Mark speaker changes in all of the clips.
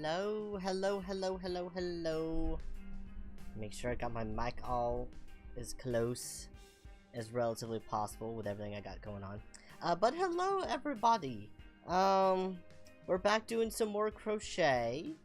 Speaker 1: Hello. Make sure I got my mic all as close as relatively possible with everything I got going on. But hello everybody. We're back doing some more crochet,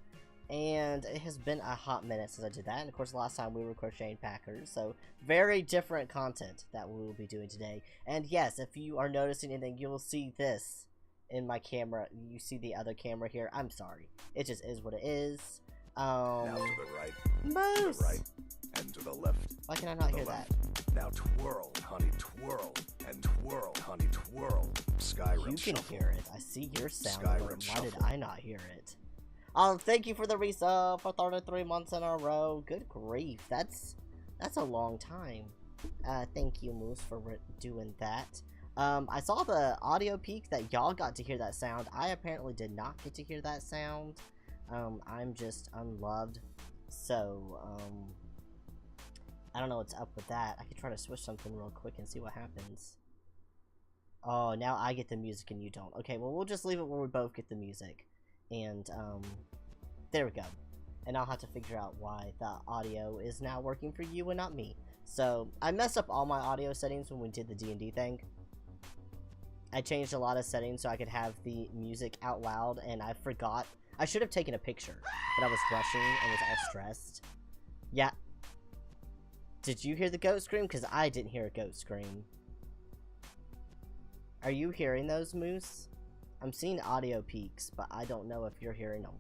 Speaker 1: and it has been a hot minute since I did that. And of course, last time we were crocheting Packers, so very different content that we will be doing today. And yes, if you are noticing anything, you will see this in my camera. You see the other camera here. I'm sorry. It just is what it is.
Speaker 2: Now to the right.
Speaker 1: Moose!
Speaker 2: To the right. And to the left.
Speaker 1: Why can I not hear that?
Speaker 2: Now twirl, honey, twirl. And twirl, honey, twirl. Skyrim
Speaker 1: You can
Speaker 2: shuffle.
Speaker 1: hear it. I see your sound,
Speaker 2: Skyrim
Speaker 1: but why did
Speaker 2: shuffle.
Speaker 1: I not hear it? Thank you for the resub for 33 months in a row. Good grief. That's a long time. Thank you, Moose, for doing that. I saw the audio peak that y'all got to hear that sound. I apparently did not get to hear that sound. I'm just unloved. So, I don't know what's up with that. I could try to switch something real quick and see what happens. Oh, now I get the music and you don't. Okay, well, we'll just leave it where we both get the music. And, there we go. And I'll have to figure out why the audio is now working for you and not me. So, I messed up all my audio settings when we did the D&D thing. I changed a lot of settings so I could have the music out loud, and I forgot. I should have taken a picture, but I was rushing and was all stressed. Yeah. Did you hear the goat scream? Because I didn't hear a goat scream. Are you hearing those, Moose? I'm seeing audio peaks, but I don't know if you're hearing them.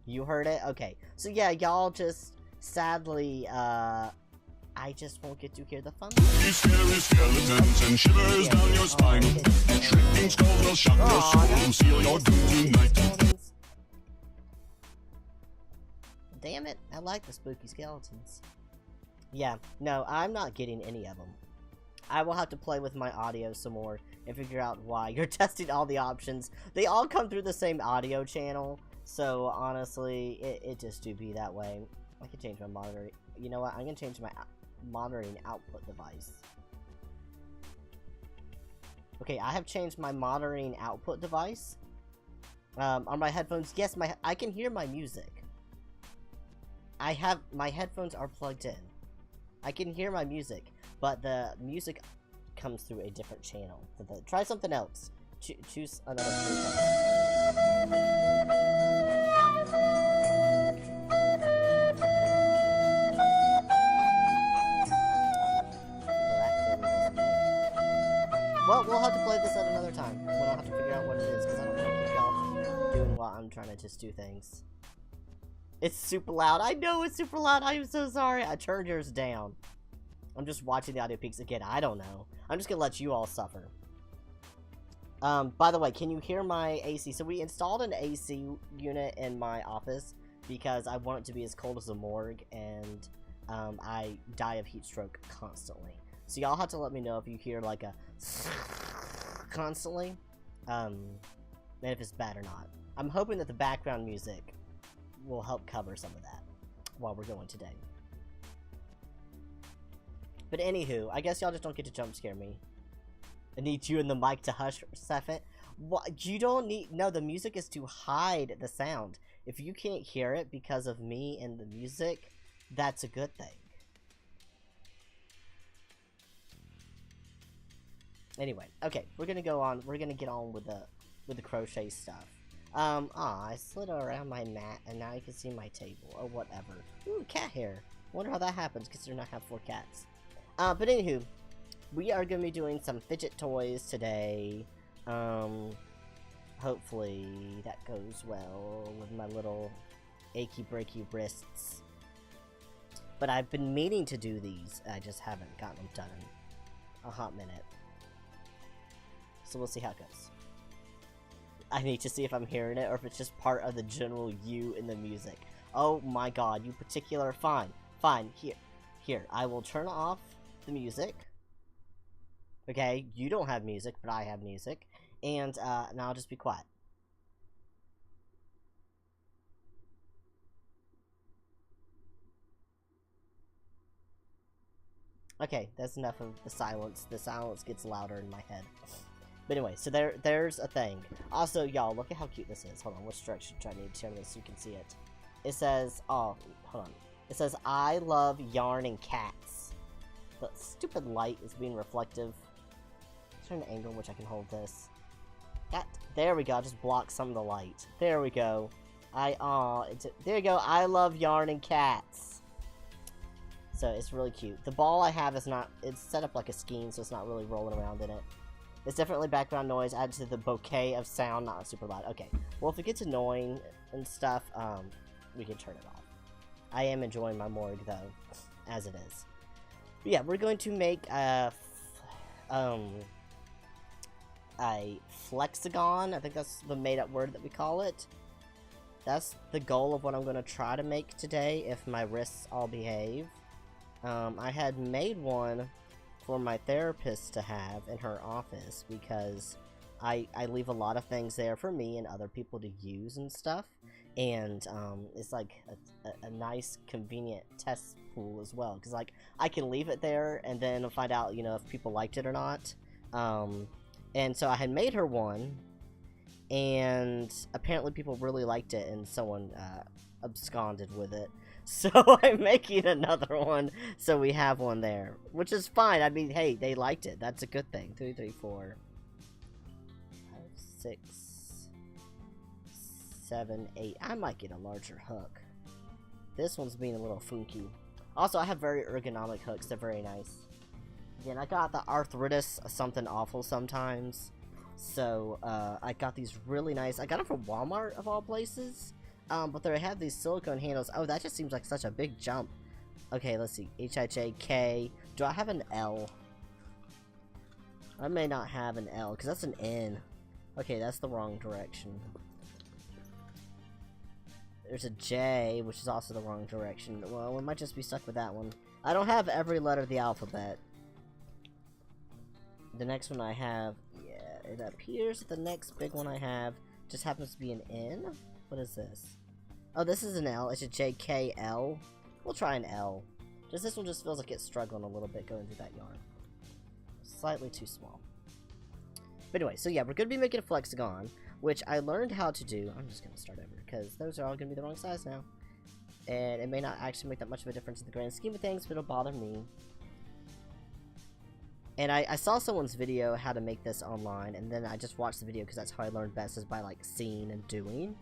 Speaker 1: You heard it? Okay. So yeah, y'all just, sadly, I just won't get to hear the fun.
Speaker 3: Scary skeletons and shivers down your spine. Shrieking skulls will shock your soul and seal your doom tonight.
Speaker 1: Damn it, I like the spooky skeletons. Yeah, no, I'm not getting any of them. I will have to play with my audio some more and figure out why. You're testing all the options. They all come through the same audio channel, so honestly, it just do be that way. I can change my monitor. You know what, I'm gonna change my monitoring output device. Okay, I have changed my monitoring output device. On my headphones, yes, I can hear my music. My headphones are plugged in. I can hear my music, but the music comes through a different channel. Try something else. Choose another Well, we'll have to play this at another time. We'll have to figure out what it is, because I don't want to keep y'all doing while I'm trying to just do things. It's super loud. I know it's super loud. I am so sorry. I turned yours down. I'm just watching the audio peaks again. I don't know. I'm just gonna let you all suffer. By the way, can you hear my AC? So we installed an AC unit in my office because I want it to be as cold as a morgue, and I die of heat stroke constantly. So y'all have to let me know if you hear like a constantly, and if it's bad or not. I'm hoping that the background music will help cover some of that while we're going today. But anywho, I guess y'all just don't get to jump scare me. I need you and the mic to hush for a second. What? You don't need... No, the music is to hide the sound. If you can't hear it because of me and the music, that's a good thing. Anyway, okay, we're gonna go on. We're gonna get on with the crochet stuff. I slid around my mat, and now you can see my table, or whatever. Ooh, cat hair. Wonder how that happens, considering I have 4 cats. But anywho, we are gonna be doing some fidget toys today. Hopefully that goes well with my little achy-breaky wrists. But I've been meaning to do these, I just haven't gotten them done in a hot minute. So we'll see how it goes. I need to see if I'm hearing it or if it's just part of the general you in the music. Oh my god, you particular... Fine. Here, I will turn off the music. Okay, you don't have music, but I have music. And, now I'll just be quiet. Okay, that's enough of the silence. The silence gets louder in my head. But anyway, so there's a thing. Also, y'all, look at how cute this is. Hold on, which direction do I need to turn this so you can see it? It says, oh, hold on. It says, I love yarn and cats. The stupid light is being reflective. Is there an angle in which I can hold this? There we go, just block some of the light. There we go. There you go, I love yarn and cats. So, it's really cute. The ball I have is not, it's set up like a skein, so it's not really rolling around in it. It's definitely background noise added to the bouquet of sound, not super loud. Okay, well, if it gets annoying and stuff, we can turn it off. I am enjoying my morgue, though, as it is. But yeah, we're going to make a flexagon. I think that's the made-up word that we call it. That's the goal of what I'm going to try to make today, if my wrists all behave. I had made one for my therapist to have in her office, because I leave a lot of things there for me and other people to use and stuff. And it's like a nice, convenient test pool as well, because like I can leave it there and then find out, you know, if people liked it or not. And so I had made her one, and apparently people really liked it, and someone absconded with it. So I'm making another one, so we have one there, which is fine. I mean, hey, they liked it. That's a good thing. 3, 3, 4, 5, 6, 7, 8. I might get a larger hook. This one's being a little funky. Also, I have very ergonomic hooks. They're very nice. Again, I got the arthritis something awful sometimes. So, I got these really nice. I got them from Walmart, of all places. But they have these silicone handles. Oh, that just seems like such a big jump. Okay, let's see. H-I-J-K. Do I have an L? I may not have an L, because that's an N. Okay, that's the wrong direction. There's a J, which is also the wrong direction. Well, we might just be stuck with that one. I don't have every letter of the alphabet. The next one I have, yeah, it appears that the next big one I have just happens to be an N. What is this? Oh, this is an L. It's a J-K-L. We'll try an L. Just this one just feels like it's struggling a little bit going through that yarn. Slightly too small. But anyway, so yeah, we're going to be making a flexagon, which I learned how to do. I'm just going to start over, because those are all going to be the wrong size now. And it may not actually make that much of a difference in the grand scheme of things, but it'll bother me. And I saw someone's video how to make this online, and then I just watched the video because that's how I learned best, is by like seeing and doing.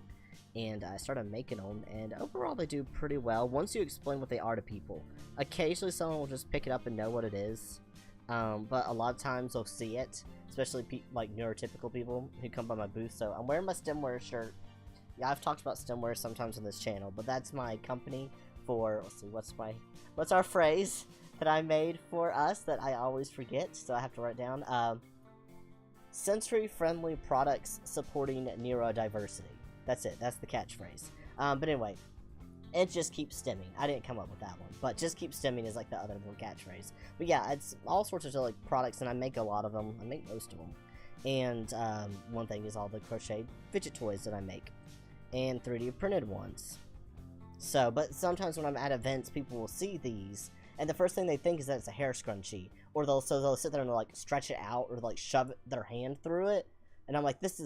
Speaker 1: And I started making them, and overall they do pretty well once you explain what they are to people. Occasionally someone will just pick it up and know what it is, but a lot of times they'll see it, especially like neurotypical people who come by my booth. So I'm wearing my STEMware shirt. Yeah, I've talked about STEMware sometimes on this channel, but that's my company for, let's see, what's our phrase that I made for us that I always forget, so I have to write down. Sensory-friendly products supporting neurodiversity. That's it. That's the catchphrase. But anyway, it just keeps stemming. I didn't come up with that one, but just keep stemming is like the other little catchphrase. But yeah, it's all sorts of like products, and I make a lot of them. I make most of them. And one thing is all the crochet fidget toys that I make, and 3D printed ones. So, but sometimes when I'm at events, people will see these, and the first thing they think is that it's a hair scrunchie, or they'll sit there and they'll like stretch it out, or like shove their hand through it, and I'm like, that's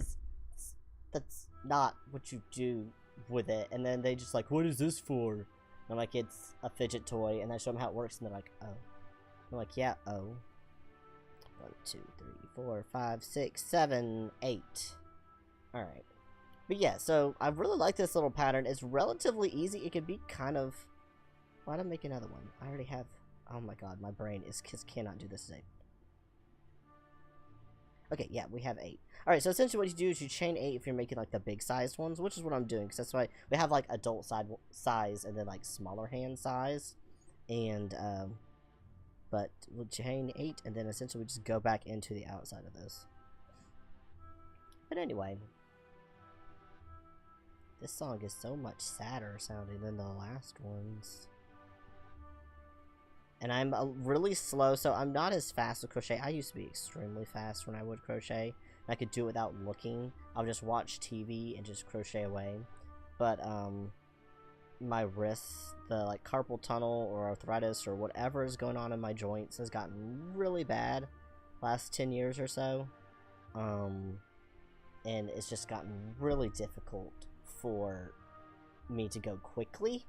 Speaker 1: not what you do with it. And then they just like, what is this for? And I'm like, it's a fidget toy. And I show them how it works, and they're like, oh. I'm like, yeah, oh. 1, 2, 3, 4, 5, 6, 7, 8. Alright. But yeah, so I really like this little pattern. It's relatively easy. It could be kind of... Why'd I make another one? I already have... Oh my god, my brain cannot do this today. Okay, yeah, we have 8. Alright, so essentially what you do is you chain 8 if you're making, like, the big-sized ones, which is what I'm doing, because that's why we have, like, adult size and then, like, smaller hand size. And, but we'll chain 8, and then essentially we just go back into the outside of this. But anyway, this song is so much sadder sounding than the last ones. And I'm really slow, so I'm not as fast with crochet. I used to be extremely fast when I would crochet. I could do it without looking. I would just watch TV and just crochet away. But, my wrists, the, like, carpal tunnel or arthritis or whatever is going on in my joints has gotten really bad last 10 years or so. And it's just gotten really difficult for me to go quickly.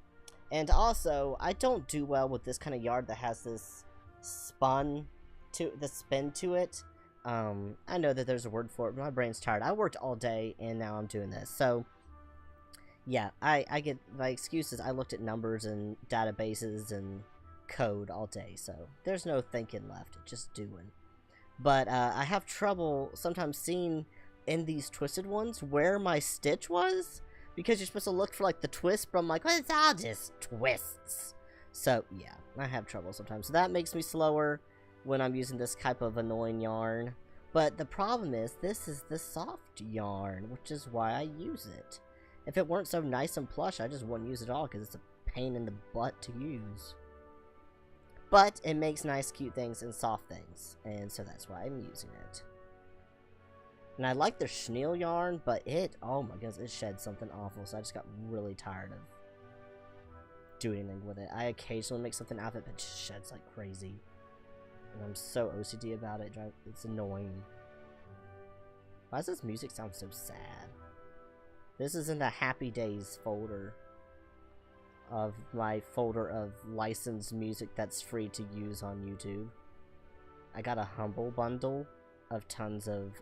Speaker 1: And also, I don't do well with this kind of yard that has this spin to it. I know that there's a word for it, but my brain's tired. I worked all day, and now I'm doing this. So, yeah, I get my excuses. I looked at numbers and databases and code all day, so there's no thinking left, just doing. But I have trouble sometimes seeing in these twisted ones where my stitch was, because you're supposed to look for like the twist, but I'm like, well, it's all just twists. So yeah, I have trouble sometimes. So that makes me slower when I'm using this type of annoying yarn. But the problem is, this is the soft yarn, which is why I use it. If it weren't so nice and plush, I just wouldn't use it at all, because it's a pain in the butt to use. But it makes nice, cute things and soft things, and so that's why I'm using it. And I like the chenille yarn, but oh my goodness, it sheds something awful, so I just got really tired of doing anything with it. I occasionally make something out of it, but it just sheds like crazy. And I'm so OCD about it, it's annoying. Why does this music sound so sad? This is in the Happy Days folder of my folder of licensed music that's free to use on YouTube. I got a humble bundle of tons of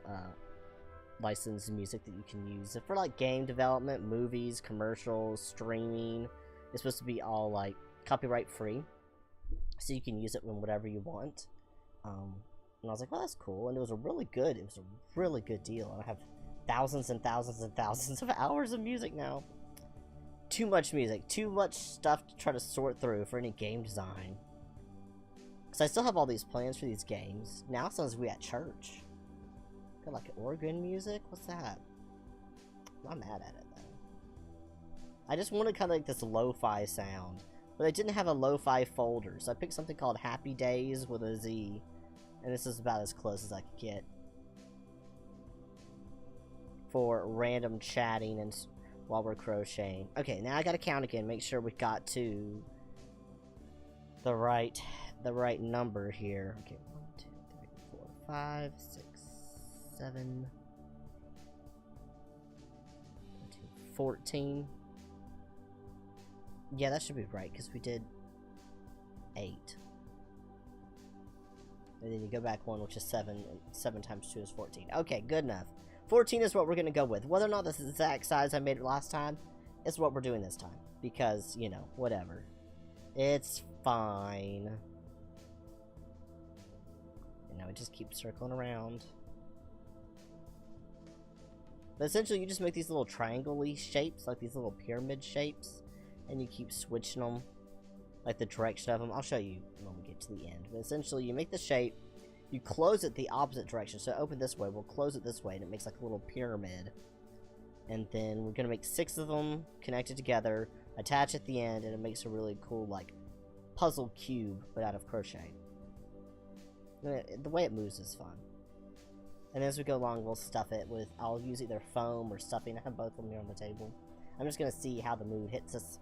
Speaker 1: licensed music that you can use for like game development, movies, commercials, streaming. It's supposed to be all like copyright free, so you can use it whenever you want. And I was like, well, that's cool, and it was a really good deal. And I have thousands and thousands and thousands of hours of music now. Too much music, too much stuff to try to sort through for any game design. Because I still have all these plans for these games. Now it sounds like we at church. Got like organ music? What's that? I'm not mad at it though. I just wanted kind of like this lo-fi sound. But I didn't have a lo-fi folder, so I picked something called Happy Days with a Z. And this is about as close as I could get for random chatting and while we're crocheting. Okay, now I gotta count again, make sure we got to the right number here. Okay, 1, 2, 3, 4, 5, 6, 7, 14. Yeah, that should be right, because we did 8. And then you go back 1, which is 7, and 7 times 2 is 14. Okay, good enough. 14 is what we're going to go with. Whether or not this is the exact size I made it last time, is what we're doing this time. Because, you know, whatever. It's fine. And now it just keeps circling around. But essentially, you just make these little triangle-y shapes, like these little pyramid shapes. And you keep switching them, like the direction of them. I'll show you when we get to the end. But essentially, you make the shape, you close it the opposite direction. So open this way, we'll close it this way, and it makes like a little pyramid. And then we're gonna make 6 of them connected together, attach at the end, and it makes a really cool like puzzle cube, but out of crochet. The way it moves is fun. And as we go along, we'll stuff it with, I'll use either foam or stuffing. I have both of them here on the table. I'm just gonna see how the mood hits us.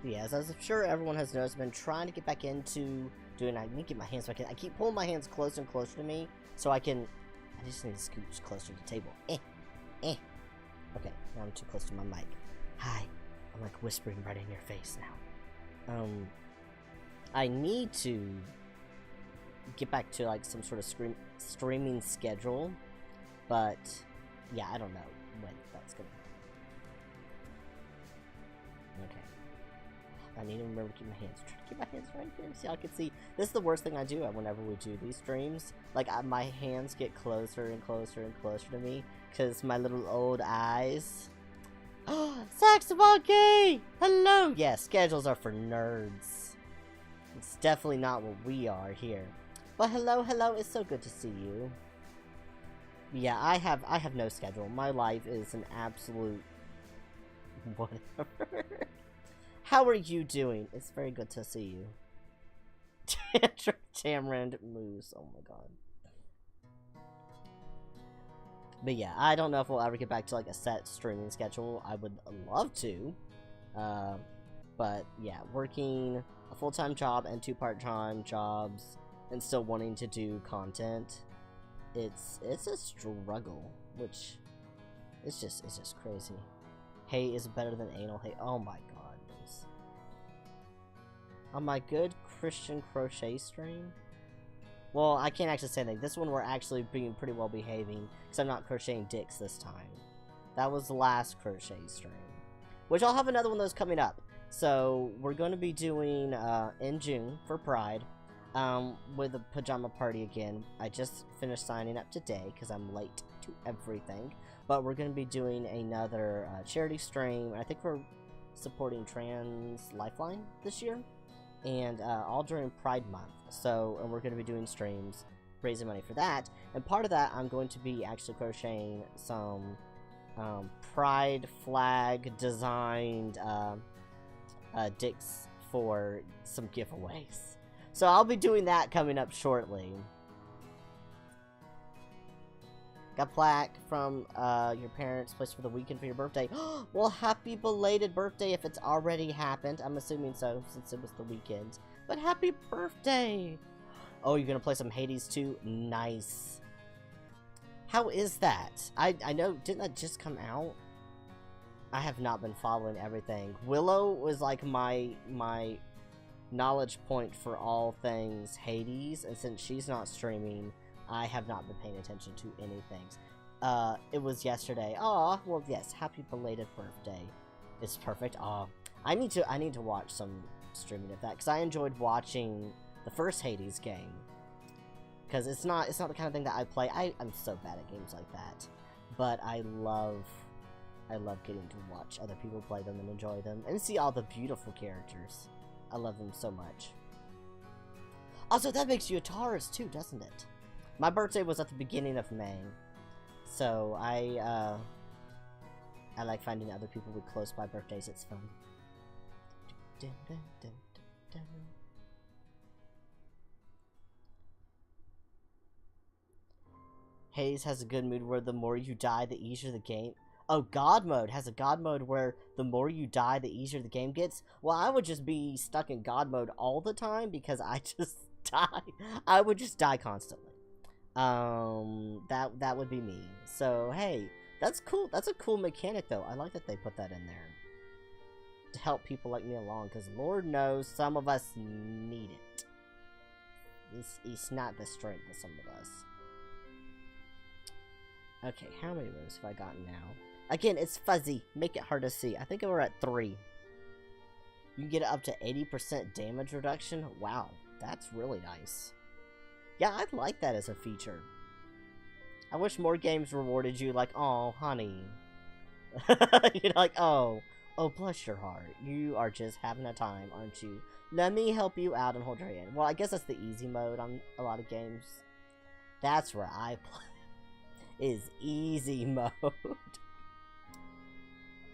Speaker 1: Yeah, as I'm sure everyone has noticed, I've been trying to get back into doing. I need to get my hands back in. I keep pulling my hands closer and closer to me, so I can. I just need to scooch closer to the table. Okay, now I'm too close to my mic. Hi, I'm like whispering right in your face now. I need to get back to like some sort of streaming schedule, but yeah, I don't know when that's gonna. Okay. I need to remember to keep my hands. Try to keep my hands right here so y'all can see. This is the worst thing I do whenever we do these streams. Like, my hands get closer and closer and closer to me because my little old eyes. Sax Monkey! Hello! Yeah, schedules are for nerds. It's definitely not what we are here. But hello, it's so good to see you. Yeah, I have no schedule. My life is an absolute whatever. How are you doing? It's very good to see you. Tamarind Moose. Oh my god. But yeah, I don't know if we'll ever get back to like a set streaming schedule. I would love to. But yeah, working a full-time job and 2 part-time jobs and still wanting to do content, it's a struggle, which it's just crazy. Hate is better than anal hate. Oh my god. On my good Christian crochet stream? Well, I can't actually say that. This one we're actually being pretty well behaving, because I'm not crocheting dicks this time. That was the last crochet stream. Which I'll have another one of those coming up. So, we're going to be doing, in June, for Pride, with a pajama party again. I just finished signing up today, because I'm late to everything. But we're going to be doing another charity stream. I think we're supporting Trans Lifeline this year. And all during Pride Month. So, and we're going to be doing streams, raising money for that. And part of that, I'm going to be actually crocheting some Pride flag designed dicks for some giveaways. So I'll be doing that coming up shortly. Got plaque from your parents' place for the weekend for your birthday. Well, happy belated birthday if it's already happened. I'm assuming so, since it was the weekend. But happy birthday! Oh, you're gonna play some Hades too? Nice. How is that? I know, didn't that just come out? I have not been following everything. Willow was like my knowledge point for all things Hades, and since she's not streaming, I have not been paying attention to anything. It was yesterday. Aw, well, yes, happy belated birthday. It's perfect. Aw, I need to watch some streaming of that, because I enjoyed watching the first Hades game. Because it's not the kind of thing that I play. I'm so bad at games like that. But I love getting to watch other people play them and enjoy them, and see all the beautiful characters. I love them so much. Also, that makes you a Taurus too, doesn't it? My birthday was at the beginning of May, so I like finding other people with close by birthdays. It's fun. Haze has a good mood where the more you die, the easier the game. Oh, God mode has a God mode where the more you die, the easier the game gets. Well, I would just be stuck in God mode all the time because I just die. I would just die constantly. That would be me. So, hey, that's cool. That's a cool mechanic, though. I like that they put that in there to help people like me along, because Lord knows some of us need it. It's not the strength of some of us. Okay, how many rooms have I gotten now? Again, it's fuzzy. Make it hard to see. I think we're at 3. You can get up to 80% damage reduction. Wow, that's really nice. Yeah, I'd like that as a feature. I wish more games rewarded you like, oh, honey. You're like, oh, bless your heart. You are just having a time, aren't you? Let me help you out and hold your hand. Well, I guess that's the easy mode on a lot of games. That's where I play. Is easy mode.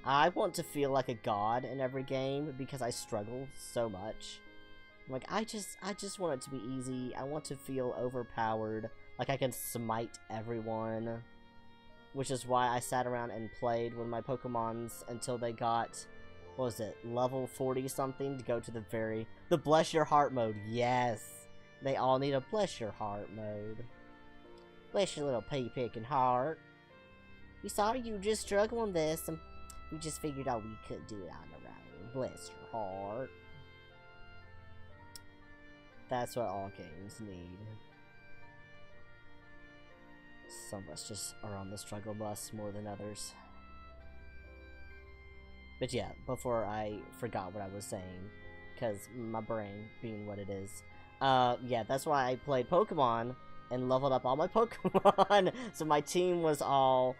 Speaker 1: I want to feel like a god in every game because I struggle so much. Like, I just want it to be easy. I want to feel overpowered, like I can smite everyone. Which is why I sat around and played with my Pokemons until they got, what was it, level 40 something to go to the bless your heart mode. Yes, they all need a bless your heart mode. Bless your little pea-picking heart. We saw you just struggling this, and we just figured out we could do it on our own. Bless your heart. That's what all games need. Some of us just are on the struggle bus more than others. But yeah, before I forgot what I was saying, because my brain being what it is. Yeah, that's why I played Pokemon and leveled up all my Pokemon. So my team was all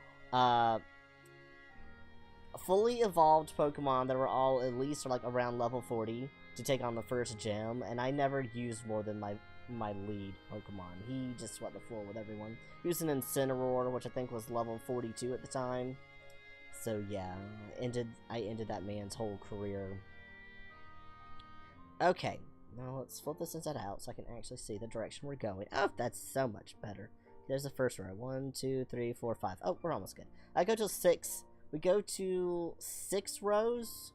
Speaker 1: fully evolved Pokemon that were all at least like around level 40 to take on the first gym, and I never used more than my lead Pokemon. He just swept the floor with everyone. He was an Incineroar, which I think was level 42 at the time. So yeah, I ended that man's whole career. Okay, now let's flip this inside out so I can actually see the direction we're going. Oh, that's so much better. there's the first row. 1, 2, 3, 4, 5. Oh, we're almost good. I go till 6. We go to 6 rows.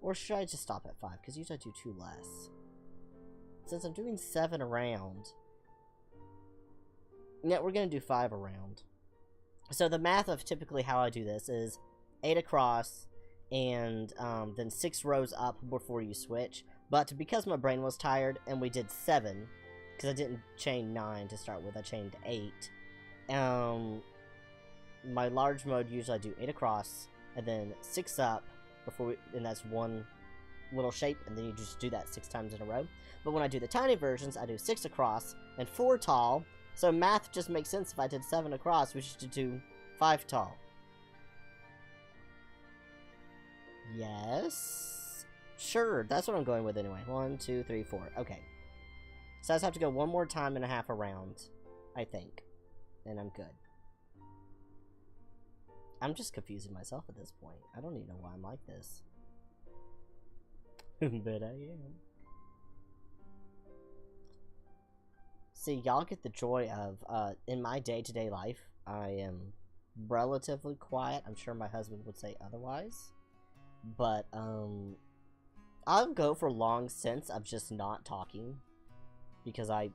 Speaker 1: Or should I just stop at 5? Because usually I do 2 less. Since I'm doing 7 around. Yeah, we're going to do 5 around. So the math of typically how I do this is 8 across and then 6 rows up before you switch. But because my brain was tired and we did 7, because I didn't chain 9 to start with, I chained 8. My large mode usually I do 8 across and then 6 up before and that's one little shape, and then you just do that 6 times in a row. But when I do the tiny versions, I do 6 across and 4 tall. So math just makes sense. If I did 7 across, we should do 5 tall. Yes? Sure, that's what I'm going with anyway. 1, 2, 3, 4. Okay. So I just have to go one more time and a half around, I think. And I'm good. I'm just confusing myself at this point. I don't even know why I'm like this. But I am. See, y'all get the joy of, in my day-to-day life, I am relatively quiet. I'm sure my husband would say otherwise. But, I'll go for long stints of just not talking. Because I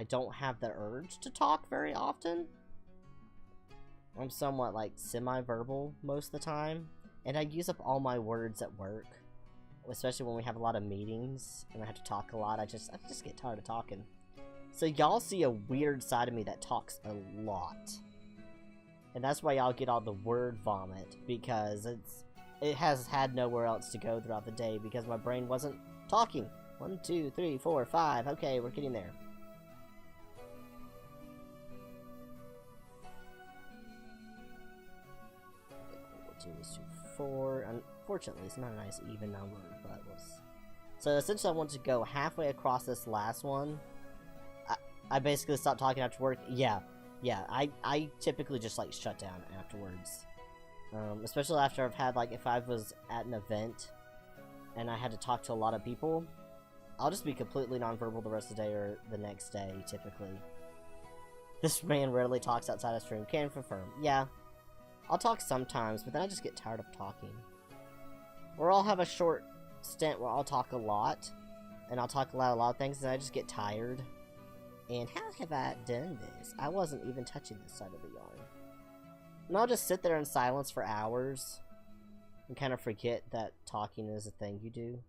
Speaker 1: don't have the urge to talk very often. I'm somewhat, like, semi-verbal most of the time. And I use up all my words at work. Especially when we have a lot of meetings and I have to talk a lot. I just get tired of talking. So y'all see a weird side of me that talks a lot. And that's why y'all get all the word vomit, because it has had nowhere else to go throughout the day because my brain wasn't talking. 1, 2, 3, 4, 5. Okay, we're getting there. We'll do this to 4. Unfortunately, it's not a nice even number, but let's... So essentially I want to go halfway across this last one. I basically stopped talking after work. Yeah, I typically just, like, shut down afterwards. Especially after I've had, like, if I was at an event and I had to talk to a lot of people, I'll just be completely nonverbal the rest of the day or the next day, typically. This man rarely talks outside of stream. Can confirm. Yeah, I'll talk sometimes, but then I just get tired of talking. Or I'll have a short stint where I'll talk a lot, and I'll talk about a lot of things, and I just get tired. And how have I done this? I wasn't even touching this side of the yarn. And I'll just sit there in silence for hours and kind of forget that talking is a thing you do.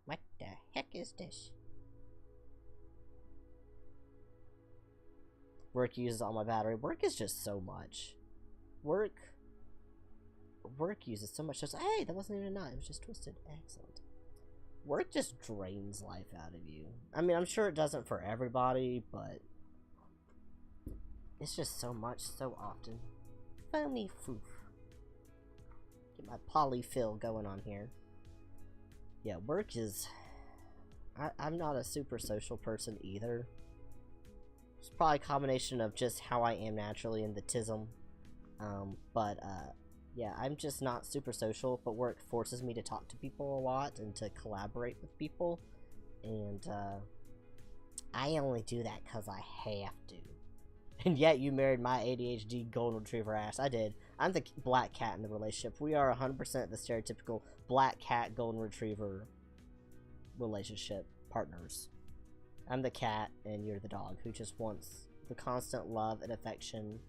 Speaker 1: What the heck is this? Work uses all my battery. Work is just so much. Work uses so much. Just, hey, that wasn't even a knot. It was just twisted. Excellent. Work just drains life out of you. I mean, I'm sure it doesn't for everybody, but it's just so much, so often. Foamy foof. Get my polyfill going on here. Yeah, work is... I'm not a super social person either. It's probably a combination of just how I am naturally and the tism. Yeah, I'm just not super social, but work forces me to talk to people a lot and to collaborate with people. And, I only do that because I have to. And yet you married my ADHD golden retriever ass. I did. I'm the black cat in the relationship. We are 100% the stereotypical black cat golden retriever relationship partners. I'm the cat and you're the dog who just wants the constant love and affection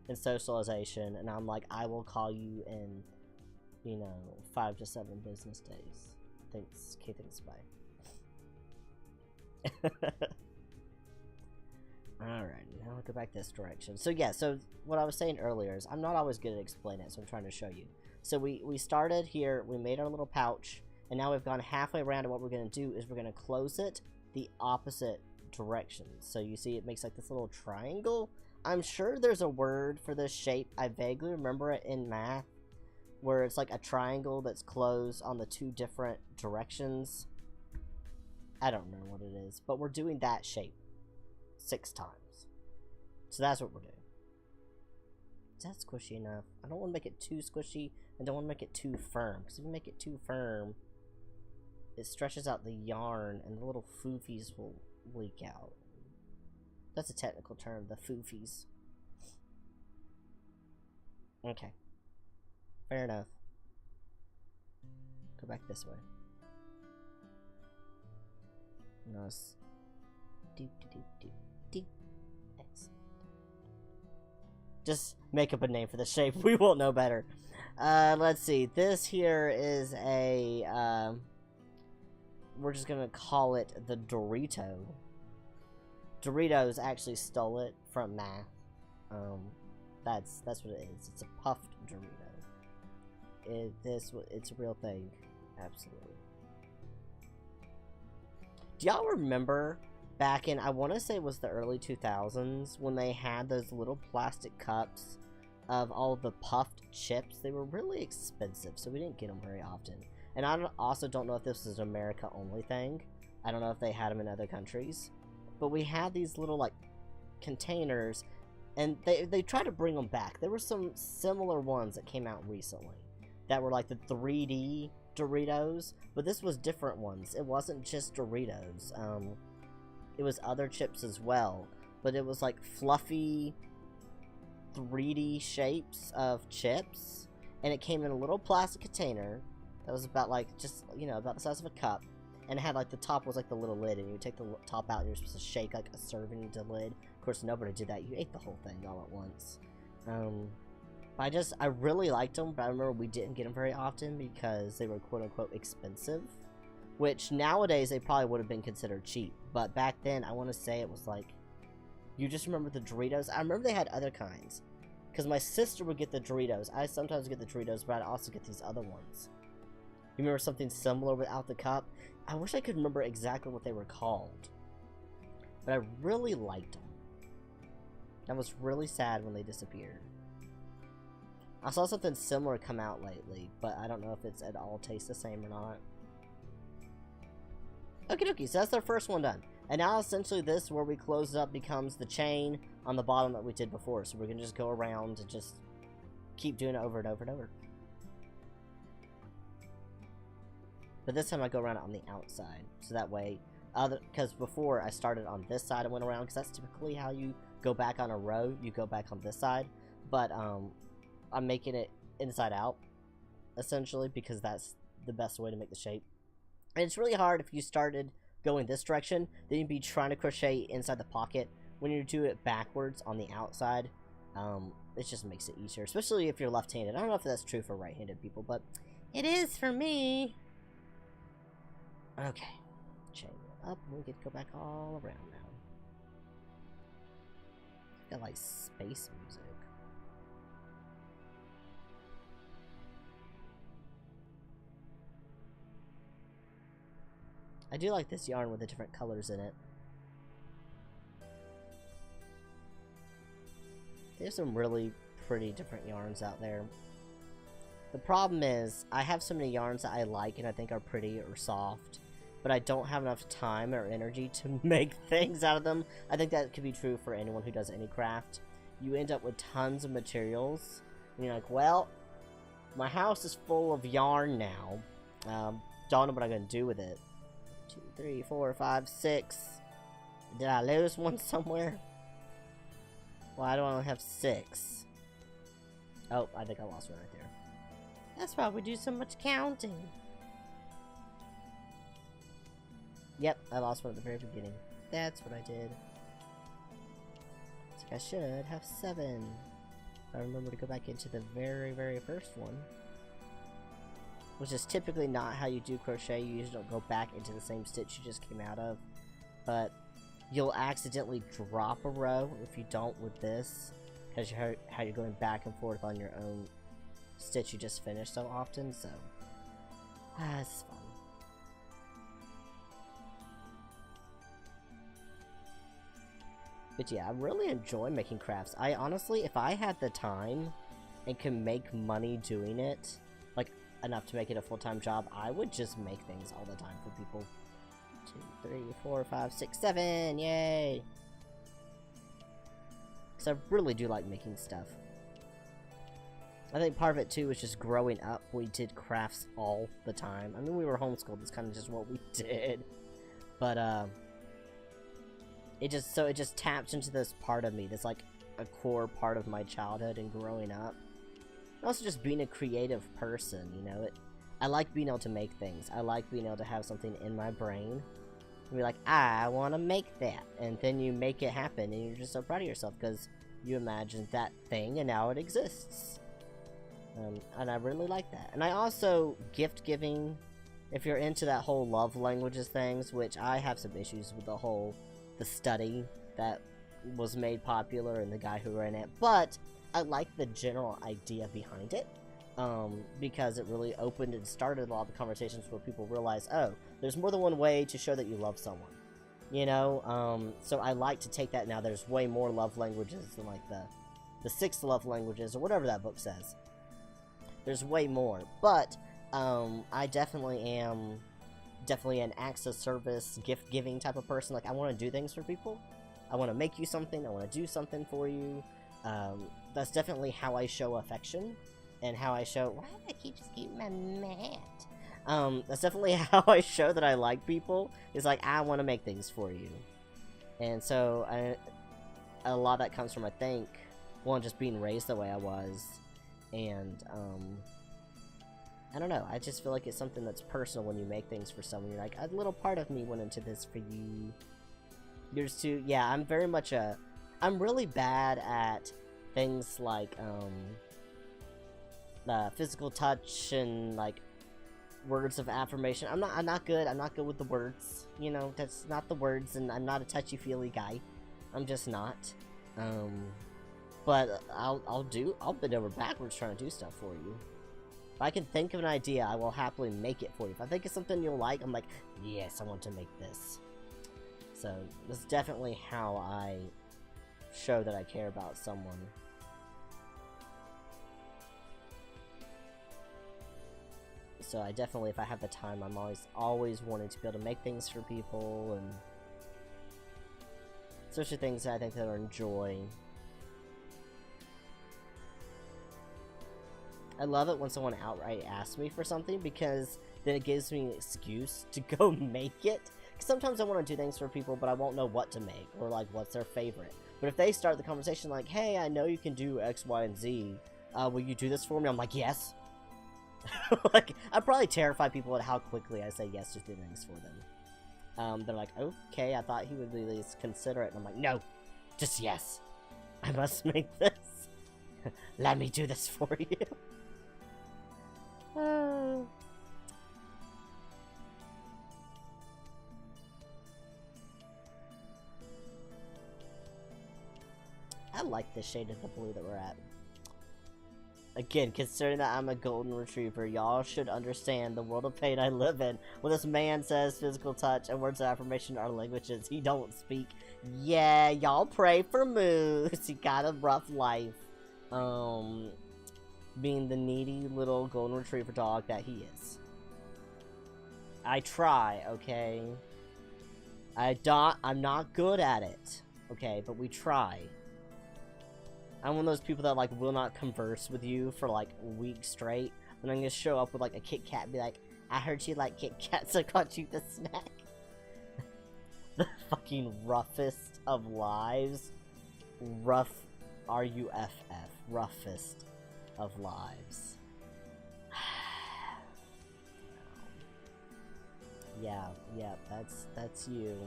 Speaker 1: and socialization, and I'm like, I will call you in, 5 to 7 business days. Thanks, okay, thanks, bye. Alright, now I'll go back this direction. So yeah, so what I was saying earlier is I'm not always good at explaining it, so I'm trying to show you. So we started here, we made our little pouch, and now we've gone halfway around, and what we're going to do is we're going to close it the opposite direction. So you see it makes like this little triangle. I'm sure there's a word for this shape. I vaguely remember it in math, where it's like a triangle that's closed on the 2 different directions. I don't remember what it is, but we're doing that shape 6 times. So that's what we're doing. Is that squishy enough? I don't want to make it too squishy, and don't want to make it too firm, because if you make it too firm, it stretches out the yarn, and the little foofies will leak out. That's a technical term, the foofies. Okay. Fair enough. Go back this way. Nice. Excellent. Just make up a name for the shape. We won't know better. Let's see. This here is a, we're just gonna call it the Dorito. Doritos actually stole it from math. That's what it is. It's a puffed Dorito. It's a real thing. Absolutely. Do y'all remember back in, I want to say it was the early 2000s, when they had those little plastic cups of all the puffed chips? They were really expensive, so we didn't get them very often. And I also don't know if this is an America-only thing. I don't know if they had them in other countries. But we had these little, like, containers, and they tried to bring them back. There were some similar ones that came out recently that were like the 3D Doritos, but this was different ones. It wasn't just Doritos. It was other chips as well, but it was like fluffy 3D shapes of chips, and it came in a little plastic container that was about like just, you know, about the size of a cup, and it had like the top was like the little lid, and you would take the top out and you're supposed to shake like a serving to lid. Of course, nobody did that. You ate the whole thing all at once. I really liked them, but I remember we didn't get them very often because they were quote-unquote expensive, which nowadays they probably would have been considered cheap, but back then I want to say it was like, you just remember the Doritos. I remember they had other kinds, because my sister would get the Doritos. I sometimes get the Doritos, but I'd also get these other ones. You remember something similar without the cup? I wish I could remember exactly what they were called, but I really liked them. I was really sad when they disappeared. I saw something similar come out lately, but I don't know if it's at all tastes the same or not. Okie dokie, so that's our first one done. And now essentially this, where we close it up, becomes the chain on the bottom that we did before. So we're going to just go around and just keep doing it over and over and over. But this time I go around it on the outside. So that way, because before I started on this side and went around, because that's typically how you go back on a row. You go back on this side. But I'm making it inside out, essentially, because that's the best way to make the shape. And it's really hard if you started going this direction, then you'd be trying to crochet inside the pocket. When you do it backwards on the outside, it just makes it easier, especially if you're left-handed. I don't know if that's true for right-handed people, but it is for me. Okay, chain it up, and we get to go back all around now. Got like space music. I do like this yarn with the different colors in it. There's some really pretty different yarns out there. The problem is, I have so many yarns that I like and I think are pretty or soft, but I don't have enough time or energy to make things out of them. I think that could be true for anyone who does any craft. You end up with tons of materials, and you're like, well, my house is full of yarn now. Don't know what I'm going to do with it. 2, 3, 4, 5, 6. Did I lose one somewhere? Why do I only have 6? Oh, I think I lost one right there. That's why we do so much counting. Yep, I lost one at the very beginning. That's what I did. It's like I should have 7. I remember to go back into the very, very first one. Which is typically not how you do crochet. You usually don't go back into the same stitch you just came out of. But you'll accidentally drop a row if you don't with this, because how you're going back and forth on your own stitch you just finished so often. So it's fun. But yeah, I really enjoy making crafts. I honestly, if I had the time and can make money doing it, like enough to make it a full-time job, I would just make things all the time for people. 2, 3, 4, 5, 6, 7, yay! Because I really do like making stuff. I think part of it too is just growing up, we did crafts all the time. I mean, we were homeschooled, it's kind of just what we did. But it just taps into this part of me that's like a core part of my childhood and growing up. And also just being a creative person, you know. I like being able to make things. I like being able to have something in my brain and be like, I want to make that, and then you make it happen, and you're just so proud of yourself because you imagined that thing and now it exists. And I really like that. And I also gift giving. If you're into that whole love languages things, which I have some issues with the study that was made popular and the guy who ran it, but I like the general idea behind it, because it really opened and started a lot of the conversations where people realize, oh, there's more than one way to show that you love someone, you know. So I like to take that. Now there's way more love languages than like the 6 love languages or whatever that book says. There's way more, but I definitely am an acts of service, gift giving type of person. Like, I want to do things for people. I want to make you something. I want to do something for you. That's definitely how I show affection, and how I show. Why do I keep my mat? That's definitely how I show that I like people. Is like, I want to make things for you, and so a lot of that comes from, I think, one, just being raised the way I was. And, I don't know, I just feel like it's something that's personal when you make things for someone. You're like, a little part of me went into this for you. Yours too. Yeah, I'm very much I'm really bad at things like, physical touch and, like, words of affirmation. I'm not good with the words, you know, that's not the words, and I'm not a touchy-feely guy. I'm just not. But I'll bend over backwards trying to do stuff for you. If I can think of an idea, I will happily make it for you. If I think of something you'll like, I'm like, yes, I want to make this. So, that's definitely how I show that I care about someone. So I definitely, if I have the time, I'm always wanting to be able to make things for people, and especially things that I think that are enjoy. I love it when someone outright asks me for something, because then it gives me an excuse to go make it. Because sometimes I want to do things for people, but I won't know what to make, or like what's their favorite. But if they start the conversation like, hey, I know you can do X, Y, and Z, will you do this for me? I'm like, yes. Like, I probably terrify people at how quickly I say yes to do things for them. They're like, okay, I thought he would at least consider it. And I'm like, no, just yes. I must make this. Let me do this for you. I like the shade of the blue that we're at. Again, considering that I'm a golden retriever, y'all should understand the world of pain I live in. When this man says physical touch and words of affirmation are languages he don't speak. Yeah, y'all pray for Moose. He got a rough life. Being the needy little golden retriever dog that he is. I try, okay? I'm not good at it, okay? But we try. I'm one of those people that, like, will not converse with you for, like, weeks straight. And I'm gonna show up with, like, a Kit Kat and be like, I heard you like Kit Kats, so I got you the snack. The fucking roughest of lives. Rough, R-U-F-F. Roughest of lives. Yeah, that's you.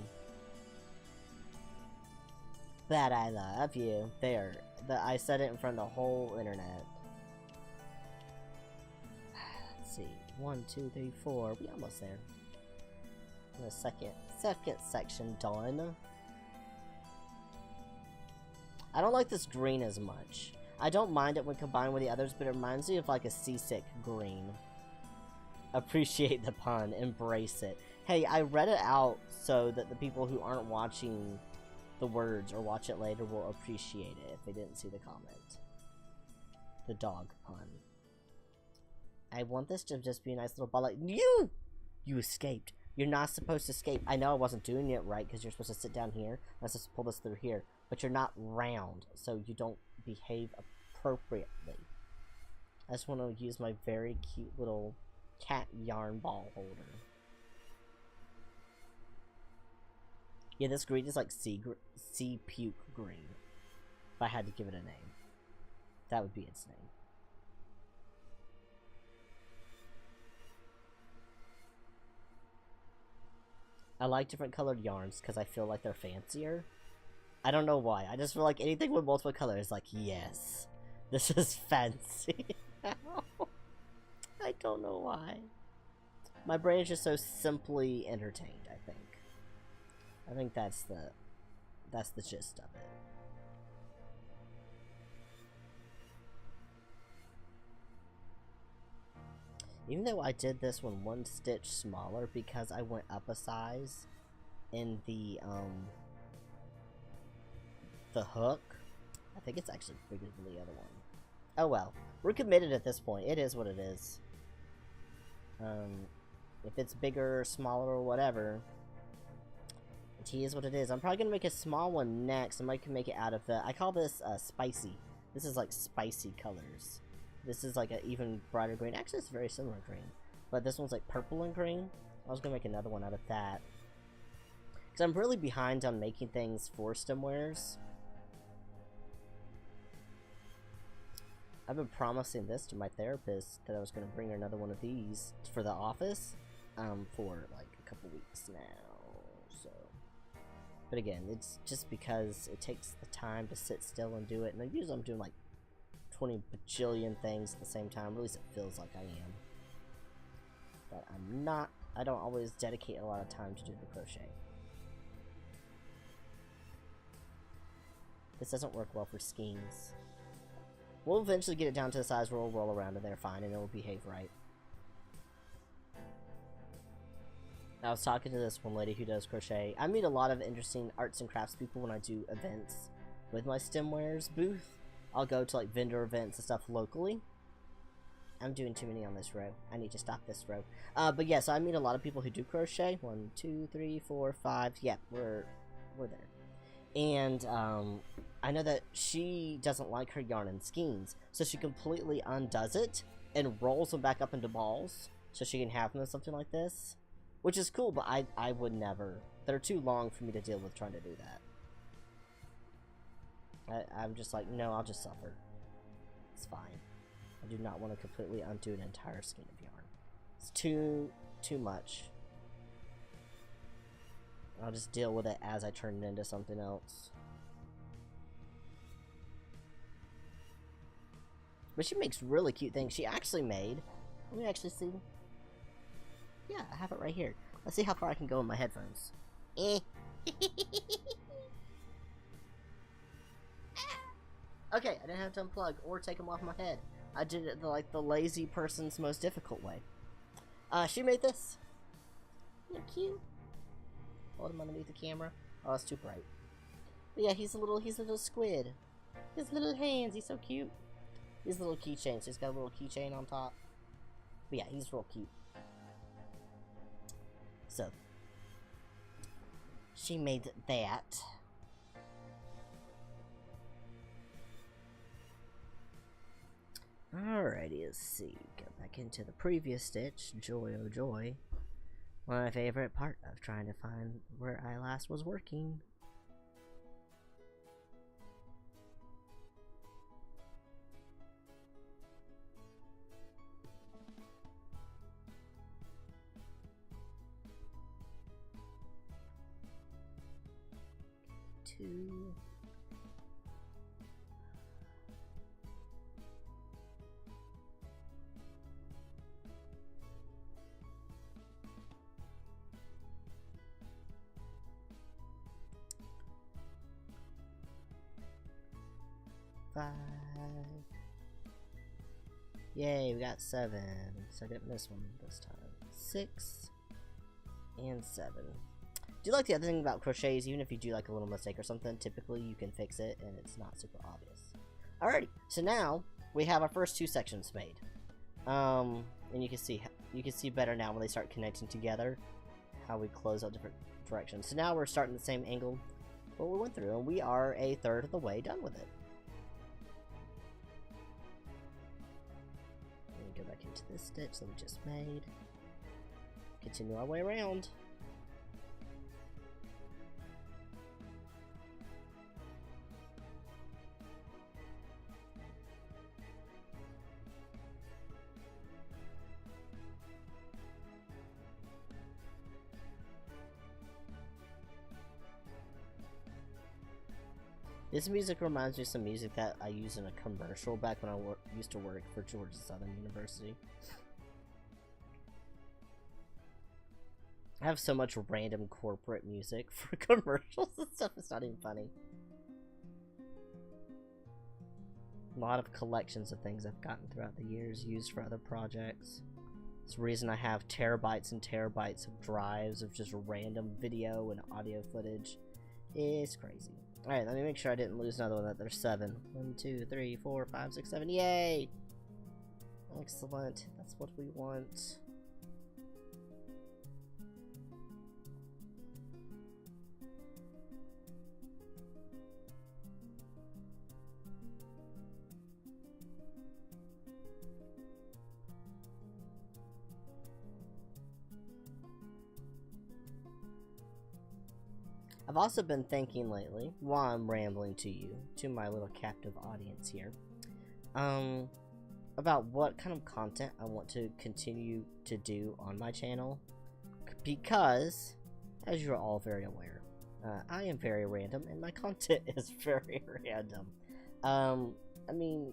Speaker 1: That I love you. There. I said it in front of the whole internet. Let's see. 1, 2, 3, 4. We almost there. The second section done. I don't like this green as much. I don't mind it when combined with the others, but it reminds me of like a seasick green. Appreciate the pun. Embrace it. Hey, I read it out so that the people who aren't watching the words or watch it later will appreciate it if they didn't see the comment. The dog pun. I want this to just be a nice little ball. Like, you escaped. You're not supposed to escape. I know I wasn't doing it right because you're supposed to sit down here. I'm supposed to pull this through here. But you're not round, so you don't behave appropriately. I just want to use my very cute little cat yarn ball holder. Yeah, this green is like sea puke green. If I had to give it a name, that would be its name. I like different colored yarns because I feel like they're fancier. I don't know why. I just feel like anything with multiple colors is like, yes, this is fancy. I don't know why. My brain is just so simply entertained, I think. I think that's the gist of it. Even though I did this one stitch smaller because I went up a size in the hook, I think it's actually bigger than the other one. Oh well, we're committed at this point. It is what it is. If it's bigger or smaller or whatever, it is what it is. I'm probably gonna make a small one next. I might make it out of the, I call this spicy. This is like spicy colors. This is like an even brighter green. Actually, it's very similar green. But this one's like purple and green. I was going to make another one out of that. Because I'm really behind on making things for stemwares. I've been promising this to my therapist that I was going to bring her another one of these for the office for like a couple weeks now. So, but again, it's just because it takes the time to sit still and do it. And usually I'm doing like 20 bajillion things at the same time. At least it feels like I am. But I'm not. I don't always dedicate a lot of time to do the crochet. This doesn't work well for skeins. We'll eventually get it down to the size where we'll roll around in there fine and it will behave right. I was talking to this one lady who does crochet. I meet a lot of interesting arts and crafts people when I do events with my stemwares booth. I'll go to like vendor events and stuff locally. I'm doing too many on this row. I need to stop this row. But yeah, so I meet a lot of people who do crochet. 1, 2, 3, 4, 5. Yeah, we're there. And I know that she doesn't like her yarn and skeins, so she completely undoes it and rolls them back up into balls so she can have them in something like this, which is cool. But I would never. They're too long for me to deal with trying to do that. I'm just like, no, I'll just suffer. It's fine. I do not want to completely undo an entire skein of yarn. It's too much. I'll just deal with it as I turn it into something else. But she makes really cute things. She actually made... Let me actually see. Yeah, I have it right here. Let's see how far I can go in my headphones. Okay, I didn't have to unplug or take them off my head. I did it like the lazy person's most difficult way. She made this. Isn't it cute? Hold him underneath the camera. Oh, it's too bright. But yeah, he's a little squid. His little hands, he's so cute. His little keychain, so he's got a little keychain on top. But yeah, he's real cute. So, she made that. Alrighty, let's see. Go back into the previous stitch. Joy, oh joy. One of my favorite part of trying to find where I last was working. Two. Five. Yay, we got 7. So I didn't miss one this time. 6 and 7. Do you like the other thing about crochets? Even if you do like a little mistake or something, typically you can fix it and it's not super obvious. Alrighty, so now we have our first 2 sections made. And you can see better now when they start connecting together how we close out different directions. So now we're starting the same angle what we went through, and we are a third of the way done with it. Go back into this stitch that we just made. Continue our way around. This music reminds me of some music that I used in a commercial back when I used to work for Georgia Southern University. I have so much random corporate music for commercials and stuff, it's not even funny. A lot of collections of things I've gotten throughout the years used for other projects. It's the reason I have terabytes and terabytes of drives of just random video and audio footage. It's crazy. Alright, let me make sure I didn't lose another one. That there's 7. 1, 2, 3, 4, 5, 6, 7. Yay! Excellent. That's what we want. I've also been thinking lately, while I'm rambling to you, to my little captive audience here, about what kind of content I want to continue to do on my channel, because, as you're all very aware, I am very random, and my content is very random. I mean,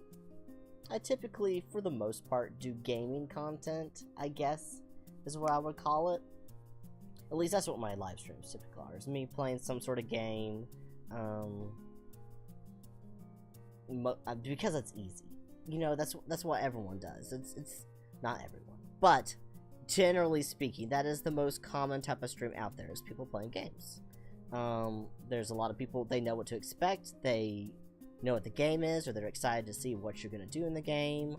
Speaker 1: I typically, for the most part, do gaming content, I guess, is what I would call it. At least that's what my live streams typically are, is me playing some sort of game, because it's easy. You know, that's what everyone does. It's not everyone, but generally speaking, that is the most common type of stream out there, is people playing games. There's a lot of people, they know what to expect, they know what the game is, or they're excited to see what you're going to do in the game.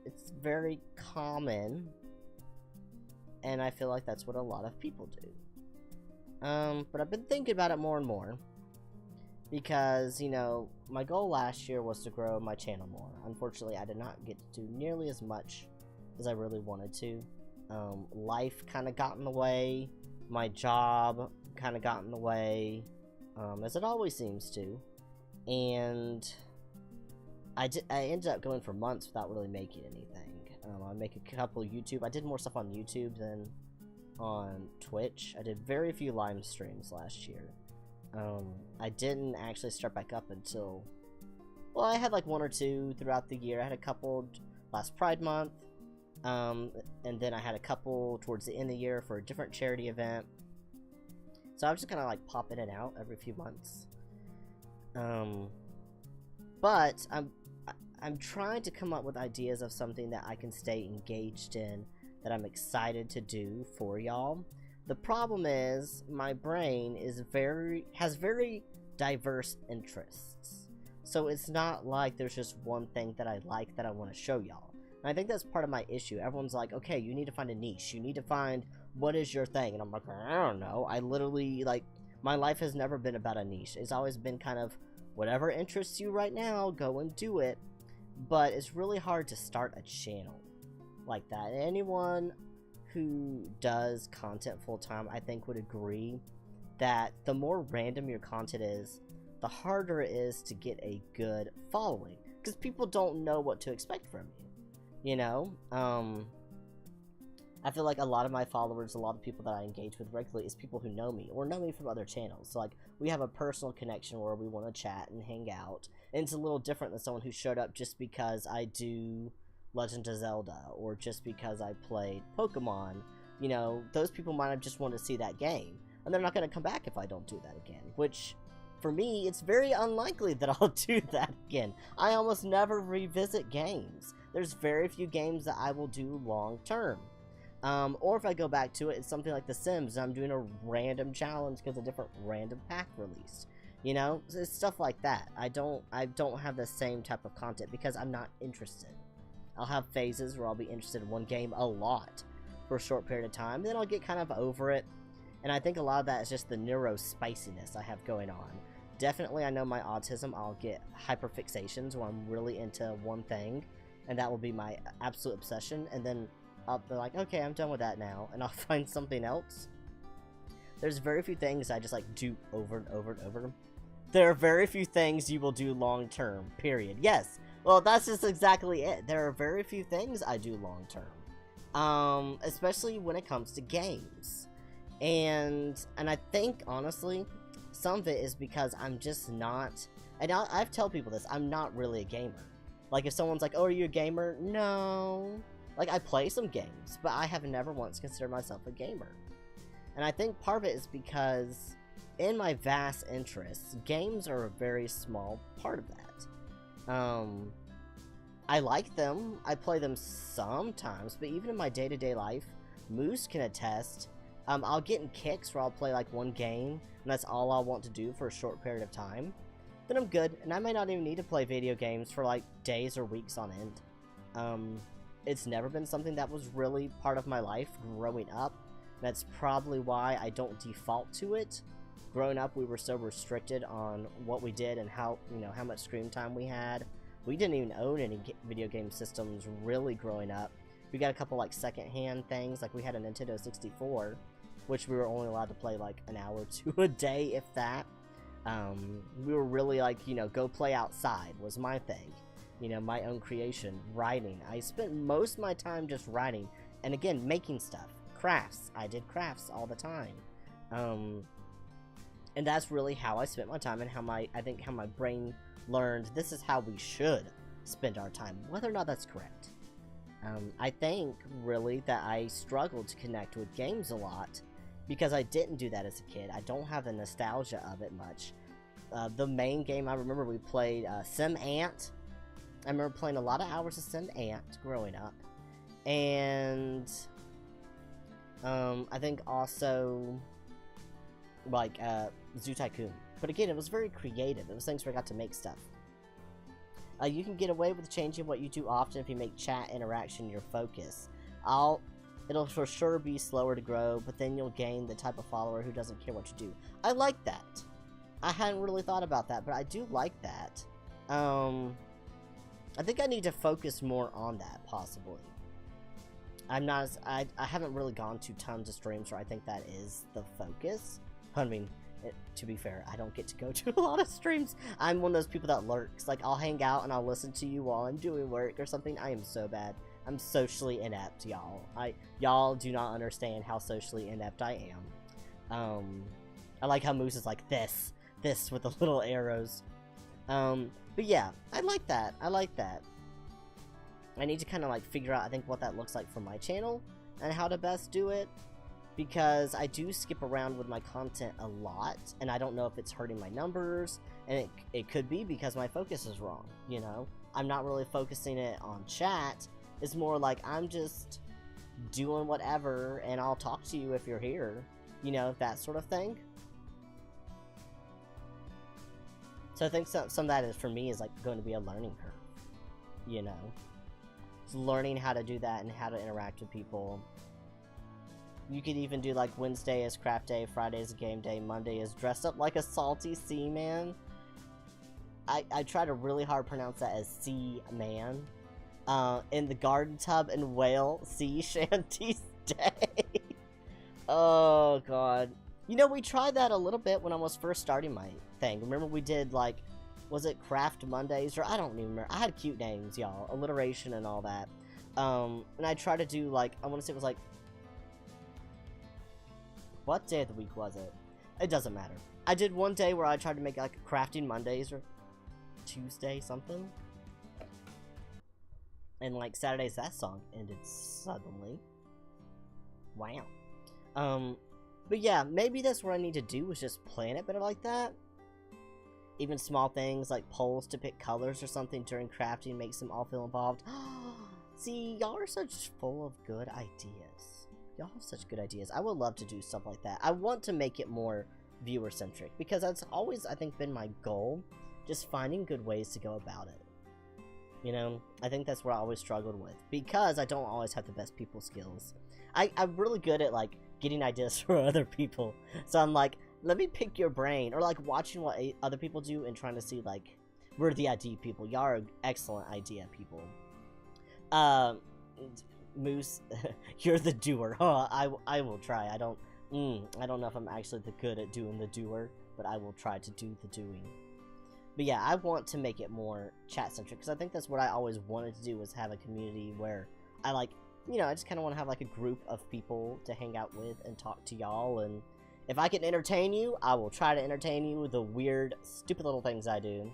Speaker 1: It's very common, and I feel like that's what a lot of people do. But I've been thinking about it more and more, because, you know, my goal last year was to grow my channel more. Unfortunately, I did not get to do nearly as much as I really wanted to. Life kind of got in the way, my job kind of got in the way, as it always seems to, and I ended up going for months without really making anything. I make a couple YouTube. I did more stuff on YouTube than on Twitch. I did very few live streams last year. I didn't actually start back up until, well, I had like 1 or 2 throughout the year. I had a couple last Pride Month, and then I had a couple towards the end of the year for a different charity event. So I was just kind of like pop in and out every few months. But I'm trying to come up with ideas of something that I can stay engaged in, that I'm excited to do for y'all. The problem is, my brain has very diverse interests. So it's not like there's just one thing that I like that I want to show y'all. And I think that's part of my issue. Everyone's like, okay, you need to find a niche. You need to find what is your thing. And I'm like, I don't know. I literally, like, my life has never been about a niche. It's always been kind of, whatever interests you right now, go and do it. But it's really hard to start a channel like that. And anyone who does content full-time, I think, would agree that the more random your content is, the harder it is to get a good following, because people don't know what to expect from you, you know? I feel like a lot of my followers, a lot of people that I engage with regularly, is people who know me, or know me from other channels. So, like, we have a personal connection where we want to chat and hang out, and it's a little different than someone who showed up just because I do Legend of Zelda, or just because I played Pokemon. You know, those people might have just wanted to see that game, and they're not going to come back if I don't do that again, which, for me, it's very unlikely that I'll do that again. I almost never revisit games. There's very few games that I will do long term. Or if I go back to it, it's something like The Sims, and I'm doing a random challenge because a different random pack released. You know, it's stuff like that. I don't have the same type of content because I'm not interested. I'll have phases where I'll be interested in one game a lot for a short period of time, then I'll get kind of over it. And I think a lot of that is just the neurospiciness I have going on. Definitely, I know my autism, I'll get hyperfixations where I'm really into one thing, and that will be my absolute obsession, and then I'll be like, okay, I'm done with that now, and I'll find something else. There's very few things I just like do over and over and over. There are very few things you will do long term, period. Yes, well, that's just exactly it. There are very few things I do long term, especially when it comes to games. And I think, honestly, some of it is because I'm just not, and I've told people this, I'm not really a gamer. Like, if someone's like, oh, are you a gamer? No. Like, I play some games, but I have never once considered myself a gamer. And I think part of it is because, in my vast interests, games are a very small part of that. I like them, I play them sometimes, but even in my day-to-day life, Moose can attest, I'll get in kicks where I'll play like one game, and that's all I want to do for a short period of time. Then I'm good, and I may not even need to play video games for like days or weeks on end. It's never been something that was really part of my life growing up. That's probably why I don't default to it. Growing up, we were so restricted on what we did and how, how much screen time we had. We didn't even own any video game systems really growing up. We got a couple like secondhand things, like we had a Nintendo 64, which we were only allowed to play like an hour or two a day, if that. We were really like, go play outside was my thing. My own creation, writing. I spent most of my time just writing, and again, making stuff. Crafts. I did crafts all the time. And that's really how I spent my time, and how my brain learned this is how we should spend our time, whether or not that's correct. I think, really, that I struggled to connect with games a lot, because I didn't do that as a kid. I don't have the nostalgia of it much. The main game I remember, we played Sim Ant. I remember playing a lot of hours of Sim Ant growing up. And I think also like Zoo Tycoon. But again, it was very creative. It was things where I got to make stuff. You can get away with changing what you do often if you make chat interaction your focus. It'll for sure be slower to grow, but then you'll gain the type of follower who doesn't care what you do. I like that. I hadn't really thought about that, but I do like that. I think I need to focus more on that, possibly. I haven't really gone to tons of streams where I think that is the focus. I mean, to be fair, I don't get to go to a lot of streams. I'm one of those people that lurks. Like, I'll hang out and I'll listen to you while I'm doing work or something. I am so bad. I'm socially inept, y'all. Y'all do not understand how socially inept I am. I like how Moose is like this with the little arrows. But yeah, I like that. I need to kind of like figure out, I think, what that looks like for my channel and how to best do it, because I do skip around with my content a lot, and I don't know if it's hurting my numbers, and it could be because my focus is wrong, I'm not really focusing it on chat. It's more like I'm just doing whatever, and I'll talk to you if you're here, that sort of thing. So I think some of that is, for me, is like going to be a learning curve, It's learning how to do that and how to interact with people. You could even do like Wednesday is craft day, Friday is game day, Monday is dress up like a salty sea man. I try to really hard pronounce that as sea man. In the garden tub and whale sea shanties day. Oh god. We tried that a little bit when I was first starting my thing. Remember we did like, was it Craft Mondays, or I don't even remember. I had cute names, y'all, alliteration and all that. And I tried to do like, I want to say it was like, what day of the week was it? It doesn't matter. I did one day where I tried to make like Crafting Mondays or Tuesday something. And like Saturdays, that song ended suddenly. Wow. But yeah, maybe that's what I need to do, is just plan it better like that. Even small things like polls to pick colors or something during crafting makes them all feel involved. See, y'all are such full of good ideas. Y'all have such good ideas. I would love to do stuff like that. I want to make it more viewer-centric, because that's always, I think, been my goal. Just finding good ways to go about it. I think that's where I always struggled with, because I don't always have the best people skills. I'm really good at, like, getting ideas for other people. So I'm like, let me pick your brain, or like watching what other people do and trying to see, like, we're the idea people. Y'all are excellent idea people. Moose, you're the doer. Huh? I will try. I don't know if I'm actually good at doing the doer, but I will try to do the doing. But yeah, I want to make it more chat-centric, because I think that's what I always wanted to do, was have a community where I like, I just kind of want to have like a group of people to hang out with and talk to y'all, and If I can entertain you, I will try to entertain you with the weird, stupid little things I do.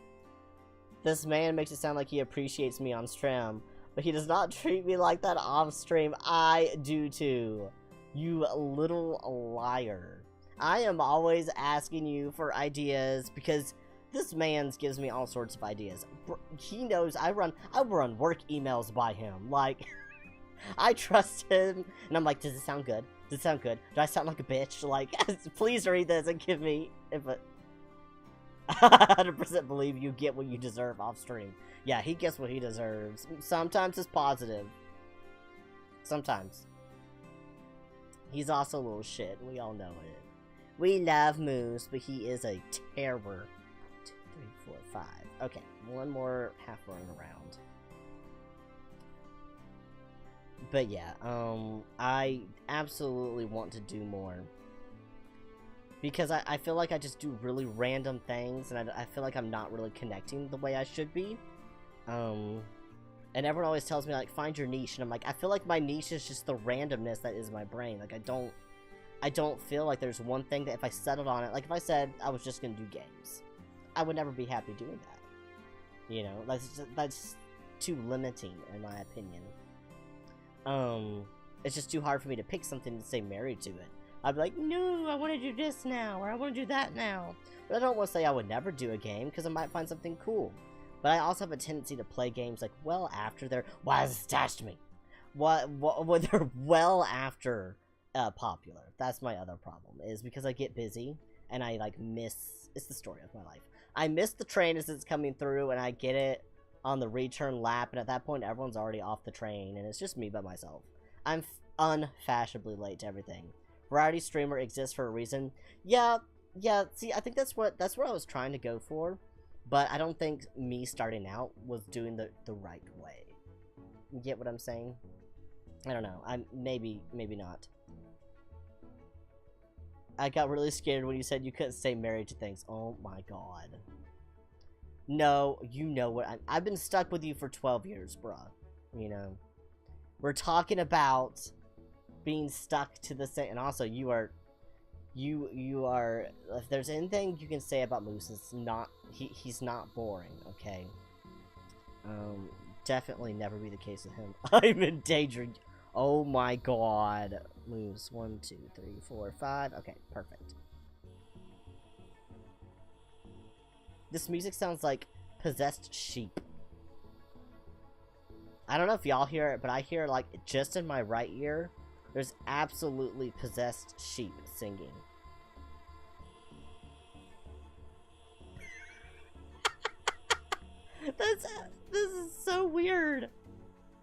Speaker 1: This man makes it sound like he appreciates me on stream, but he does not treat me like that off stream. I do too. You little liar. I am always asking you for ideas because this man gives me all sorts of ideas. He knows I run work emails by him. Like, I trust him, and I'm like, does it sound good? Does it sound good? Do I sound like a bitch? Like, please read this and give me, if it... I 100% believe you get what you deserve off stream. Yeah, he gets what he deserves. Sometimes it's positive. Sometimes. He's also a little shit. We all know it. We love Moose, but he is a terror. 2, 3, 4, 5. Okay, one more half run around. But yeah, I absolutely want to do more. Because I feel like I just do really random things, and I feel like I'm not really connecting the way I should be. And everyone always tells me, like, find your niche, and I'm like, I feel like my niche is just the randomness that is my brain. Like, I don't feel like there's one thing that if I settled on it, like, if I said I was just gonna do games, I would never be happy doing that. You know, that's too limiting, in my opinion. It's just too hard for me to pick something to stay married to it. I'd be like, no, I want to do this now, or I want to do that now. But I don't want to say I would never do a game, because I might find something cool. But I also have a tendency to play games, like, well after they're... Why is it attached to me? When they're well after popular. That's my other problem, is because I get busy, and I, like, miss... It's the story of my life. I miss the train as it's coming through, and I get it on the return lap, and at that point, everyone's already off the train, and it's just me by myself. I'm unfashionably late to everything. Variety streamer exists for a reason. Yeah, see, I think that's what I was trying to go for, but I don't think me starting out was doing the right way. You get what I'm saying? I don't know. Maybe not. I got really scared when you said you couldn't stay married to things. Oh my god. No, you know what, I've been stuck with you for 12 years, bruh. You know? We're talking about being stuck to the same, and also you are, if there's anything you can say about Moose, it's not, he's not boring, okay? Definitely never be the case with him. I'm in danger. Oh my god. Moose, 1, 2, 3, 4, 5, okay, perfect. This music sounds like possessed sheep. I don't know if y'all hear it, but I hear, like, just in my right ear, there's absolutely possessed sheep singing. This is so weird.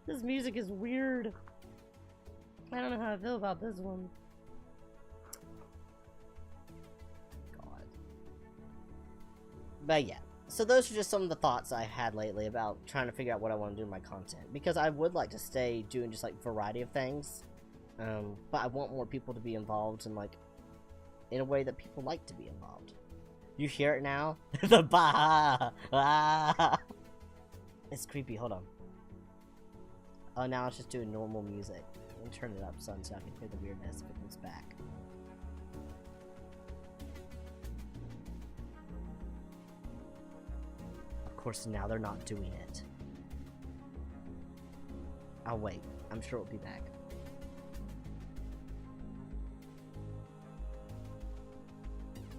Speaker 1: This music is weird. I don't know how I feel about this one. God. But yeah. So those are just some of the thoughts I had lately about trying to figure out what I want to do in my content. Because I would like to stay doing just, like, variety of things. But I want more people to be involved in, like, in a way that people like to be involved. You hear it now? The bah! Ah! It's creepy, hold on. Oh, now it's just doing normal music. Let me turn it up, son, so I can hear the weirdness if it comes back. Of course, now they're not doing it. I'll wait. I'm sure it'll be back.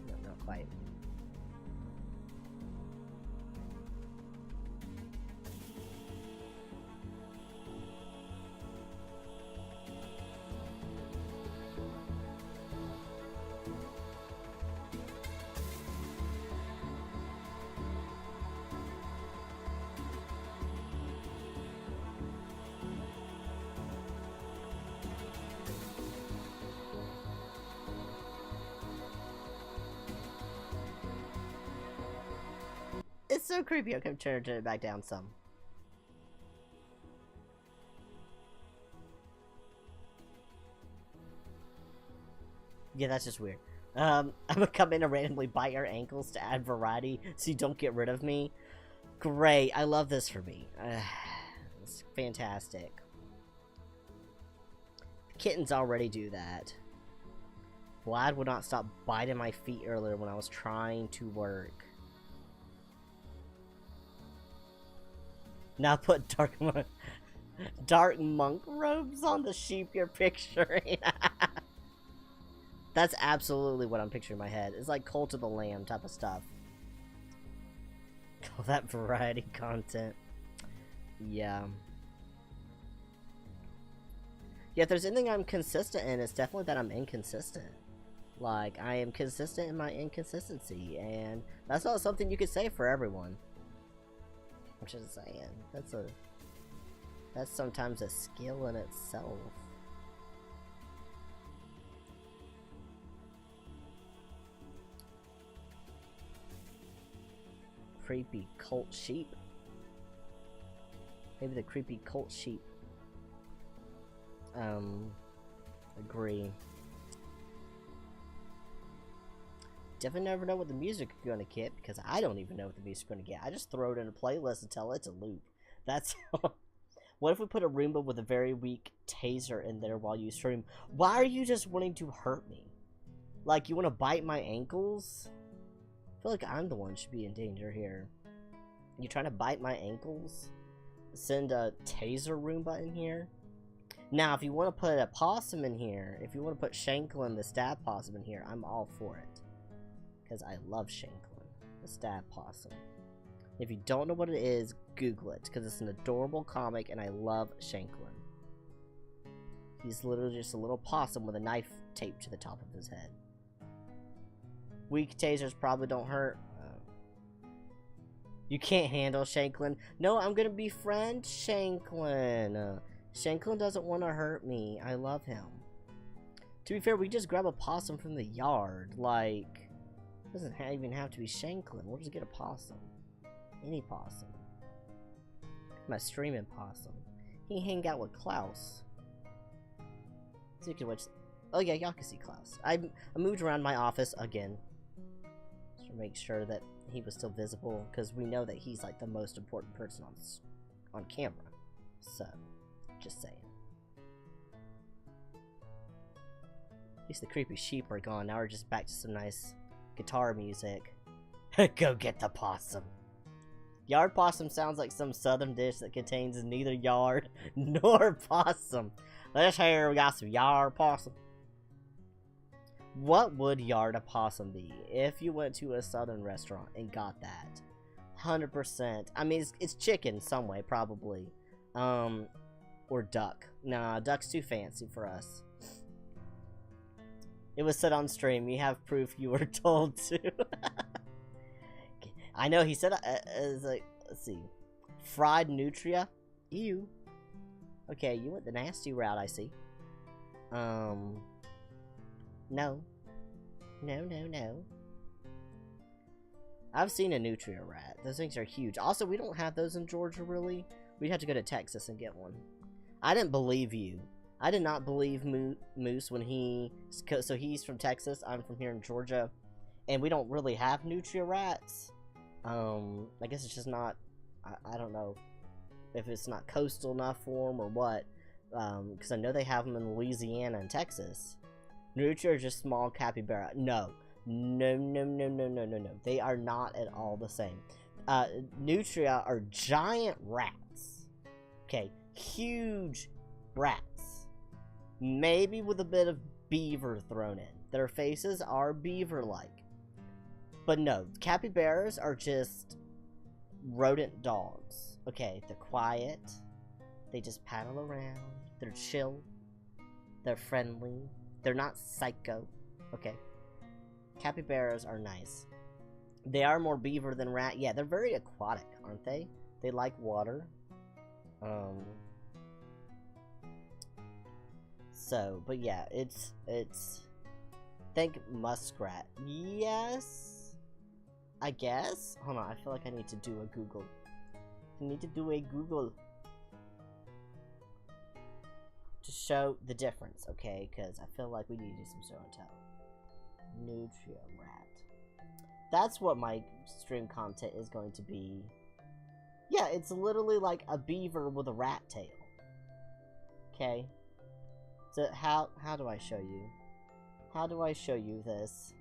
Speaker 1: No, not quite. It's so creepy. Okay, turn it back down some. Yeah, that's just weird. I'm gonna come in and randomly bite your ankles to add variety so you don't get rid of me. Great, I love this for me. It's fantastic. The kittens already do that. Vlad would not stop biting my feet earlier when I was trying to work. Now put dark monk robes on the sheep you're picturing. That's absolutely what I'm picturing in my head. It's like Cult of the Lamb type of stuff. All that variety content. Yeah. Yeah, if there's anything I'm consistent in, it's definitely that I'm inconsistent. Like, I am consistent in my inconsistency, and that's not something you could say for everyone. I'm just saying, that's sometimes a skill in itself. Creepy cult sheep. Maybe the creepy cult sheep. Agree. Definitely never know what the music is gonna get, because I don't even know what the music's gonna get. I just throw it in a playlist until it's a loop. That's What if we put a Roomba with a very weak taser in there while you stream? Why are you just wanting to hurt me? Like, you want to bite my ankles? I feel like I'm the one who should be in danger here. You trying to bite my ankles? Send a taser Roomba in here? Now, if you want to put a possum in here, if you want to put Shanklin, the stab possum, in here, I'm all for it. Because I love Shanklin, the stab possum. If you don't know what it is, Google it, because it's an adorable comic, and I love Shanklin. He's literally just a little possum with a knife taped to the top of his head. Weak tasers probably don't hurt. You can't handle Shanklin. No, I'm gonna befriend Shanklin. Shanklin doesn't want to hurt me. I love him. To be fair, we just grab a possum from the yard. Like, it doesn't even have to be Shanklin. We'll just get a possum. Any possum. My streaming possum. He hang out with Klaus. So you can watch. Oh yeah, y'all can see Klaus. I moved around my office again, just to make sure that he was still visible, because we know that he's like the most important person on camera. So, just saying. At least the creepy sheep are gone. Now we're just back to some nice guitar music. Go get the possum. Yard possum sounds like some southern dish that contains neither yard nor possum. Let's hear, we got some yard possum. What would yard a possum be if you went to a southern restaurant and got that? 100%. I mean, it's chicken some way, probably. Or duck. Nah, duck's too fancy for us. It was said on stream. You have proof you were told to. I know, he said, like, let's see. Fried nutria? Ew. Okay, you went the nasty route, I see. No. No. I've seen a nutria rat. Those things are huge. Also, we don't have those in Georgia, really. We'd have to go to Texas and get one. I didn't believe you. I did not believe Moose when so he's from Texas, I'm from here in Georgia, and we don't really have nutria rats. I guess it's just not, I don't know if it's not coastal enough for them or what, because I know they have them in Louisiana and Texas. Nutria are just small capybara. No. They are not at all the same. Nutria are giant rats. Okay, huge rats. Maybe with a bit of beaver thrown in. Their faces are beaver-like. But no, capybaras are just rodent dogs. Okay, they're quiet. They just paddle around. They're chill. They're friendly. They're not psycho. Okay. Capybaras are nice. They are more beaver than rat. Yeah, they're very aquatic, aren't they? They like water. So, but yeah, it's think muskrat. Yes. I guess? Hold on, I feel like I need to do a Google. I need to do a Google to show the difference, okay? Because I feel like we need to do some show and tell. Nutria rat. That's what my stream content is going to be. Yeah, it's literally like a beaver with a rat tail. Okay? So how do I show you? How do I show you this?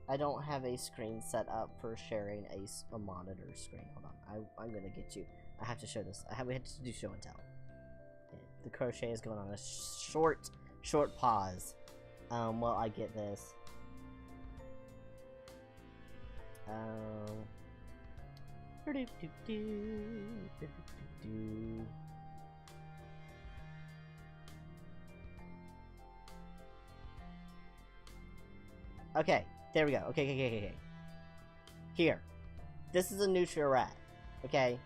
Speaker 1: I don't have a screen set up for sharing a monitor screen. Hold on, I'm gonna get you. I have to show this. We have to do show and tell. Okay. The crochet is going on a short pause. While I get this. Okay, there we go. Okay. Here. This is a Nutria rat. Okay?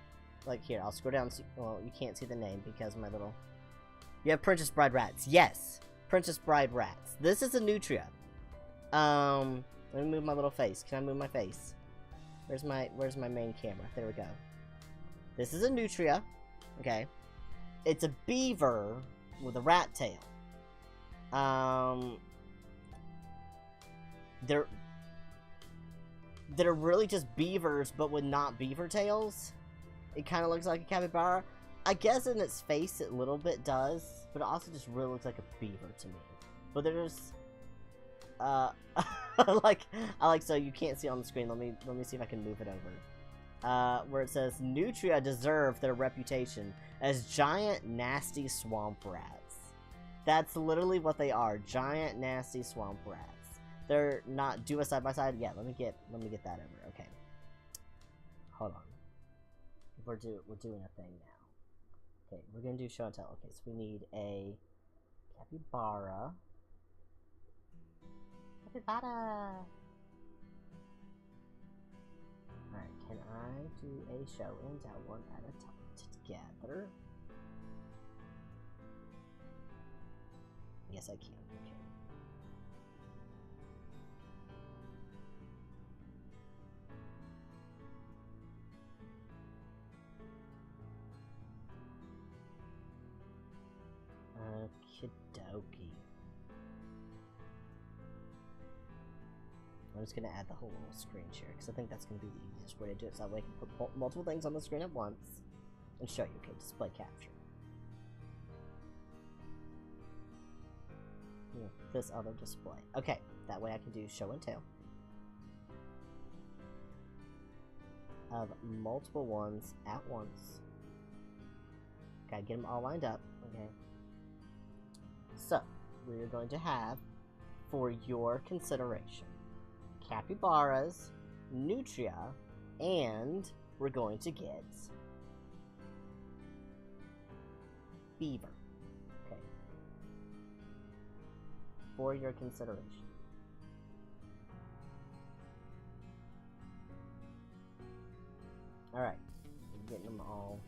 Speaker 1: Like, here, I'll scroll down. Well, you can't see the name because my little... You have Princess Bride rats. Yes! Princess Bride rats. This is a Nutria. Let me move my little face. Can I move my face? Where's my main camera? There we go. This is a Nutria. Okay. It's a beaver with a rat tail. They're really just beavers, but with not beaver tails. It kind of looks like a capybara. I guess in its face it a little bit does, but it also just really looks like a beaver to me. But there's, so you can't see it on the screen. Let me see if I can move it over. Where it says Nutria deserve their reputation as giant nasty swamp rats. That's literally what they are, giant nasty swamp rats. They're not do a side by side. Yeah, let me get that over. Okay, hold on. We're doing a thing now. Okay, we're gonna do show and tell. Okay, so we need a capybara. Capybara. All right, can I do a show and tell one at a time together? Yes, I can. Okay. Okie-dokie. I'm just gonna add the whole little screen share because I think that's gonna be the easiest way to do it. So that way I can put multiple things on the screen at once and show you. Okay, display capture. Yeah, this other display. Okay, that way I can do show and tell of multiple ones at once. Gotta get them all lined up. Okay. So, we're going to have, for your consideration, capybaras, Nutria, and we're going to get beaver. Okay. For your consideration. Alright. I'm getting them all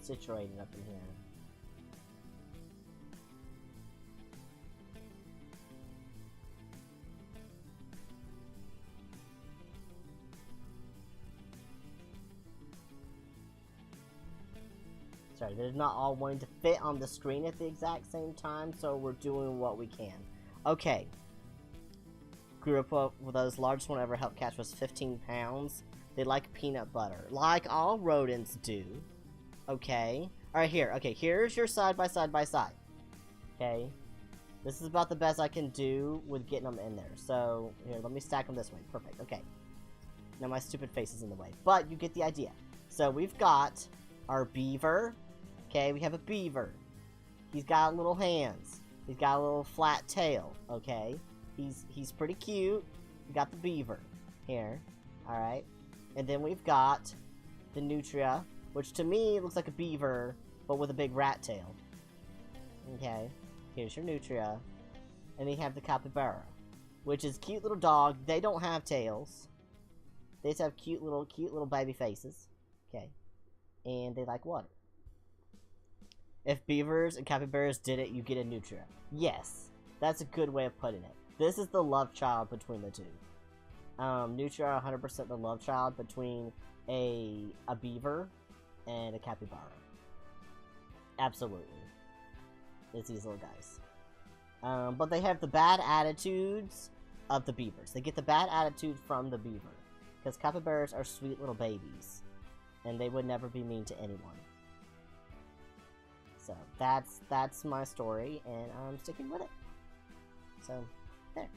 Speaker 1: situated up in here. Sorry, they're not all wanting to fit on the screen at the exact same time, so we're doing what we can. Okay. Grew up with those largest one I ever helped catch was 15 pounds. They like peanut butter, like all rodents do. Okay. Alright, here. Okay, here's your side by side by side. Okay. This is about the best I can do with getting them in there. So, here, let me stack them this way. Perfect. Okay. Now my stupid face is in the way. But you get the idea. So, we've got our beaver. Okay, we have a beaver. He's got little hands. He's got a little flat tail. Okay. He's pretty cute. We got the beaver here. Alright. And then we've got the Nutria, which to me looks like a beaver, but with a big rat tail. Okay. Here's your Nutria. And then you have the capybara, which is cute little dog. They don't have tails. They just have cute little baby faces. Okay. And they like water. If beavers and capybaras did it, you get a Nutria. Yes. That's a good way of putting it. This is the love child between the two. Nutria are 100% the love child between a beaver and a capybara. Absolutely. It's these little guys. But they have the bad attitudes of the beavers. They get the bad attitude from the beaver. Because capybaras are sweet little babies. And they would never be mean to anyone. So, that's my story, and I'm sticking with it. So, There.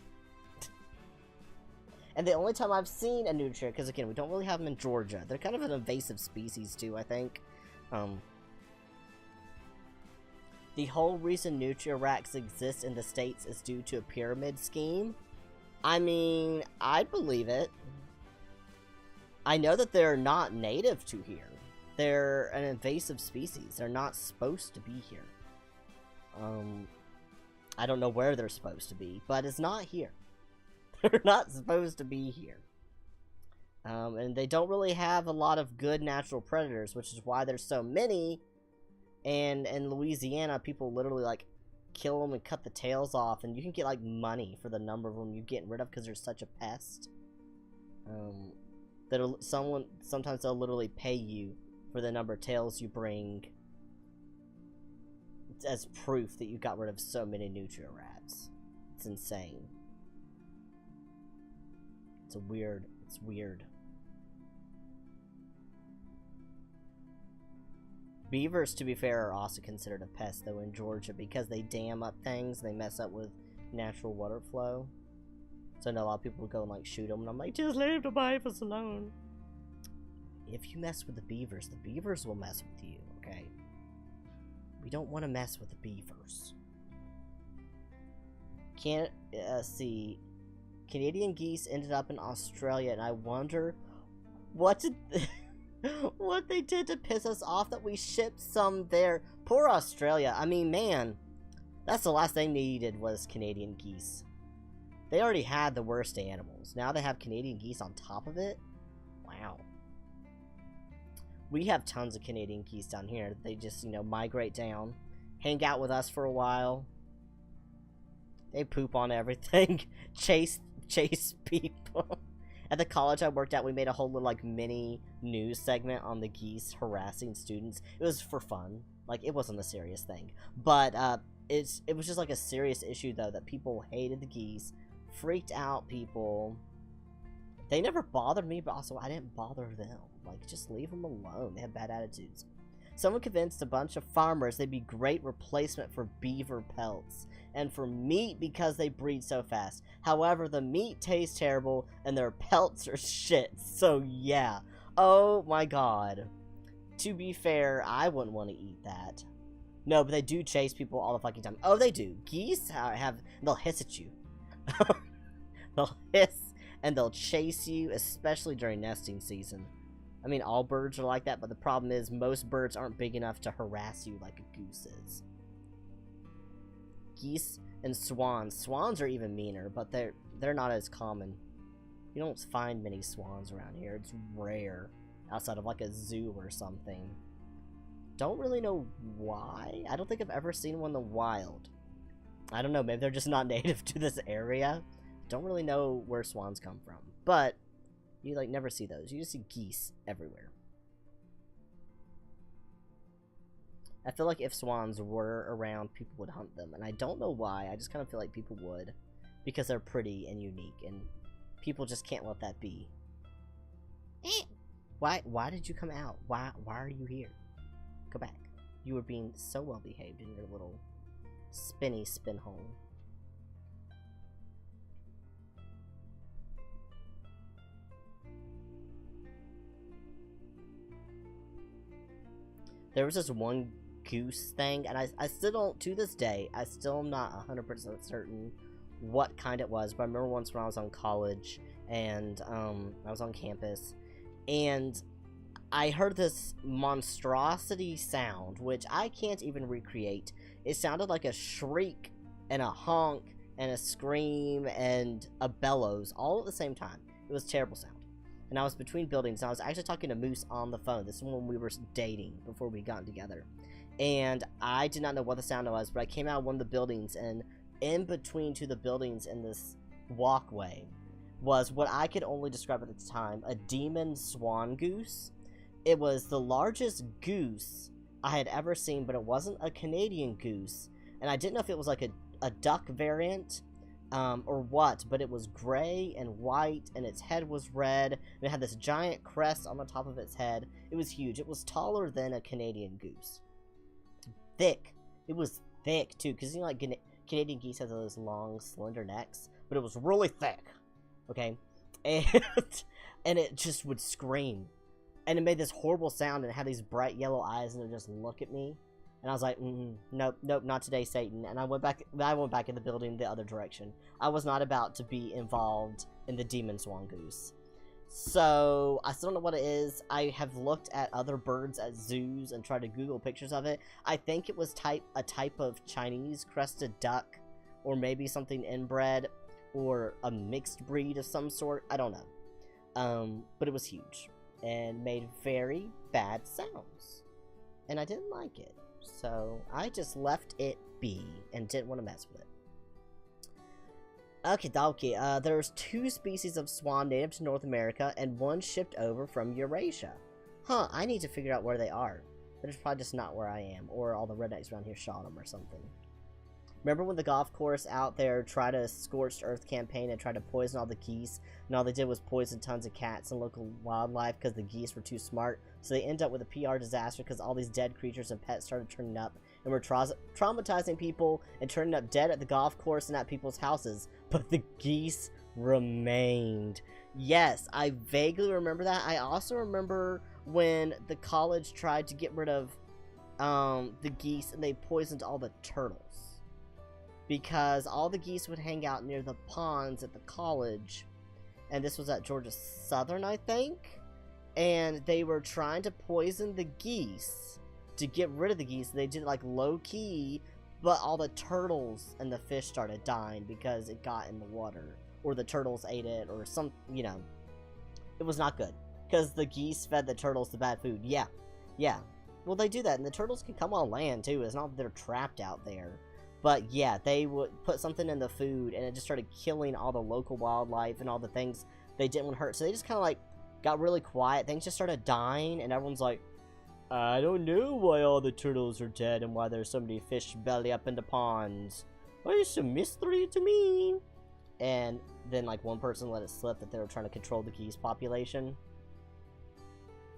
Speaker 1: And the only time I've seen a nutria, because again, we don't really have them in Georgia. They're kind of an invasive species too, I think. The whole reason nutria rats exist in the States is due to a pyramid scheme. I mean, I believe it. I know that they're not native to here. They're an invasive species. They're not supposed to be here. I don't know where they're supposed to be, but it's not here. They're not supposed to be here. And they don't really have a lot of good natural predators, which is why there's so many. And in Louisiana, people literally, like, kill them and cut the tails off, and you can get, like, money for the number of them you're getting rid of because they're such a pest. Sometimes they'll literally pay you for the number of tails you bring as proof that you got rid of so many nutria rats. It's insane. It's weird. Beavers, to be fair, are also considered a pest, though, in Georgia, because they dam up things, they mess up with natural water flow. So I know a lot of people go and, like, shoot them, and I'm like, just leave the beavers alone. If you mess with the beavers will mess with you, okay? We don't want to mess with the beavers. Can't, see... Canadian geese ended up in Australia, and I wonder what they did to piss us off that we shipped some there. Poor Australia. I mean, man, that's the last thing they needed was Canadian geese. They already had the worst animals. Now they have Canadian geese on top of it? Wow. We have tons of Canadian geese down here. They just, migrate down, hang out with us for a while. They poop on everything, chase people. At the college I worked at, we made a whole little, like, mini news segment on the geese harassing students. It was for fun. Like, it wasn't a serious thing. But, it was just, like, a serious issue, though, that people hated the geese, freaked out people. They never bothered me, but also I didn't bother them. Like, just leave them alone. They have bad attitudes. Someone convinced a bunch of farmers they'd be great replacement for beaver pelts and for meat because they breed so fast. However, the meat tastes terrible and their pelts are shit. So yeah. Oh my god. To be fair, I wouldn't want to eat that. No, but they do chase people all the fucking time. Oh, they do. Geese they'll hiss at you. They'll hiss and they'll chase you, especially during nesting season. I mean, all birds are like that, but the problem is most birds aren't big enough to harass you like a goose is. Geese and swans. Swans are even meaner, but they're not as common. You don't find many swans around here. It's rare, outside of like a zoo or something. Don't really know why. I don't think I've ever seen one in the wild. I don't know, maybe they're just not native to this area. Don't really know where swans come from, but you, like, never see those. You just see geese everywhere. I feel like if swans were around, people would hunt them. And I don't know why. I just kind of feel like people would. Because they're pretty and unique. And people just can't let that be. Why did you come out? Why are you here? Go back. You were being so well behaved in your little spinny spin hole. There was this one goose thing, and I still don't, to this day, I still am not 100% certain what kind it was, but I remember once when I was on college, and I was on campus, and I heard this monstrosity sound, which I can't even recreate. It sounded like a shriek, and a honk, and a scream, and a bellows, all at the same time. It was a terrible sound. And I was between buildings, and I was actually talking to Moose on the phone. This is when we were dating, before we got together. And I did not know what the sound was, but I came out of one of the buildings, and in between two of the buildings in this walkway was what I could only describe at the time, a demon swan goose. It was the largest goose I had ever seen, but it wasn't a Canadian goose. And I didn't know if it was like a duck variant, or what, but it was gray and white, and its head was red, and it had this giant crest on the top of its head. It was huge. It was taller than a Canadian goose. Thick. It was thick, too, because, like, Canadian geese have those long, slender necks. but it was really thick, okay? And, and it just would scream. And it made this horrible sound, and it had these bright yellow eyes, and it would just look at me. And I was like, nope, not today, Satan. And I went back in the building the other direction. I was not about to be involved in the demon swan goose. So, I still don't know what it is. I have looked at other birds at zoos and tried to Google pictures of it. I think it was a type of Chinese crested duck, or maybe something inbred, or a mixed breed of some sort. I don't know. But it was huge, and made very bad sounds. And I didn't like it. So, I just left it be, and didn't want to mess with it. Okie dokie, there's 2 species of swan native to North America, and 1 shipped over from Eurasia. Huh, I need to figure out where they are. But it's probably just not where I am, or all the rednecks around here shot them or something. Remember when the golf course out there tried a scorched earth campaign and tried to poison all the geese, and all they did was poison tons of cats and local wildlife because the geese were too smart, so they end up with a PR disaster because all these dead creatures and pets started turning up and were traumatizing people and turning up dead at the golf course and at people's houses, but the geese remained. Yes, I vaguely remember that. I also remember when the college tried to get rid of the geese and they poisoned all the turtles. Because all the geese would hang out near the ponds at the college. And this was at Georgia Southern, I think. And they were trying to poison the geese to get rid of the geese. They did it like low-key, but all the turtles and the fish started dying because it got in the water. Or the turtles ate it, or some, you know. It was not good. Because the geese fed the turtles the bad food. Yeah. Well, they do that, and the turtles can come on land, too. It's not that they're trapped out there. But yeah, they would put something in the food, and it just started killing all the local wildlife and all the things they didn't want to hurt. So they just kind of like got really quiet. Things just started dying, and everyone's like, I don't know why all the turtles are dead and why there's so many fish belly up in the ponds. Well, it's a mystery to me. And then like one person let it slip that they were trying to control the geese population.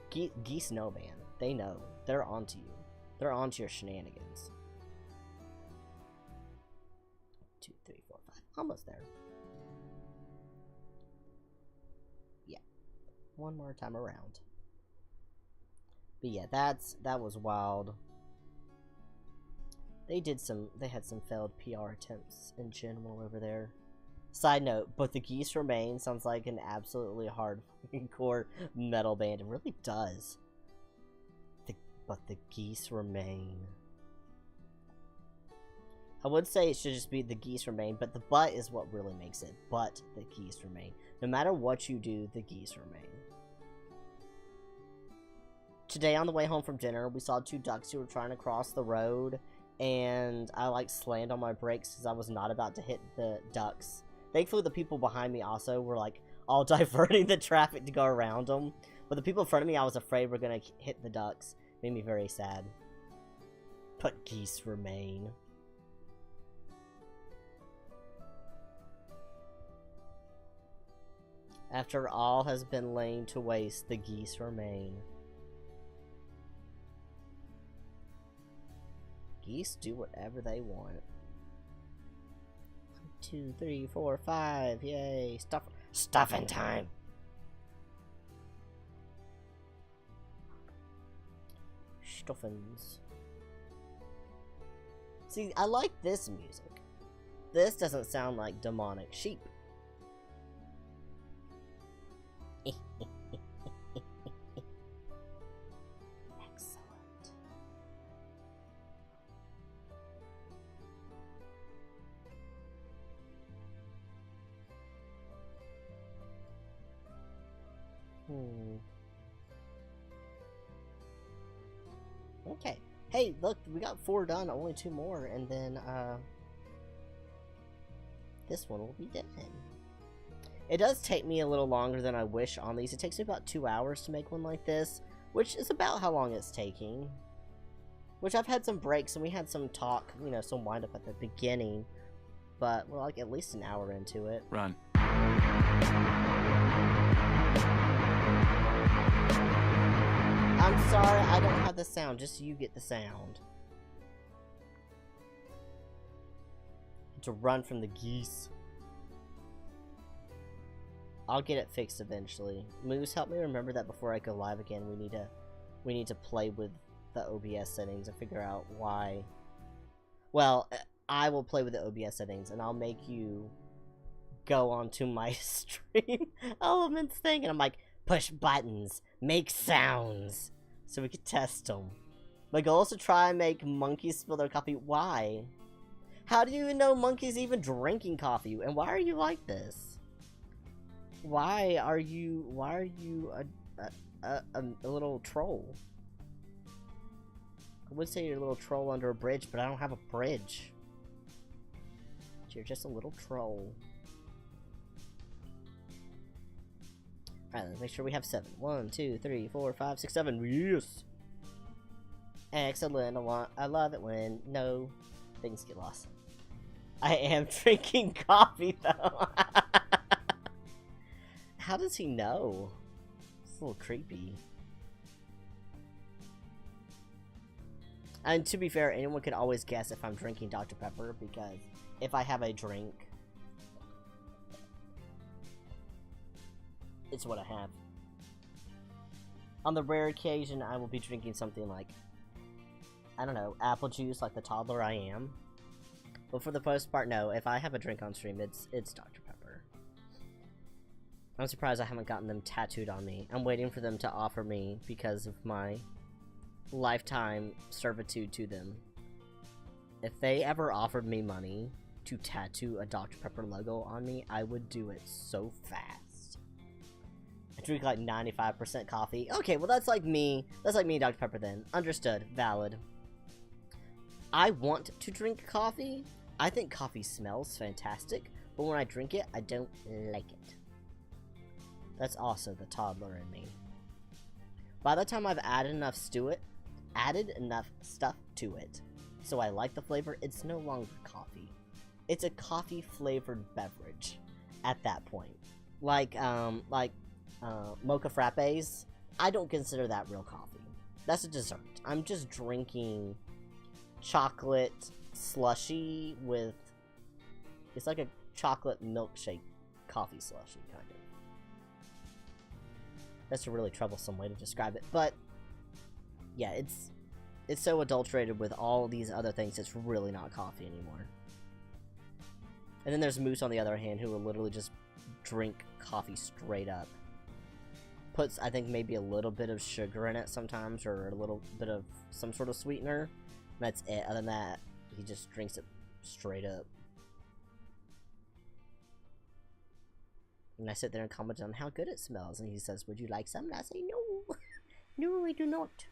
Speaker 1: Geese know, man. They know. They're onto you. They're onto your shenanigans. 2, 3, 4, 5. Almost there. Yeah. One more time around. But yeah, that was wild. They had some failed PR attempts in general over there. Side note, But the Geese Remain sounds like an absolutely hardcore metal band. It really does. But the Geese Remain. I would say it should just be The Geese Remain, but the but is what really makes it. But the geese remain. No matter what you do, the geese remain. Today on the way home from dinner, we saw 2 ducks who were trying to cross the road, and I like slammed on my brakes because I was not about to hit the ducks. Thankfully, the people behind me also were like all diverting the traffic to go around them. But the people in front of me, I was afraid were gonna hit the ducks. Made me very sad. But geese remain. After all has been laid to waste, the geese remain. Geese do whatever they want. 1, 2, 3, 4, 5. Yay! Stuffing time. Stuffins. See, I like this music. This doesn't sound like demonic sheep. Excellent. Okay. Hey, look, we got 4 done, only 2 more, and then, this one will be done. It does take me a little longer than I wish on these. It takes me about 2 hours to make one like this, which is about how long it's taking. Which I've had some breaks, and we had some talk, you know, some wind up at the beginning, but we're like at least an hour into it.
Speaker 3: Run.
Speaker 1: I'm sorry, I don't have the sound, just you get the sound. To run from the geese. I'll get it fixed eventually. Moose, help me remember that before I go live again. We need to play with the OBS settings and figure out why. Well, I will play with the OBS settings and I'll make you go onto my stream elements thing and I'm like, push buttons, make sounds, so we can test them. My goal is to try and make monkeys spill their coffee. Why? How do you even know monkeys even drinking coffee? And why are you like this? Why are you a little troll? I would say you're a little troll under a bridge, but I don't have a bridge. You're just a little troll. Alright, let's make sure we have 7. 1, 2, 3, 4, 5, 6, 7. Yes! Excellent. I love it when no things get lost. I am drinking coffee, though. How does he know? It's a little creepy. And to be fair, anyone can always guess if I'm drinking Dr. Pepper, because if I have a drink, it's what I have. On the rare occasion, I will be drinking something like, I don't know, apple juice like the toddler I am. But for the most part, no. If I have a drink on stream, it's Dr. Pepper. I'm surprised I haven't gotten them tattooed on me. I'm waiting for them to offer me because of my lifetime servitude to them. If they ever offered me money to tattoo a Dr. Pepper logo on me, I would do it so fast. I drink like 95% coffee. Okay, well that's like me. That's like me and Dr. Pepper then. Understood. Valid. I want to drink coffee. I think coffee smells fantastic, but when I drink it, I don't like it. That's also the toddler in me. By the time I've added enough stuff to it, so I like the flavor, it's no longer coffee. It's a coffee flavored beverage at that point. Like mocha frappes, I don't consider that real coffee. That's a dessert. I'm just drinking chocolate slushy with, it's like a chocolate milkshake coffee slushy, kind of. That's a really troublesome way to describe it, but yeah, it's so adulterated with all these other things, it's really not coffee anymore. And then there's Moose, on the other hand, who will literally just drink coffee straight up. Puts, I think, maybe a little bit of sugar in it sometimes, or a little bit of some sort of sweetener. That's it. Other than that, he just drinks it straight up. And I sit there and comment on how good it smells, and he says, "Would you like some?" And I say, "No, no, I do not."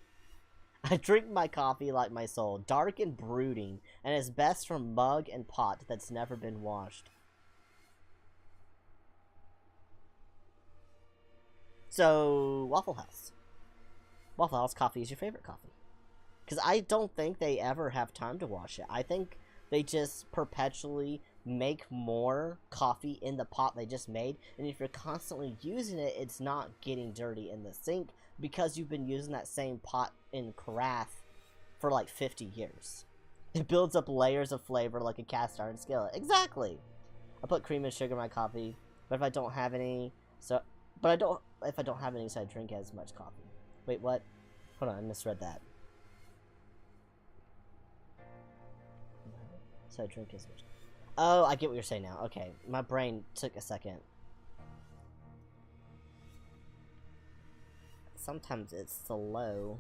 Speaker 1: I drink my coffee like my soul, dark and brooding, and is best from mug and pot that's never been washed. So, Waffle House. Waffle House coffee is your favorite coffee. Because I don't think they ever have time to wash it. I think they just perpetually make more coffee in the pot they just made. And if you're constantly using it, it's not getting dirty in the sink because you've been using that same pot in carafe for like 50 years. It builds up layers of flavor like a cast iron skillet. Exactly. I put cream and sugar in my coffee, but if I don't have any, so I drink as much coffee. Wait, what? Hold on, I misread that. So I drink as much. Oh, I get what you're saying now. Okay, my brain took a second. Sometimes it's slow.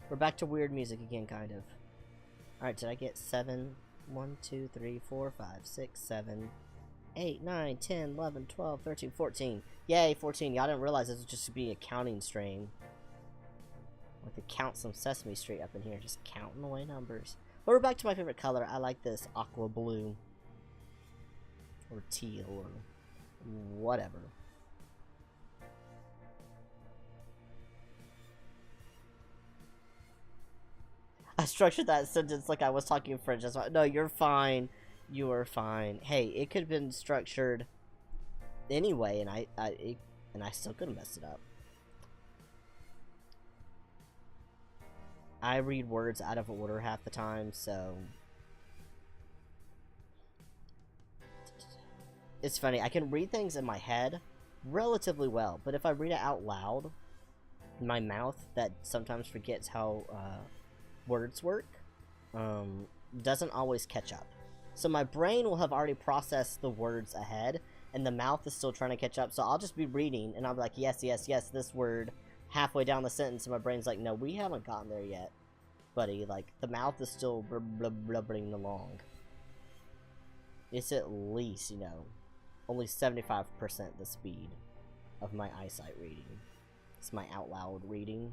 Speaker 1: We're back to weird music again, kind of. Alright, did I get 7? 1, 2, 3, 4, 5, 6, 7, 8, 9, 10, 11, 12, 13, 14. Yay, 14. Y'all didn't realize this was just be a counting stream. I could count some Sesame Street up in here, just counting away numbers. But we're back to my favorite color. I like this aqua blue. Or teal, or whatever. I structured that sentence like I was talking French. No, you're fine. You are fine. Hey, it could have been structured anyway, and I still could have messed it up. I read words out of order half the time, so It's funny, I can read things in my head relatively well, but if I read it out loud, my mouth, that sometimes forgets how words work, doesn't always catch up. So my brain will have already processed the words ahead, and the mouth is still trying to catch up, so I'll just be reading, and I'll be like, yes, yes, yes, this word, halfway down the sentence, and my brain's like, no, we haven't gotten there yet, buddy. Like, the mouth is still blubbering along. It's at least, you know, only 75% the speed of my eyesight reading. It's my out loud reading.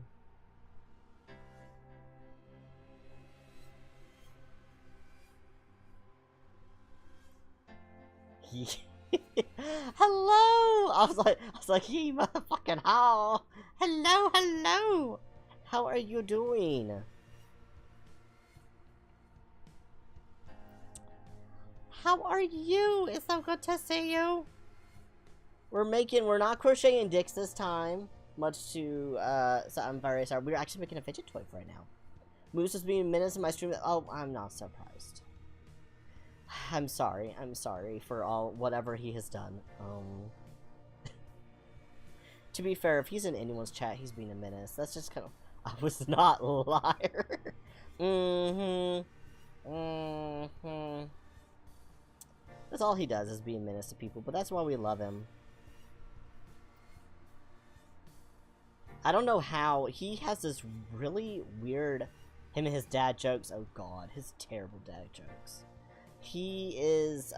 Speaker 1: Hello! I was like, he motherfucking how? Hello, hello! How are you doing? How are you? It's so good to see you. We're not crocheting dicks this time. Much to, so I'm very sorry. We're actually making a fidget toy right now. Moose is being minutes in my stream. Oh, I'm not surprised. I'm sorry for whatever he has done. To be fair, if he's in anyone's chat, he's being a menace. That's just kind of... I was not a liar. That's all he does, is be a menace to people, but that's why we love him. I don't know how, he has this really weird, him and his dad jokes, oh god, his terrible dad jokes. He is,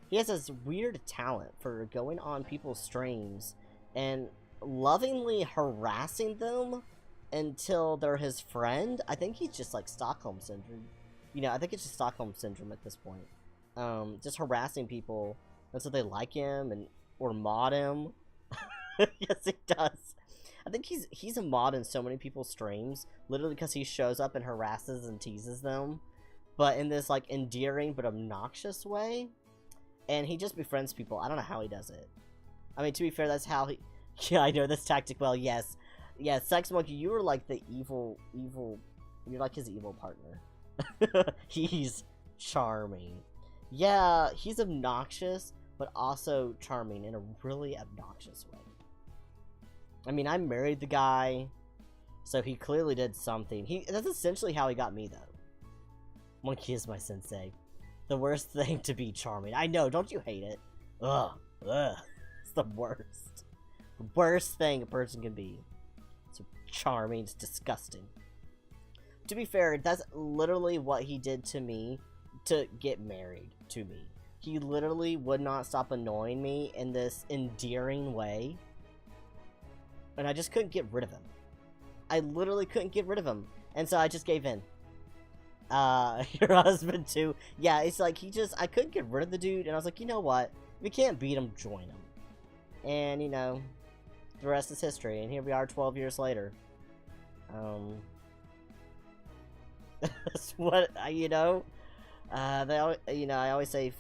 Speaker 1: he has this weird talent for going on people's streams and lovingly harassing them until they're his friend. I think he's just like Stockholm Syndrome. You know, I think it's just Stockholm Syndrome at this point. Just harassing people until they like him or mod him. Yes, he does. I think he's a mod in so many people's streams, literally because he shows up and harasses and teases them, but in this like endearing but obnoxious way, and he just befriends people. I don't know how he does it. I mean, to be fair, that's how he... Yeah, I know this tactic well, yes. Yeah, Sex Monkey, you were like the evil... You're like his evil partner. He's charming. Yeah, he's obnoxious, but also charming in a really obnoxious way. I mean, I married the guy, so he clearly did something. That's essentially how he got me, though. Monkey is my sensei. The worst thing to be charming. I know, don't you hate it? Ugh. It's the worst. The worst thing a person can be. It's charming, it's disgusting. To be fair, that's literally what he did to me to get married to me. He literally would not stop annoying me in this endearing way. And I just couldn't get rid of him. I literally couldn't get rid of him. And so I just gave in. Your husband too. Yeah, it's like I couldn't get rid of the dude. And I was like, you know what? If you can't beat him, join him. And, you know, the rest is history. And here we are 12 years later. That's what, you know. I always say,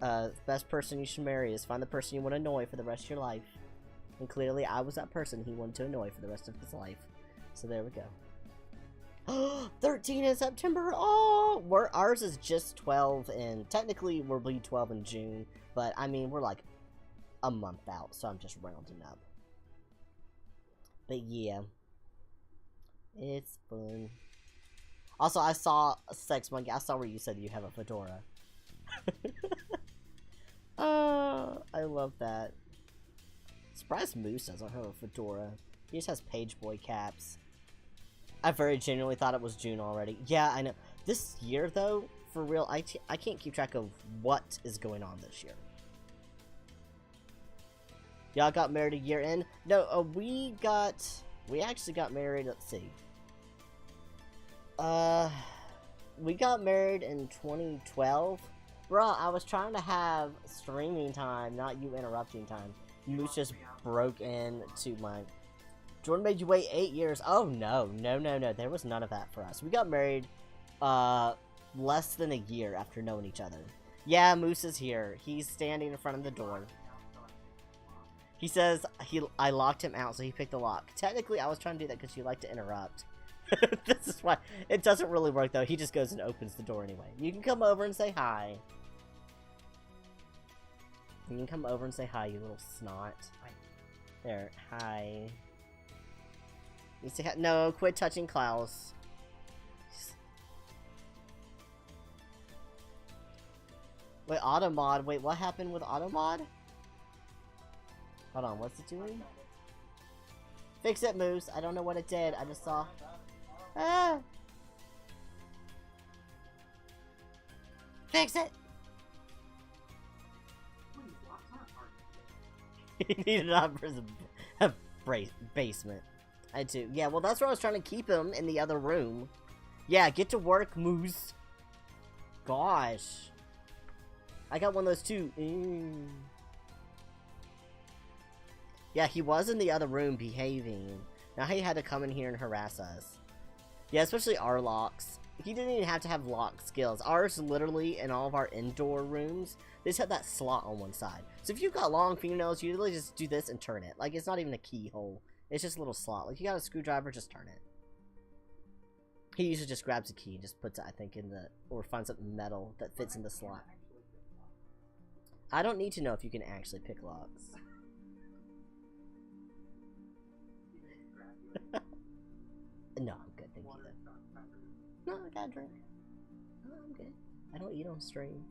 Speaker 1: best person you should marry is find the person you want to annoy for the rest of your life. And clearly, I was that person he wanted to annoy for the rest of his life. So there we go. 13 in September! Oh! Ours is just 12, and technically we'll be 12 in June. But, I mean, we're like a month out, so I'm just rounding up. But yeah. It's fun. Also, I saw Sex Monkey. I saw where you said you have a fedora. I love that. Surprised Moose doesn't have a fedora. He just has page boy caps. I very genuinely thought it was June already. Yeah, I know. This year, though, for real, I can't keep track of what is going on this year. Y'all got married a year in? No, we actually got married, let's see. We got married in 2012. Bruh, I was trying to have streaming time, not you interrupting time. Moose just broke into my... Jordan made you wait 8 years. Oh, no. There was none of that for us. We got married, less than a year after knowing each other. Yeah, Moose is here. He's standing in front of the door. He says I locked him out, so he picked the lock. Technically, I was trying to do that because you like to interrupt. This is why. It doesn't really work, though. He just goes and opens the door anyway. You can come over and say hi. You can come over and say hi, you little snot. There, hi. You say hi. No, quit touching Klaus. Wait, Automod. Wait, what happened with Automod? Hold on, what's it doing? Fix it, Moose. I don't know what it did. I just saw. Ah! Fix it! He needed a basement. I do. Yeah, well, that's where I was trying to keep him, in the other room. Yeah, get to work, Moose. Gosh. I got one of those too. Yeah, he was in the other room behaving. Now he had to come in here and harass us. Yeah, especially our locks. He didn't even have to have lock skills. Ours, literally, in all of our indoor rooms, they just had that slot on one side. So if you've got long fingernails, you literally just do this and turn it. Like, it's not even a keyhole. It's just a little slot. Like, you got a screwdriver, just turn it. He usually just grabs a key and just puts it, I think, in the... Or finds something metal that fits in the slot. I don't need to know if you can actually pick locks. No, I'm good, thank you. No, I got a drink. No, I'm good. I don't eat on stream.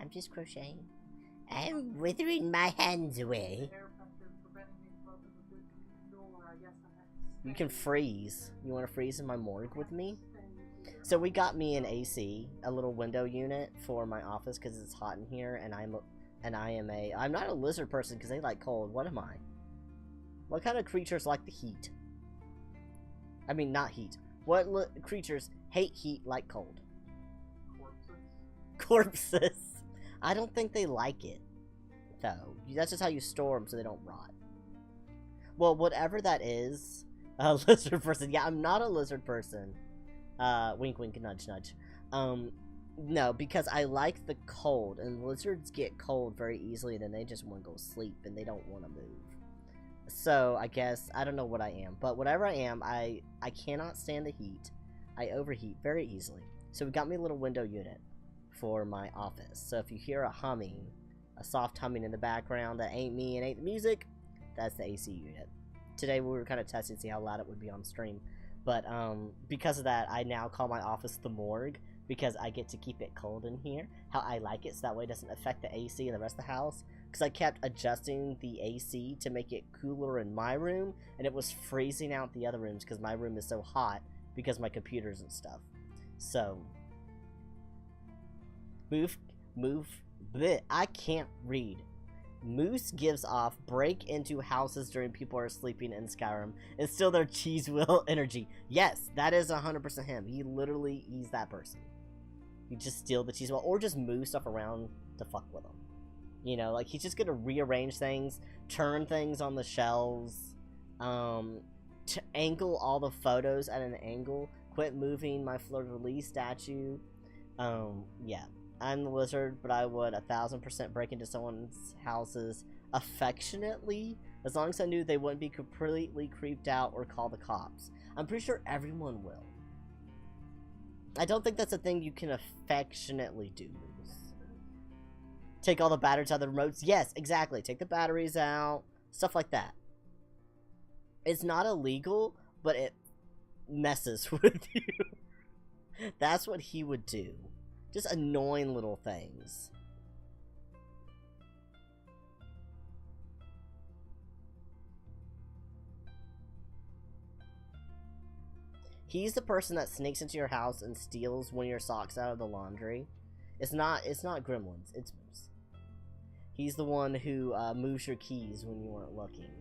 Speaker 1: I'm just crocheting. I'm withering my hands away. You can freeze. You want to freeze in my morgue with me? So we got me an AC, a little window unit for my office because it's hot in here, and I'm not a lizard person because they like cold. What am I? What kind of creatures like the heat? I mean, not heat. What creatures hate heat like cold? Corpses. I don't think they like it, though. That's just how you store them so they don't rot. Well, whatever that is, a lizard person. Yeah, I'm not a lizard person. Wink, wink, nudge, nudge. No, because I like the cold, and lizards get cold very easily, and then they just want to go sleep, and they don't want to move. So, I guess, I don't know what I am, but whatever I am, I cannot stand the heat. I overheat very easily. So we got me a little window unit for my office. So if you hear a humming, a soft humming in the background, that ain't me and ain't the music, that's the AC unit. Today we were kind of testing to see how loud it would be on stream. But because of that, I now call my office the morgue, because I get to keep it cold in here, how I like it, so that way it doesn't affect the AC and the rest of the house. Because I kept adjusting the AC to make it cooler in my room, and it was freezing out the other rooms because my room is so hot because of my computers and stuff. So, bleh, I can't read. Moose gives off break into houses during people are sleeping in Skyrim and steal their cheese wheel energy. Yes, that is 100% him. He's that person. You just steal the cheese wheel or just move stuff around to fuck with him. You know, like he's just gonna rearrange things, turn things on the shelves, to angle all the photos at an angle, quit moving my fleur-de-lis statue. Yeah. I'm the lizard, but I would 1000% break into someone's houses affectionately, as long as I knew they wouldn't be completely creeped out or call the cops. I'm pretty sure everyone will. I don't think that's a thing you can affectionately do. Take all the batteries out of the remotes. Yes, exactly. Take the batteries out. Stuff like that. It's not illegal, but it messes with you. That's what he would do. Just annoying little things. He's the person that sneaks into your house and steals one of your socks out of the laundry. It's not Gremlins, it's Moose. He's the one who moves your keys when you weren't looking.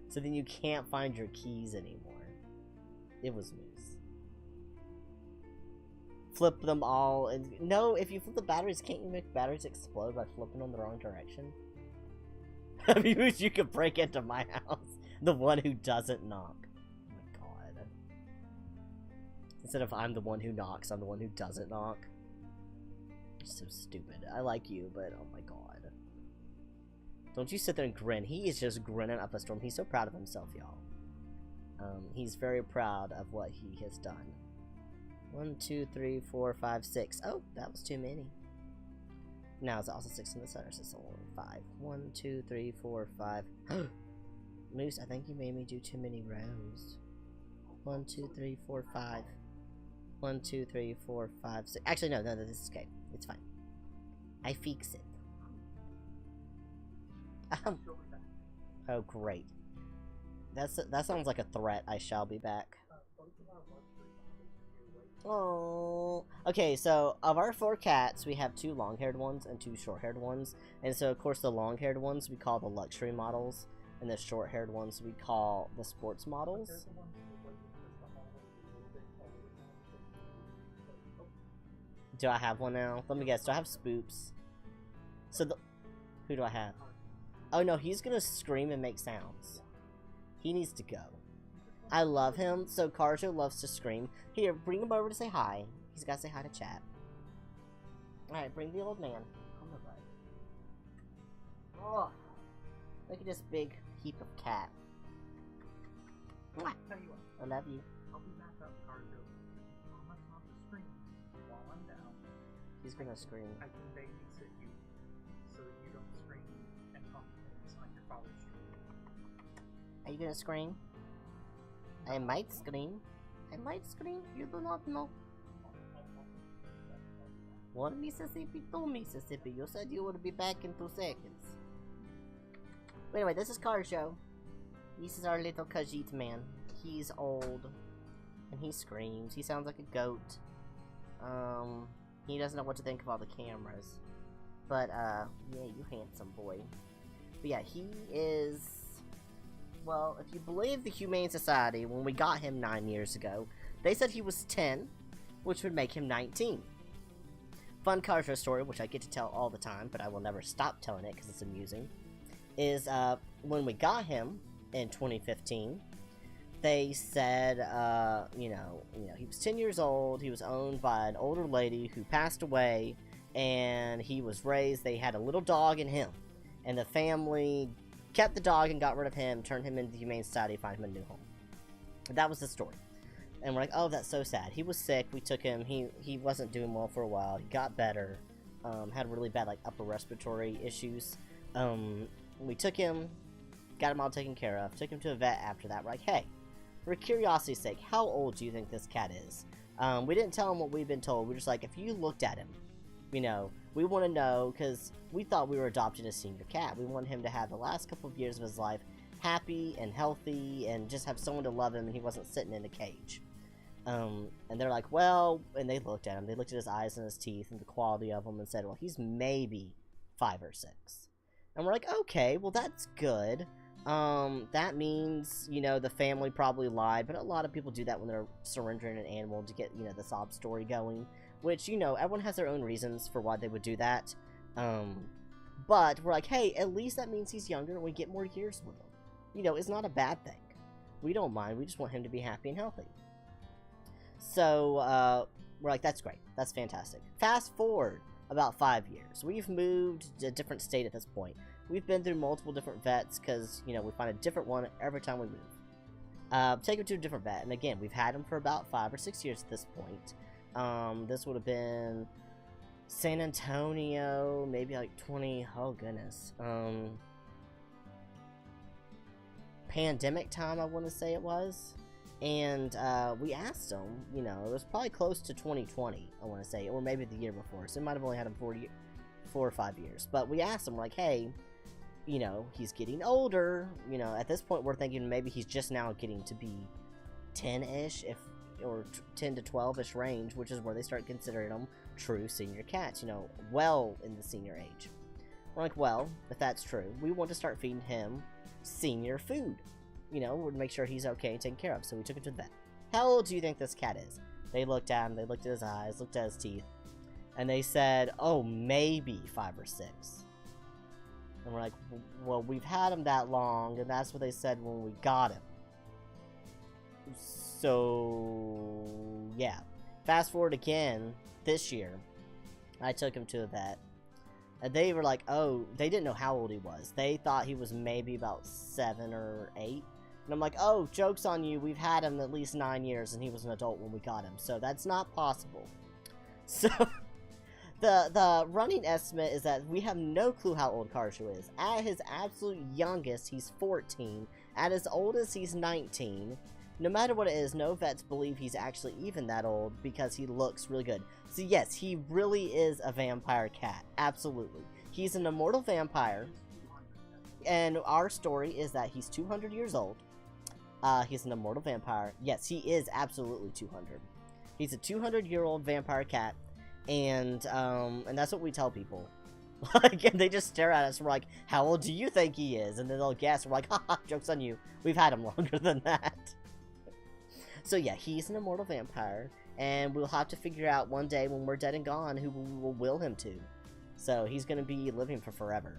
Speaker 1: So then you can't find your keys anymore. It was Moose. Flip them all, and no, if you flip the batteries, can't you make batteries explode by flipping them the wrong direction? I mean, you could break into my house, the one who doesn't knock. Oh my god. Instead of I'm the one who knocks, I'm the one who doesn't knock. You're so stupid. I like you, but oh my god. Don't you sit there and grin. He is just grinning up a storm. He's so proud of himself, y'all. He's very proud of what he has done. 1, 2, 3, 4, 5, 6. Oh, that was too many. Now it's also 6 in the solar system. 5. 1, 2, 3, 4, 5. Moose, I think you made me do too many rows. 1, 2, 3, 4, 5. 1, 2, 3, 4, 5, 6. Actually, no, this is okay. It's fine. I fix it. Oh, great. That sounds like a threat. I shall be back. Oh. Okay, so of our 4 cats, we have 2 long-haired ones and 2 short-haired ones. And so, of course, the long-haired ones we call the luxury models, and the short-haired ones we call the sports models. Do I have one now? Let me guess. Do I have Spoops? So who do I have? Oh no, he's gonna scream and make sounds. He needs to go. I love him. So Karjo loves to scream. Here, bring him over to say hi. He's gotta say hi to chat. Alright, bring the old man. Oh, look at this big heap of cat. I love you.
Speaker 4: I'll be back up, Cargo. Promise not to scream while I'm down.
Speaker 1: He's gonna scream.
Speaker 4: I can babysit you so that you don't scream and talk things like your father should.
Speaker 1: Are you gonna scream? I might scream. I might scream. You do not know. 1 Mississippi, 2 Mississippi. You said you would be back in 2 seconds. But anyway, this is Karjo. This is our little Khajiit man. He's old. And he screams. He sounds like a goat. He doesn't know what to think of all the cameras. But, yeah, you handsome boy. But yeah, he is... Well, if you believe the Humane Society, when we got him 9 years ago, they said he was 10, which would make him 19. Fun Karjo story, which I get to tell all the time, but I will never stop telling it because it's amusing, is when we got him in 2015, they said, you know, he was 10 years old, he was owned by an older lady who passed away, and he was raised, they had a little dog in him, and the family kept the dog and got rid of him, turned him into the Humane Society, find him a new home. That was the story. And we're like, oh, that's so sad. He was sick, we took him, he wasn't doing well for a while, he got better, had really bad, like, upper respiratory issues. We took him, got him all taken care of, took him to a vet after that. We're like, hey, for curiosity's sake, how old do you think this cat is? We didn't tell him what we'd been told, we're just like, if you looked at him, you know, we want to know, because we thought we were adopting a senior cat. We wanted him to have the last couple of years of his life happy and healthy, and just have someone to love him, and he wasn't sitting in a cage. And they're like, well, and they looked at him, they looked at his eyes and his teeth and the quality of them and said, well, he's maybe 5 or 6. And we're like, okay, well, that's good. That means, you know, the family probably lied, but a lot of people do that when they're surrendering an animal to get, you know, the sob story going, which, you know, everyone has their own reasons for why they would do that. But we're like, hey, at least that means he's younger and we get more years with him. You know, it's not a bad thing. We don't mind, we just want him to be happy and healthy. So, we're like, that's great. That's fantastic. Fast forward about 5 years. We've moved to a different state at this point. We've been through multiple different vets because, you know, we find a different one every time we move. Take him to a different vet. And again, we've had him for about 5 or 6 years at this point. This would have been San Antonio, maybe like 20, oh goodness. Pandemic time, I want to say it was. And we asked him, you know, it was probably close to 2020, I want to say, or maybe the year before, so it might have only had him 4 or 5 years. But we asked him, like, hey, you know, he's getting older, you know, at this point we're thinking maybe he's just now getting to be 10-ish, or 10 to 12-ish range, which is where they start considering them true senior cats, you know, well in the senior age. We're like, well, if that's true, we want to start feeding him senior food. You know, we'd make sure he's okay and taken care of, so we took him to the vet. How old do you think this cat is? They looked at him, they looked at his eyes, looked at his teeth, and they said, oh, maybe 5 or 6. And we're like, well, we've had him that long, and that's what they said when we got him. So, yeah. Fast forward again, this year, I took him to a vet, and they were like, oh, they didn't know how old he was. They thought he was maybe about 7 or 8. And I'm like, oh, joke's on you, we've had him at least 9 years, and he was an adult when we got him, so that's not possible. The running estimate is that we have no clue how old Karshu is. At his absolute youngest, he's 14. At his oldest, he's 19. No matter what it is, no vets believe he's actually even that old because he looks really good. So yes, he really is a vampire cat. Absolutely. He's an immortal vampire. And our story is that he's 200 years old. He's an immortal vampire. Yes, he is absolutely 200. He's a 200-year-old vampire cat. And that's what we tell people. Like, and they just stare at us and we're like, how old do you think he is? And then they'll guess. We're like, haha, joke's on you. We've had him longer than that. So yeah, he's an immortal vampire. And we'll have to figure out one day when we're dead and gone who we will will him to. So he's going to be living for forever.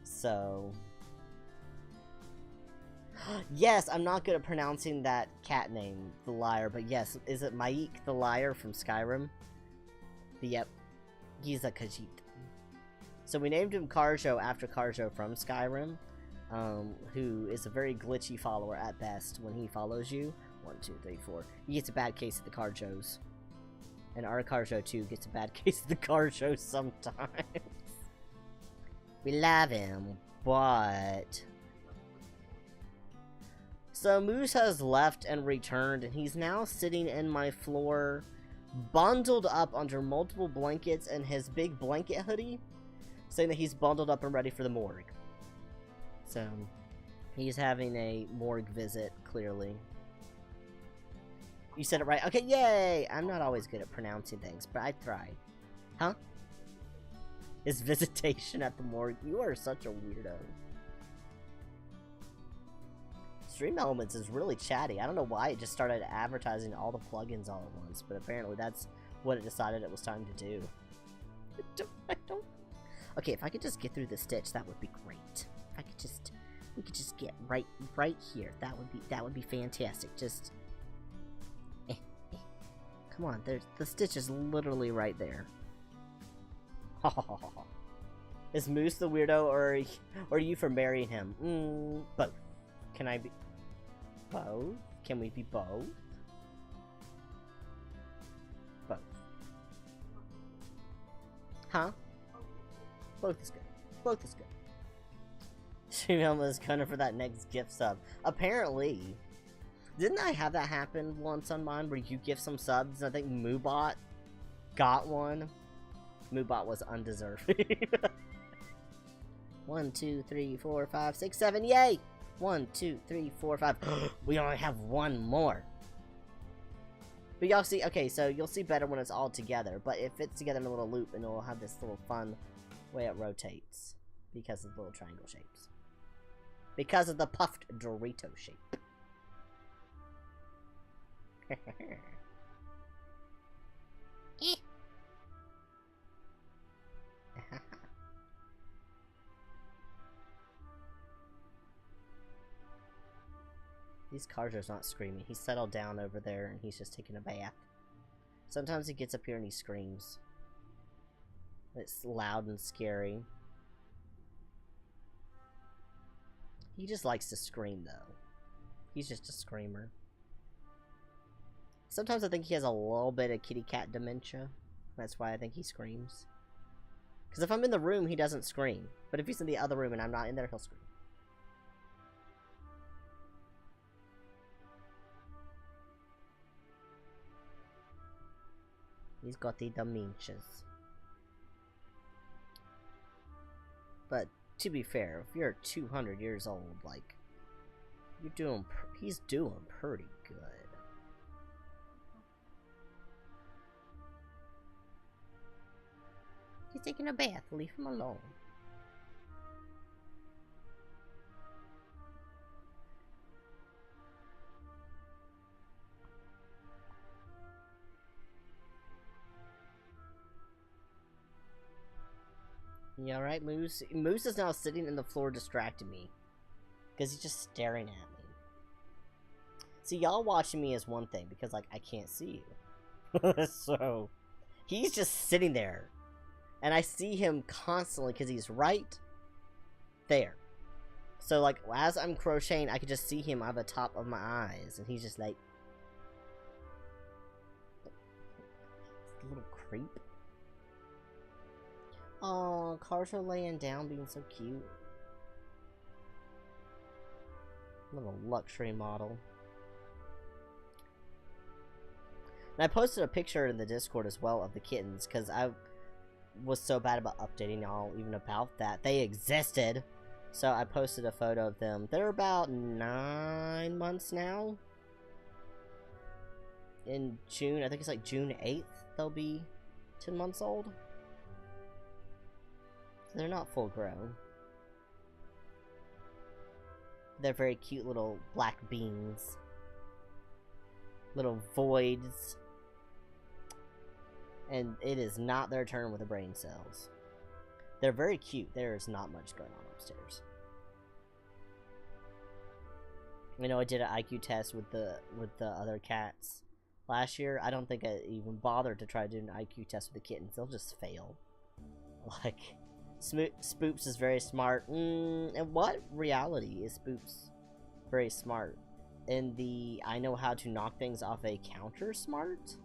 Speaker 1: So... Yes, I'm not good at pronouncing that cat name, the liar. But yes, is it Maik the liar from Skyrim? Yep, he's a Khajiit. So we named him Karjo after Karjo from Skyrim, who is a very glitchy follower at best when he follows you. 1, 2, 3, 4. He gets a bad case of the Karjos. And our Karjo, too, gets a bad case of the Karjos sometimes. We love him, but... So Moose has left and returned, and he's now sitting in my floor... bundled up under multiple blankets and his big blanket hoodie, saying that he's bundled up and ready for the morgue. So, he's having a morgue visit, clearly. You said it right. Okay, yay! I'm not always good at pronouncing things, but I try. Huh? His visitation at the morgue. You are such a weirdo. Stream Elements is really chatty. I don't know why it just started advertising all the plugins all at once, but apparently that's what it decided it was time to do. I don't... Okay, if I could just get through the stitch, that would be great. If I could just... We could just get right here. That would be fantastic. Just... Come on, the stitch is literally right there. Is Moose the weirdo, or are you for marrying him? Both. Can I be... Both? Can we be both? Both. Huh? Both is good. Both is good. Shimama is gunning for that next gift sub. Apparently. Didn't I have that happen once on mine where you gift some subs? I think Moobot got one. Moobot was undeserving. 1, 2, 3, 4, 5, 6, 7. Yay! 1, 2, 3, 4, 5. We only have one more. But y'all see, okay, so you'll see better when it's all together, but it fits together in a little loop and it'll have this little fun way it rotates because of the little triangle shapes. Because of the puffed Dorito shape. These Karjo's not screaming. He's settled down over there and he's just taking a bath. Sometimes he gets up here and he screams. It's loud and scary. He just likes to scream though. He's just a screamer. Sometimes I think he has a little bit of kitty cat dementia. That's why I think he screams. Because if I'm in the room, he doesn't scream. But if he's in the other room and I'm not in there, he'll scream. He's got the dementias. But to be fair, if you're 200 years old, like, he's doing pretty good. He's taking a bath. Leave him alone. You alright, Moose? Moose is now sitting in the floor distracting me. Because he's just staring at me. See, y'all watching me is one thing, because, like, I can't see you. So, he's just sitting there. And I see him constantly, because he's right there. So, like, as I'm crocheting, I can just see him at the top of my eyes. And he's just like... This little creep. Oh, cars are laying down, being so cute. Little luxury model. And I posted a picture in the Discord as well of the kittens, because I was so bad about updating y'all even about that. They existed! So I posted a photo of them. They're about 9 months now. In June, I think it's like June 8th, they'll be 10 months old. So they're not full grown. They're very cute little black beans. Little voids. And it is not their turn with the brain cells. They're very cute. There's not much going on upstairs. I know I did an IQ test with the other cats last year. I don't think I even bothered to try to do an IQ test with the kittens. They'll just fail. Like, Spoops is very smart. In what reality is Spoops very smart? In the I know how to knock things off a counter smart?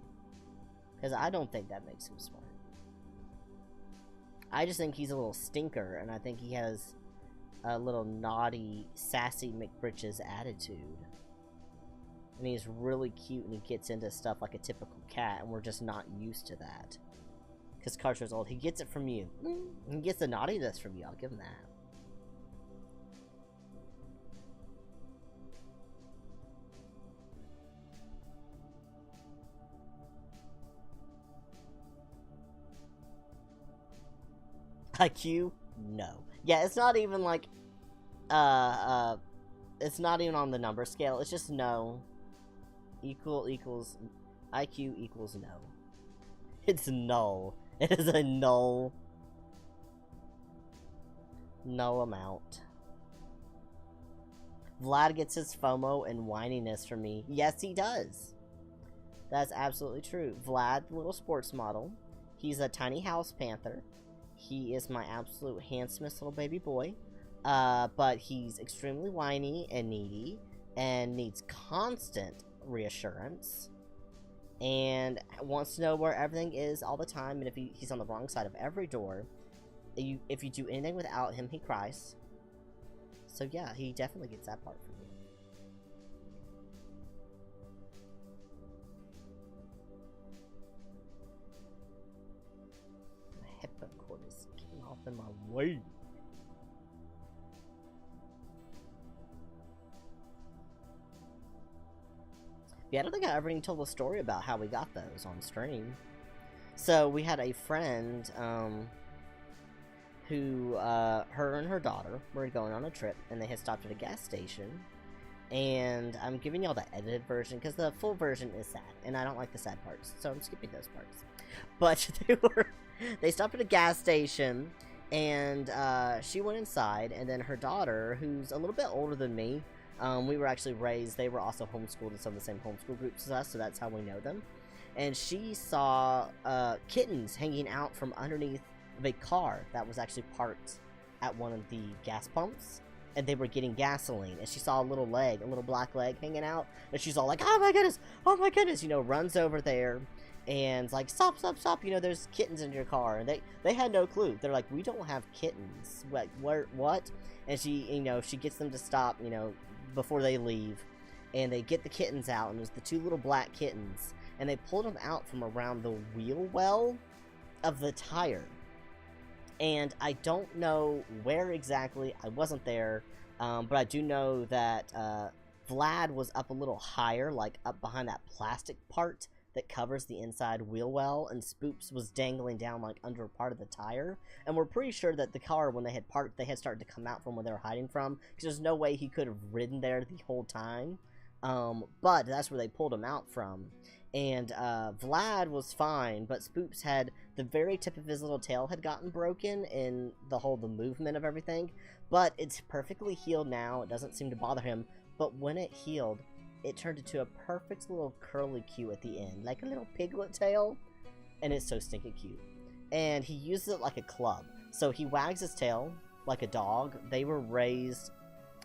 Speaker 1: Because I don't think that makes him smart. I just think he's a little stinker, and I think he has a little naughty, sassy McBritches attitude. And he's really cute, and he gets into stuff like a typical cat, and we're just not used to that. Because Karcher's old. He gets it from you. He gets the naughtiness from you, I'll give him that. IQ? No. Yeah, it's not even like, it's not even on the number scale, it's just no. Equals, IQ equals no. It's null. It is a null amount. Vlad gets his FOMO and whininess from me. Yes, he does. That's absolutely true. Vlad, little sports model. He's a tiny house panther. He is my absolute handsomest little baby boy. But he's extremely whiny and needy and needs constant reassurance. And wants to know where everything is all the time, and if he's on the wrong side of every door. If you do anything without him, he cries. So yeah, he definitely gets that part from you. My headphone cord is getting off in my way. Yeah, I don't think I ever even told the story about how we got those on stream. So, we had a friend, who, her and her daughter were going on a trip, and they had stopped at a gas station. And I'm giving y'all the edited version, because the full version is sad, and I don't like the sad parts, so I'm skipping those parts. But they stopped at a gas station, and, she went inside, and then her daughter, who's a little bit older than me, we were actually raised, they were also homeschooled in some of the same homeschool groups as us, so that's how we know them. And she saw kittens hanging out from underneath of a car that was actually parked at one of the gas pumps, and they were getting gasoline, and she saw a little leg, a little black leg hanging out, and she's all like, oh my goodness, you know, runs over there, and like, stop, you know, there's kittens in your car, and they had no clue. They're like, we don't have kittens, like, what? And she, you know, she gets them to stop, you know, before they leave, and they get the kittens out, and there's the two little black kittens, and they pulled them out from around the wheel well of the tire. And I don't know where exactly, I wasn't there, but I do know that Vlad was up a little higher, like up behind that plastic part that covers the inside wheel well, and Spoops was dangling down like under a part of the tire. And we're pretty sure that the car, when they had parked, they had started to come out from where they were hiding from, because there's no way he could have ridden there the whole time. But that's where they pulled him out from. And Vlad was fine, but Spoops had the very tip of his little tail had gotten broken in the movement of everything. But it's perfectly healed now. It doesn't seem to bother him. But when it healed, it turned into a perfect little curly Q at the end, like a little piglet tail, and it's so stinking cute. And he uses it like a club, so he wags his tail like a dog. They were raised,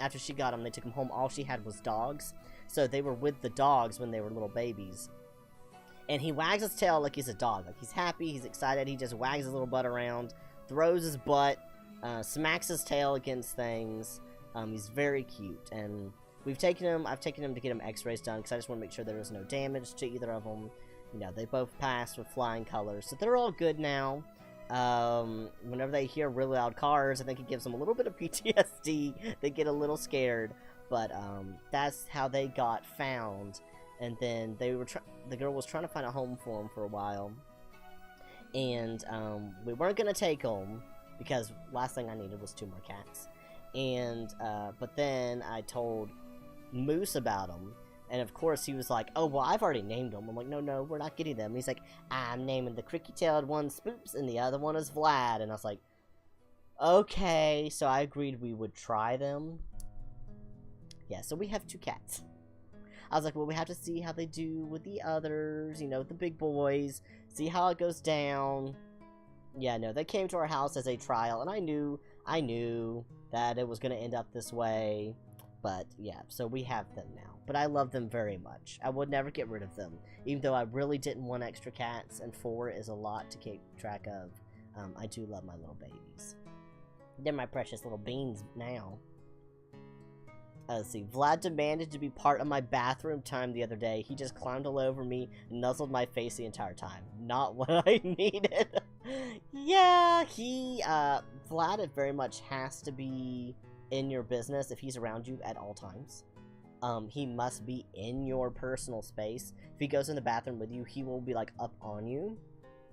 Speaker 1: after she got him, they took him home, all she had was dogs, so they were with the dogs when they were little babies. And he wags his tail like he's a dog, like he's happy, he's excited, he just wags his little butt around throws his butt, smacks his tail against things. He's very cute, and I've taken him to get him x-rays done, because I just want to make sure there was no damage to either of them. You know, they both passed with flying colors, so they're all good now. Whenever they hear really loud cars, I think it gives them a little bit of PTSD. They get a little scared, but that's how they got found. And then the girl was trying to find a home for them for a while, and we weren't gonna take them because last thing I needed was 2 more cats. And but then I told Moose about them, and of course he was like, "Oh well, I've already named them." I'm like, "No, we're not getting them." And he's like, "I'm naming the cricky-tailed one Spoops, and the other one is Vlad." And I was like, "Okay." So I agreed we would try them. Yeah, so we have 2 cats. I was like, well, we have to see how they do with the others, you know, the big boys, see how it goes down. Yeah, no, they came to our house as a trial, and I knew that it was going to end up this way. But, yeah, so we have them now. But I love them very much. I would never get rid of them, even though I really didn't want extra cats, and 4 is a lot to keep track of. I do love my little babies. They're my precious little beans now. Let's see. Vlad demanded to be part of my bathroom time the other day. He just climbed all over me and nuzzled my face the entire time. Not what I needed. Yeah, Vlad, it very much has to be in your business if he's around you at all times. He must be in your personal space. If he goes in the bathroom with you, he will be, like, up on you.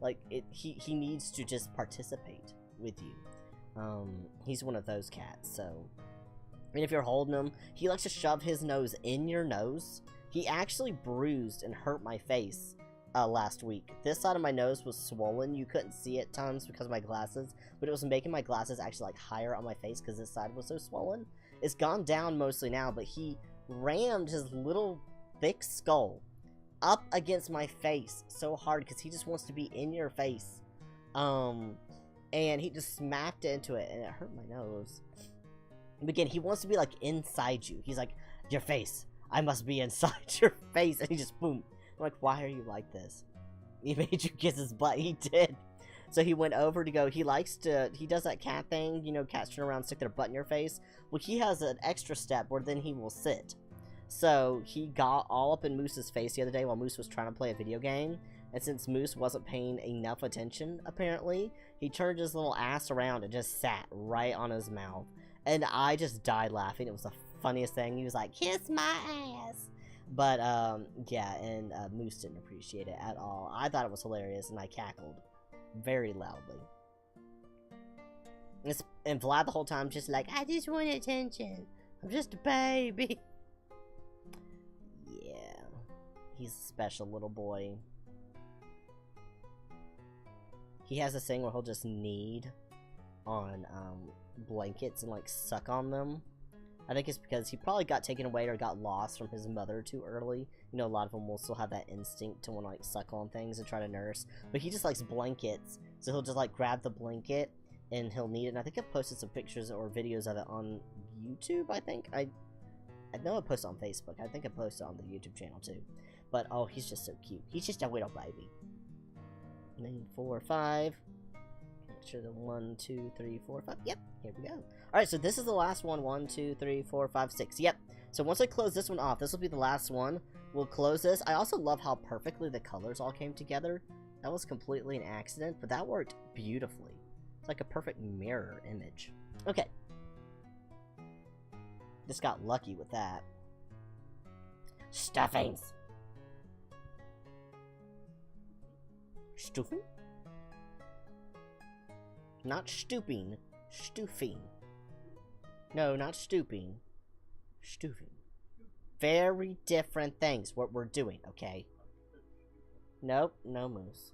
Speaker 1: Like, he needs to just participate with you. He's one of those cats, so... And if you're holding him, he likes to shove his nose in your nose. He actually bruised and hurt my face last week. This side of my nose was swollen. You couldn't see it at times because of my glasses, but it was making my glasses actually like higher on my face because this side was so swollen. It's gone down mostly now, but he rammed his little thick skull up against my face so hard because he just wants to be in your face. And he just smacked into it, and it hurt my nose. Again, he wants to be, like, inside you. He's like, your face. I must be inside your face. And he just, boom. I'm like, why are you like this? He made you kiss his butt. He did. So he went over to go. He does that cat thing. You know, cats turn around, stick their butt in your face. Well, he has an extra step where then he will sit. So he got all up in Moose's face the other day while Moose was trying to play a video game. And since Moose wasn't paying enough attention, apparently, he turned his little ass around and just sat right on his mouth. And I just died laughing. It was the funniest thing. He was like, kiss my ass. But, yeah, and Moose didn't appreciate it at all. I thought it was hilarious, and I cackled very loudly. And Vlad the whole time just like, I just want attention. I'm just a baby. Yeah. He's a special little boy. He has this thing where he'll just knead on, blankets and like suck on them. I think it's because he probably got taken away or got lost from his mother too early. You know, a lot of them will still have that instinct to want to like suck on things and try to nurse, but he just likes blankets, so he'll just like grab the blanket and he'll knead it. And I think I posted some pictures or videos of it on YouTube. I think I know I posted on Facebook. I think I posted on the YouTube channel too. But oh, he's just so cute. He's just a little baby. 9, 4, 5. Sure, the 1, 2, 3, 4, 5. Yep, here we go. Alright, so this is the last one. 1, 2, 3, 4, 5, 6. Yep. So once I close this one off, this will be the last one. We'll close this. I also love how perfectly the colors all came together. That was completely an accident, but that worked beautifully. It's like a perfect mirror image. Okay. Just got lucky with that. Stuffings. Stuffing? Not stooping, stoofing. No, not stooping. Stoofing. Very different things, what we're doing, okay? Nope, no Moose.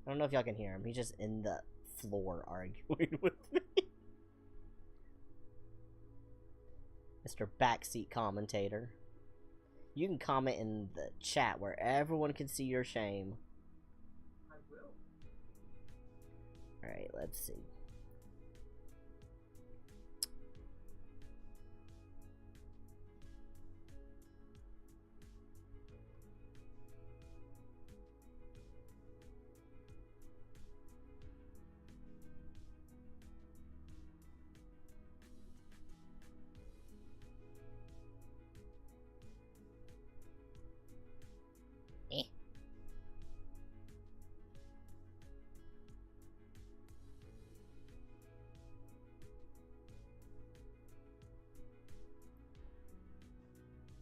Speaker 1: I don't know if y'all can hear him. He's just in the floor arguing with me. Mr. Backseat Commentator. You can comment in the chat where everyone can see your shame. Alright, let's see.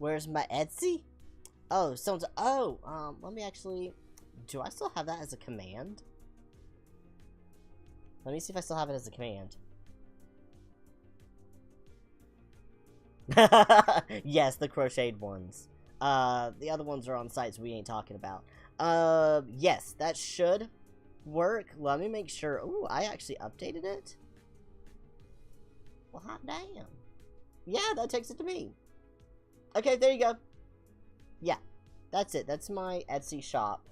Speaker 1: Where's my Etsy? Oh, let me actually... Do I still have that as a command? Let me see if I still have it as a command. Yes, the crocheted ones. The other ones are on sites we ain't talking about. Yes, that should work. Let me make sure. Ooh, I actually updated it. Well, hot damn. Yeah, that takes it to me. Okay, there you go. Yeah, that's it. That's my Etsy shop.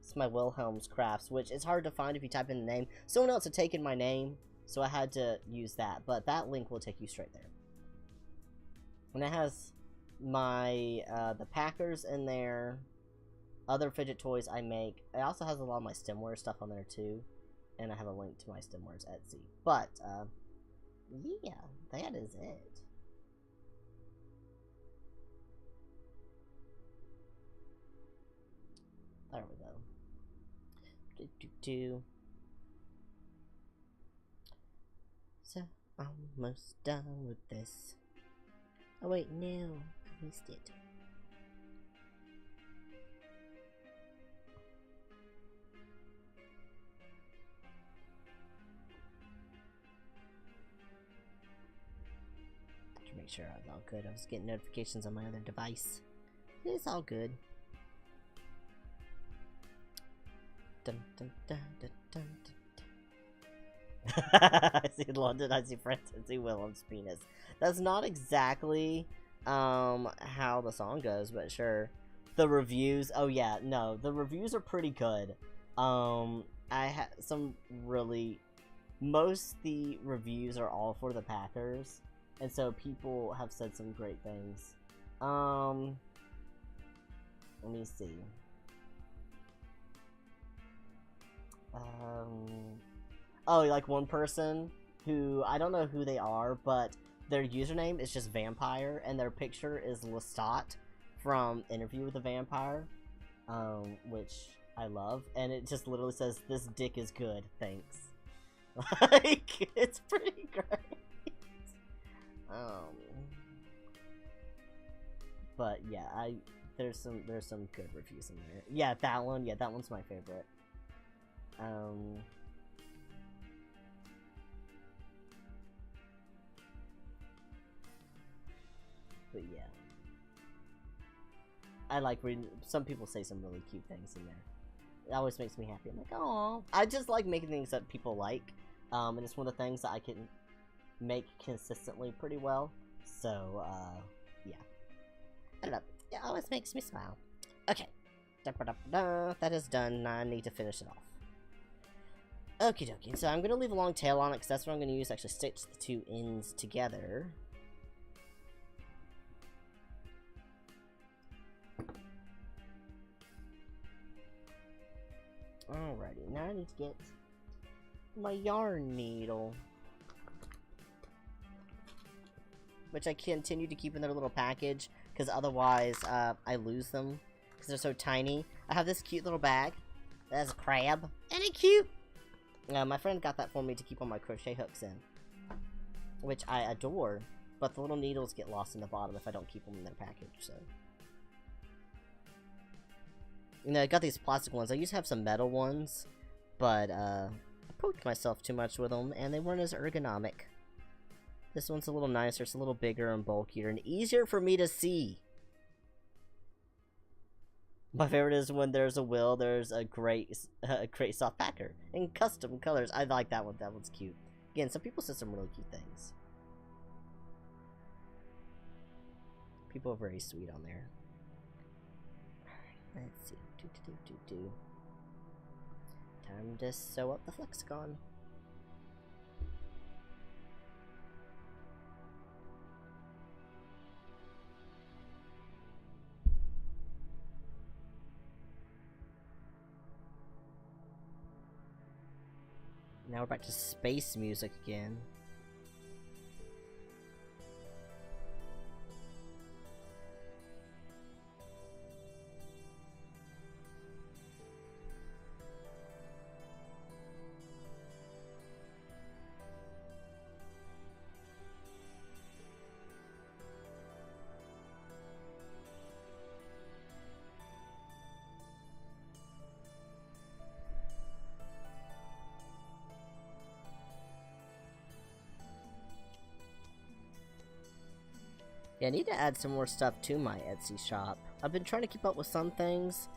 Speaker 1: It's my Wilhelm's Crafts, which is hard to find if you type in the name. Someone else had taken my name, so I had to use that. But that link will take you straight there. And it has my, the Packers in there, other fidget toys I make. It also has a lot of my stemware stuff on there, too. And I have a link to my stemware's Etsy. But, yeah, that is it. There we go. So, almost done with this. Oh wait, no, I missed it. To make sure I was all good, I was getting notifications on my other device. It's all good. Dun, dun, dun, dun, dun, dun. I see London, I see France, I see Willem's penis. That's not exactly how the song goes, but sure. The reviews, oh yeah, no, the reviews are pretty good. I had some really, most the reviews are all for the Packers, and so people have said some great things. Let me see. Oh, like one person who, I don't know who they are, but their username is just Vampire, and their picture is Lestat from Interview with the Vampire, which I love, and it just literally says, "This dick is good, thanks." Like, it's pretty great. But yeah, there's some good reviews in there. Yeah, that one's my favorite. But yeah, I like reading. Some people say some really cute things in there. It always makes me happy. I'm like, oh, I just like making things that people like, and it's one of the things that I can make consistently pretty well. So, yeah, I don't know. It always makes me smile. Okay, that is done. Now I need to finish it off. Okie dokie. So I'm gonna leave a long tail on it because that's what I'm gonna use to actually stitch the two ends together. Alrighty, now I need to get my yarn needle, which I continue to keep in their little package, because otherwise I lose them, because they're so tiny. I have this cute little bag that has a crab. Ain't it cute? My friend got that for me to keep all my crochet hooks in, which I adore, but the little needles get lost in the bottom if I don't keep them in their package, so... You know, I got these plastic ones. I used to have some metal ones, but I poked myself too much with them, and they weren't as ergonomic. This one's a little nicer. It's a little bigger and bulkier, and easier for me to see. My favorite is when there's a will, there's a great soft packer in custom colors. I like that one. That one's cute. Again, some people said some really cute things. People are very sweet on there. Let's see. Time to sew up the flexicon. Now we're back to space music again. Yeah, I need to add some more stuff to my Etsy shop. I've been trying to keep up with some things.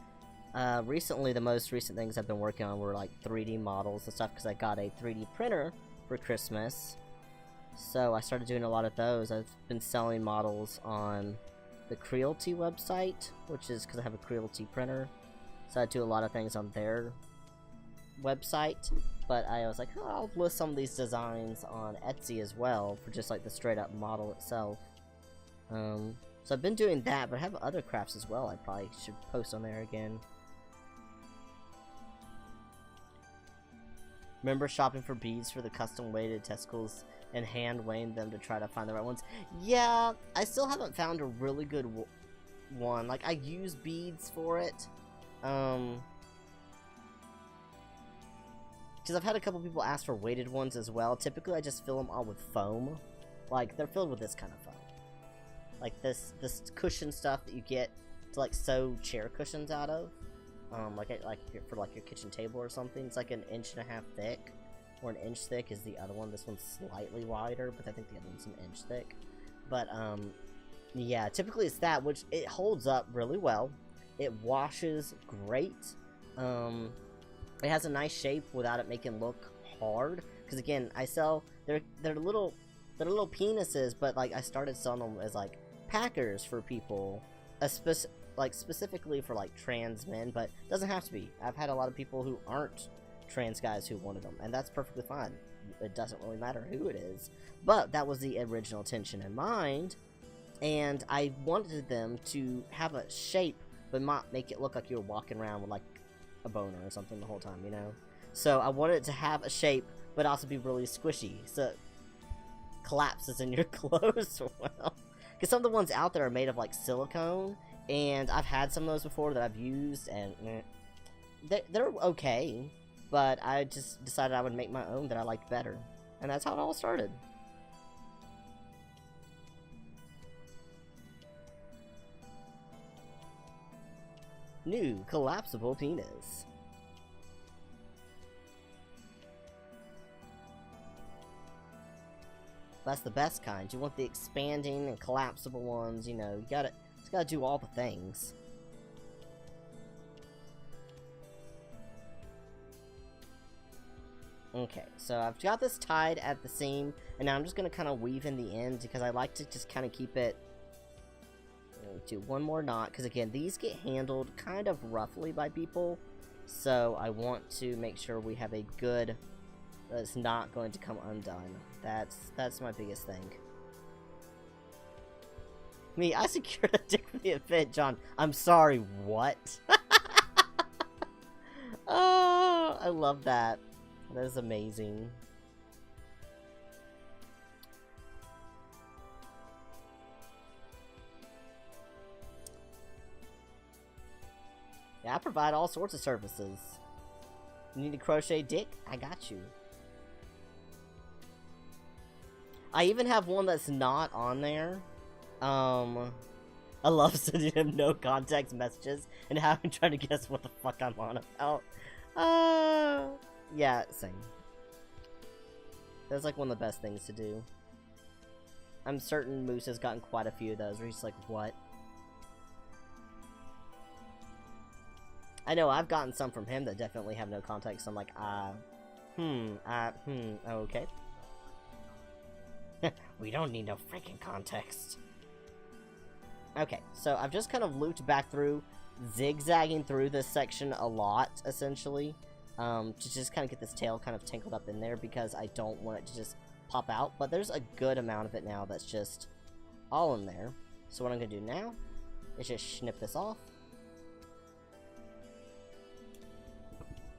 Speaker 1: Recently, the most recent things I've been working on were like 3D models and stuff because I got a 3D printer for Christmas. So I started doing a lot of those. I've been selling models on the Creality website, which is because I have a Creality printer. So I do a lot of things on their website. But I was like, oh, I'll list some of these designs on Etsy as well for just like the straight up model itself. So I've been doing that, but I have other crafts as well I probably should post on there again. Remember shopping for beads for the custom weighted testicles and hand weighing them to try to find the right ones? Yeah, I still haven't found a really good one. Like, I use beads for it. Because I've had a couple people ask for weighted ones as well. Typically, I just fill them all with foam. Like, they're filled with this kind of foam. Like, this cushion stuff that you get to, like, sew chair cushions out of. For like your kitchen table or something. It's like 1.5 inches thick, or 1 inch thick is the other one. This one's slightly wider, but I think the other one's 1 inch thick. But yeah, typically it's that, which it holds up really well. It washes great. It has a nice shape without it making it look hard. Because again, I sell they're little penises, but like I started selling them as like packers for people, specifically for like trans men, but it doesn't have to be. I've had a lot of people who aren't trans guys who wanted them, and that's perfectly fine. It doesn't really matter who it is, but that was the original intention in mind, and I wanted them to have a shape but not make it look like you were walking around with like a boner or something the whole time, you know? So I wanted it to have a shape but also be really squishy, so it collapses in your clothes well. Because some of the ones out there are made of like silicone, and I've had some of those before that I've used, and they're okay, but I just decided I would make my own that I liked better. And that's how it all started. New collapsible penis. That's the best kind. You want the expanding and collapsible ones, you know, you gotta do all the things. Okay, so I've got this tied at the seam, and now I'm just gonna kind of weave in the end because I like to just kind of keep it. Do one more knot because again, these get handled kind of roughly by people, so I want to make sure we have a good. That's not going to come undone. That's my biggest thing. Me, I secured a dick for the event, John. I'm sorry, what? Oh, I love that. That is amazing. Yeah, I provide all sorts of services. You need a crochet dick? I got you. I even have one that's not on there. I love sending him no context messages and having trying to guess what the fuck I'm on about. Yeah, same. That's like one of the best things to do. I'm certain Moose has gotten quite a few of those where he's like, what? I know I've gotten some from him that definitely have no context. I'm like, okay. We don't need no freaking context. Okay, so I've just kind of looped back through, zigzagging through this section a lot, essentially, to just kind of get this tail kind of tangled up in there because I don't want it to just pop out, but there's a good amount of it now that's just all in there. So what I'm going to do now is just snip this off.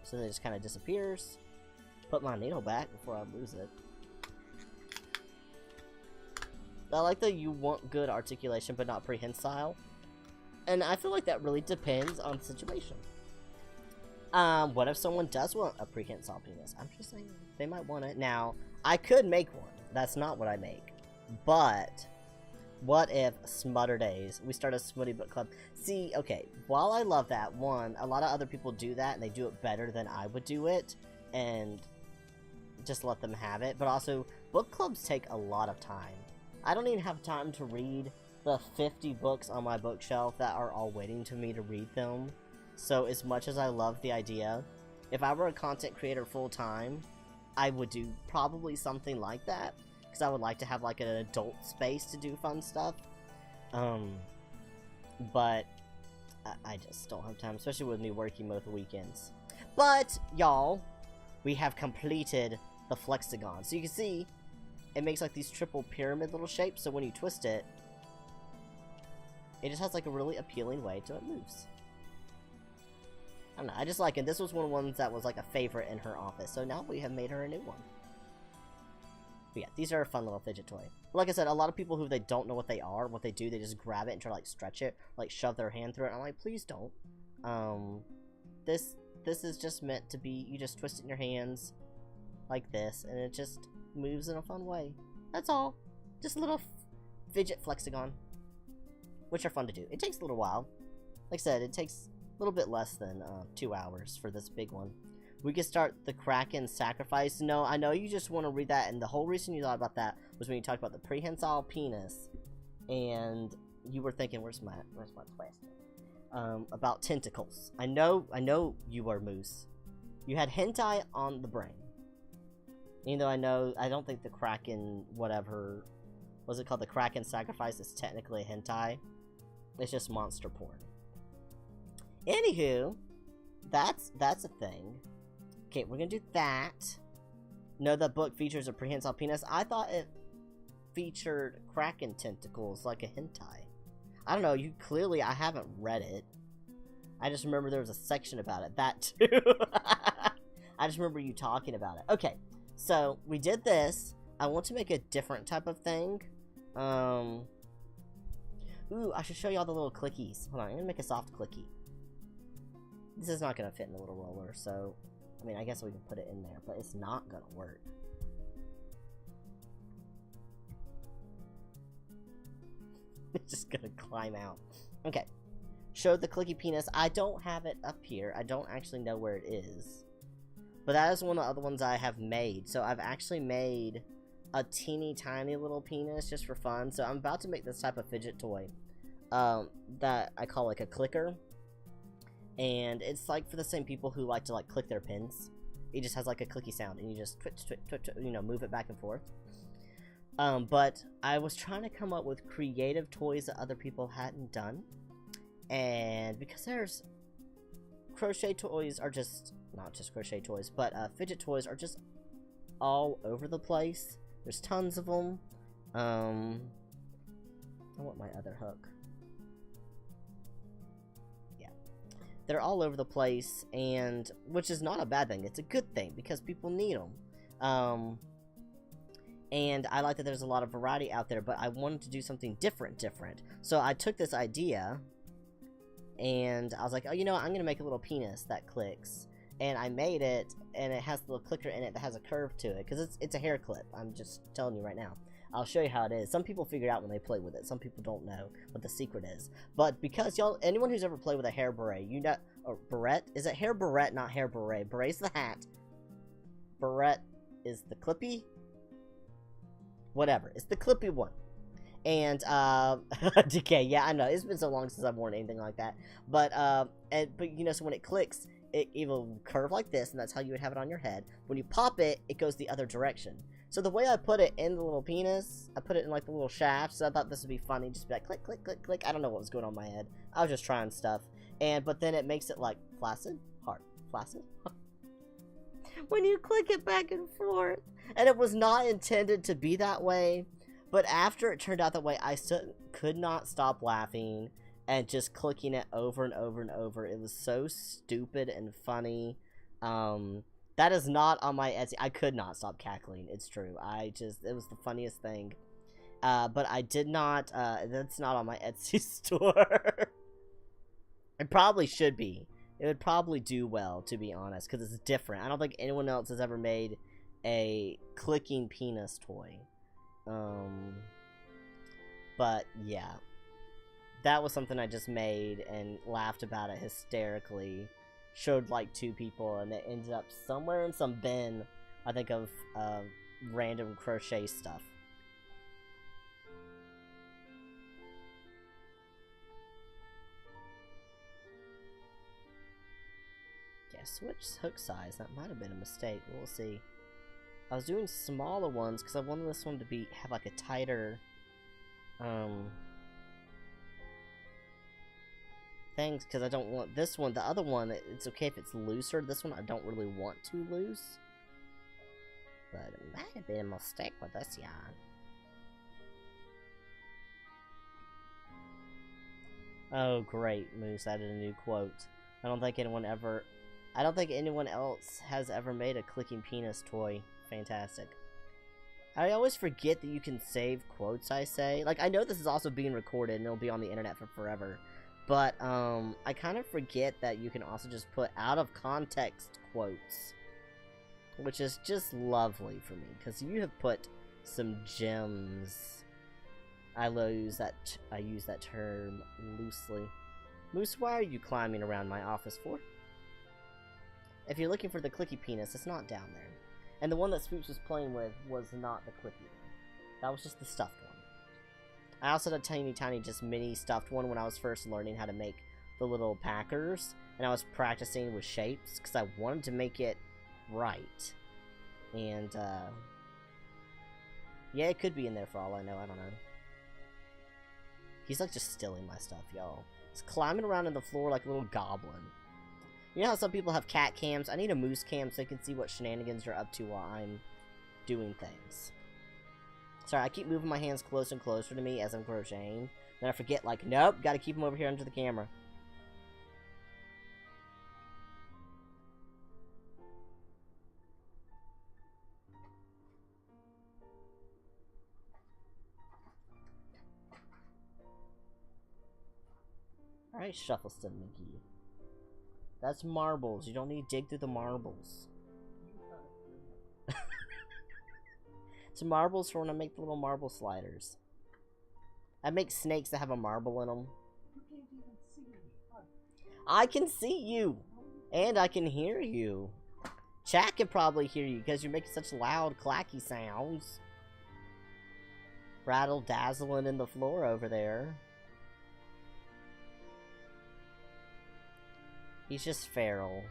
Speaker 1: So that it just kind of disappears. Put my needle back before I lose it. I like that you want good articulation but not prehensile. And I feel like that really depends on the situation. What if someone does want a prehensile penis? I'm just saying, they might want it. Now, I could make one. That's not what I make. But, what if Smutter Days, we start a Smutty Book Club? See, okay, while I love that, one, a lot of other people do that and they do it better than I would do it. And just let them have it. But also, book clubs take a lot of time. I don't even have time to read the 50 books on my bookshelf that are all waiting to me to read them. So as much as I love the idea, if I were a content creator full-time, I would do probably something like that, because I would like to have like an adult space to do fun stuff. But I just don't have time, especially with me working both weekends. But, y'all, we have completed the flexagon. So you can see, it makes like these triple pyramid little shapes, so when you twist it, it just has like a really appealing way to it moves. I don't know, I just like it. This was one of the ones that was like a favorite in her office, so now we have made her a new one. But yeah, these are a fun little fidget toy. Like I said, a lot of people who they don't know what they are, what they do, they just grab it and try to like stretch it, like shove their hand through it. I'm like, please don't. This is just meant to be, you just twist it in your hands like this, and it just moves in a fun way. That's all. Just a little fidget flexagon, which are fun to do. It takes a little while. Like I said, it takes a little bit less than 2 hours for this big one. We can start the Kraken sacrifice. No, I know you just want to read that, and the whole reason you thought about that was when you talked about the prehensile penis, and you were thinking, where's my question? About tentacles. I know you are Moose. You had hentai on the brain. Even though I don't think the Kraken, whatever, was it called, the Kraken sacrifice is technically a hentai. It's just monster porn. Anywho, that's a thing. Okay, we're gonna do that. No, the book features a prehensile penis. I thought it featured Kraken tentacles like a hentai. I don't know, I haven't read it. I just remember there was a section about it. That too. I just remember you talking about it. Okay, so we did this. I want to make a different type of thing. Ooh, I should show you all the little clickies. Hold on, I'm gonna make a soft clicky. This is not gonna fit in the little roller, so I mean, I guess we can put it in there, but it's not gonna work. It's just gonna climb out. Okay. Show the clicky penis. I don't have it up here. I don't actually know where it is. But that is one of the other ones I have made. So I've actually made a teeny tiny little penis just for fun. So I'm about to make this type of fidget toy that I call like a clicker. And it's like for the same people who like to like click their pins. It just has like a clicky sound, and you just twitch, you know, move it back and forth. But I was trying to come up with creative toys that other people hadn't done, and because there's crochet toys are just not just crochet toys, but fidget toys are just all over the place. There's tons of them. I want my other hook. They're all over the place, and which is not a bad thing. It's a good thing because people need them. And I like that there's a lot of variety out there, but I wanted to do something different. So I took this idea, and I was like, oh, you know what? I'm gonna make a little penis that clicks, and I made it, and it has the little clicker in it that has a curve to it because it's a hair clip. I'm just telling you right now. I'll show you how it is. Some people figure it out when they play with it. Some people don't know what the secret is. But because y'all, anyone who's ever played with a hair beret, you know, or barrette? Is it hair barrette, not hair beret? Beret's the hat. Barrette is the clippy. Whatever. It's the clippy one. And, DK, yeah, I know. It's been so long since I've worn anything like that. But, but you know, so when it clicks, it will curve like this, and that's how you would have it on your head. When you pop it, it goes the other direction. So the way I put it in the little penis, I put it in like the little shaft, so I thought this would be funny, just be like click, click, click, click. I don't know what was going on in my head. I was just trying stuff. But then it makes it like flaccid, hard, flaccid. When you click it back and forth. And it was not intended to be that way, but after it turned out that way, I could not stop laughing and just clicking it over and over and over. It was so stupid and funny. That is not on my Etsy. I could not stop cackling. It's true. It was the funniest thing. But I did not, that's not on my Etsy store. It probably should be. It would probably do well, to be honest, because it's different. I don't think anyone else has ever made a clicking penis toy. But yeah. That was something I just made and laughed about it hysterically. Showed like 2 people, and it ended up somewhere in some bin, I think, of random crochet stuff. switched hook size. That might have been a mistake. We'll see. I was doing smaller ones because I wanted this one to have like a tighter things, because I don't want this one. The other one, it's okay if it's looser. This one I don't really want too loose. But it might have been a mistake with this yarn. Oh great, Moose added a new quote. I don't think anyone else has ever made a clicking penis toy. Fantastic. I always forget that you can save quotes I say. Like, I know this is also being recorded and it'll be on the internet for forever. But, I kind of forget that you can also just put out of context quotes. Which is just lovely for me, because you have put some gems. I use that term loosely. Moose, why are you climbing around my office for? If you're looking for the clicky penis, it's not down there. And the one that Swoops was playing with was not the clicky one. That was just the stuffed one. I also had a tiny, just mini stuffed one when I was first learning how to make the little packers. And I was practicing with shapes, because I wanted to make it right. And, yeah, it could be in there for all I know. I don't know. He's, like, just stealing my stuff, y'all. He's climbing around on the floor like a little goblin. You know how some people have cat cams? I need a moose cam so they can see what shenanigans you're up to while I'm doing things. Sorry, I keep moving my hands closer and closer to me as I'm crocheting. Then I forget, like, nope, gotta keep them over here under the camera. Alright, Shuffleston McGee. That's marbles. You don't need to dig through the marbles. It's marbles for when I make the little marble sliders. I make snakes that have a marble in them.
Speaker 4: You can't even see me.
Speaker 1: I can see you! And I can hear you. Chat can probably hear you because you're making such loud, clacky sounds. Rattle dazzling in the floor over there. He's just feral.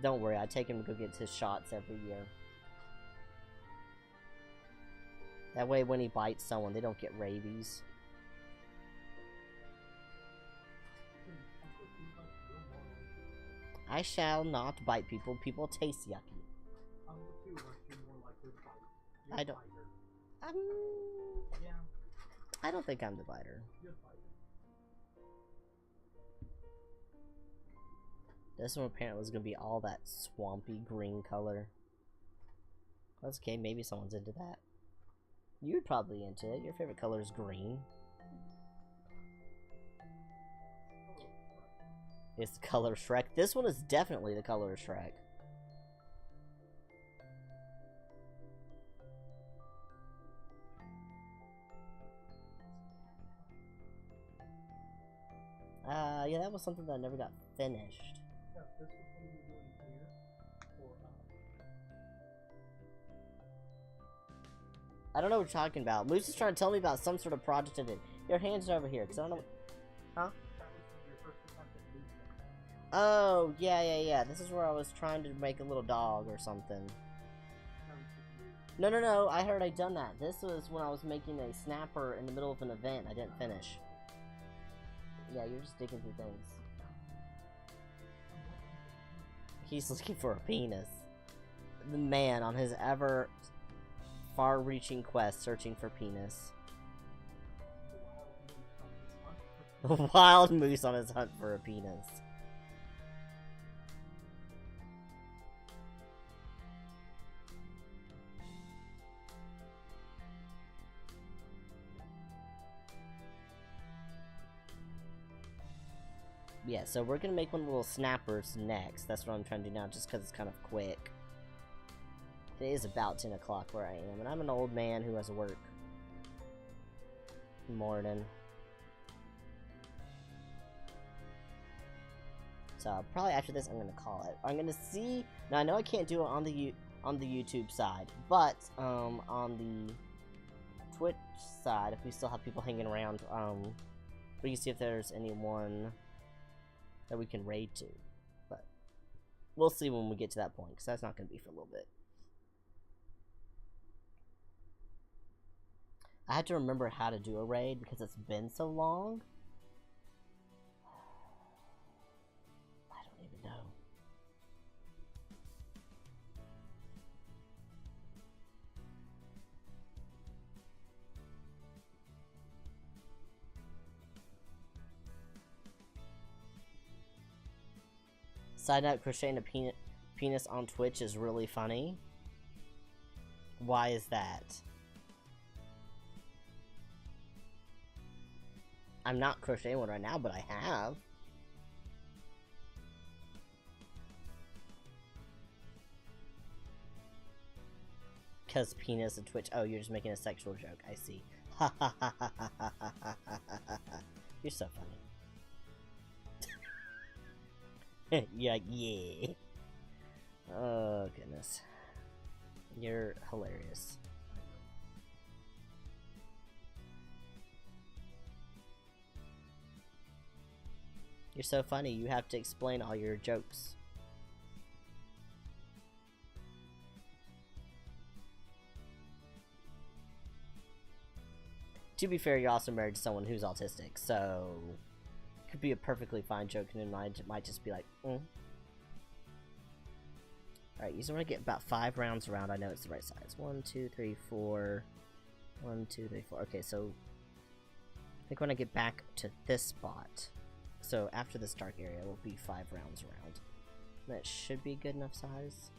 Speaker 1: Don't worry, I take him to go get his shots every year. That way when he bites someone, they don't get rabies. I shall not bite people. People taste yucky. I don't...
Speaker 4: Yeah.
Speaker 1: I don't think I'm the biter. This one apparently was going to be all that swampy green color. That's okay, maybe someone's into that. You're probably into it. Your favorite color is green. It's the color of Shrek. This one is definitely the color of Shrek. Yeah, that was something that never got finished.
Speaker 4: Yeah, this is what you're doing here.
Speaker 1: I don't know what you're talking about. Moose is trying to tell me about some sort of project I did. Your hands are over here, because I don't know. Huh?
Speaker 4: That was your first attempt at losing.
Speaker 1: Oh, yeah. This is where I was trying to make a little dog or something. No. I heard I'd done that. This was when I was making a snapper in the middle of an event. I didn't finish. Yeah, you're just digging through things. He's looking for a penis. The man on his ever far-reaching quest searching for penis. A wild moose on his hunt for a penis. Yeah, so we're gonna make one of the little snappers next. That's what I'm trying to do now, just because it's kind of quick. It is about 10 o'clock where I am, and I'm an old man who has work. Morning. So probably after this, I'm gonna call it. I'm gonna see. Now I know I can't do it on the YouTube side, but on the Twitch side, if we still have people hanging around, we can see if there's anyone that we can raid to. But we'll see when we get to that point, because that's not going to be for a little bit. I had to remember how to do a raid because it's been so long. I don't even know. Side note, crocheting a penis on Twitch is really funny. Why is that? I'm not crocheting one right now, but I have. Because penis and Twitch. Oh, you're just making a sexual joke. I see. Ha ha ha ha ha ha ha ha ha ha. You're so funny. Yeah, yeah. Oh, goodness. You're hilarious. You're so funny, you have to explain all your jokes. To be fair, you're also married to someone who's autistic, so it could be a perfectly fine joke, and it might just be like, Alright, you just want to get about 5 rounds around. I know it's the right size. 1, 2, 3, 4. 1, 2, 3, 4. Okay, so I think when I get back to this spot, so after this dark area, will be 5 rounds around. That should be good enough size.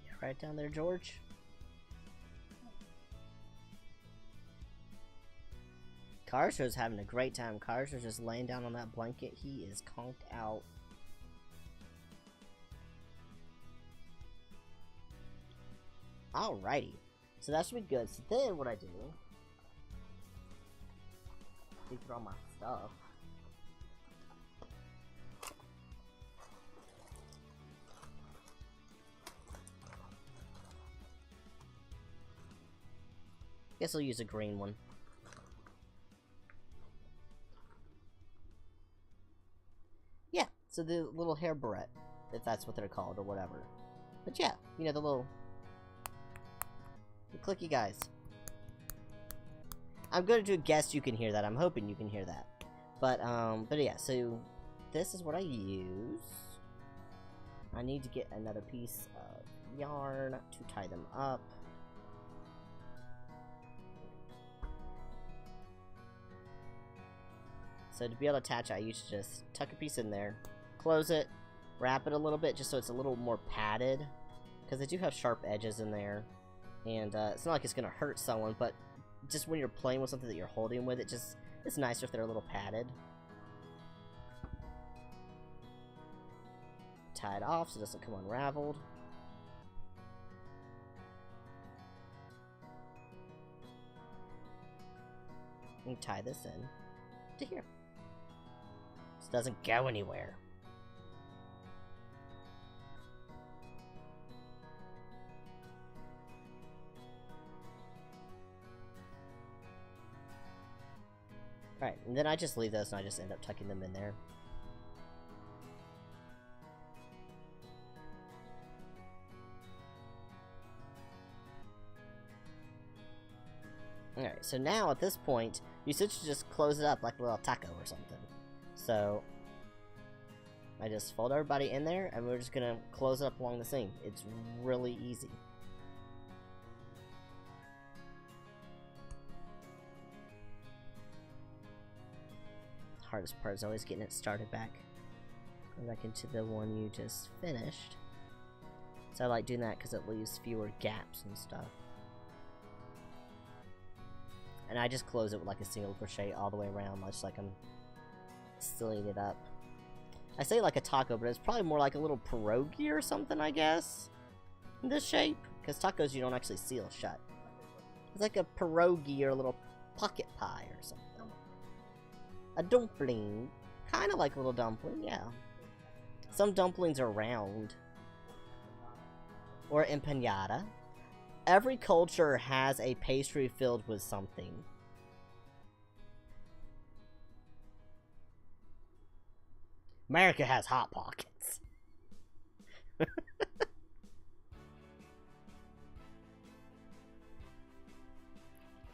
Speaker 1: Yeah, right down there, George. Carsha's having a great time. Carsha's just laying down on that blanket. He is conked out. Alrighty. So that should be good. So then what I do... Dig through all my stuff. Guess I'll use a green one. So the little hair barrette, if that's what they're called or whatever. But yeah, you know, the clicky guys. I'm going to guess you can hear that. I'm hoping you can hear that. But yeah, so this is what I use. I need to get another piece of yarn to tie them up. So to be able to attach it, I usually just tuck a piece in there, close it, wrap it a little bit just so it's a little more padded, because they do have sharp edges in there, and it's not like it's going to hurt someone, but just when you're playing with something that you're holding with, it's nicer if they're a little padded. Tie it off so it doesn't come unraveled. And tie this in to here. This doesn't go anywhere. Alright, and then I just leave those and I just end up tucking them in there. Alright, so now at this point, you should just close it up like a little taco or something. So, I just fold everybody in there, and we're just gonna close it up along the seam. It's really easy. Hardest part is always getting it started back into the one you just finished. So I like doing that because it leaves fewer gaps and stuff. And I just close it with like a single crochet all the way around, just like I'm sealing it up. I say like a taco, but it's probably more like a little pierogi or something, I guess, in this shape, because tacos you don't actually seal shut. It's like a pierogi or a little pocket pie or something. A dumpling. Kind of like a little dumpling, yeah. Some dumplings are round. Or empanada. Every culture has a pastry filled with something. America has Hot Pockets.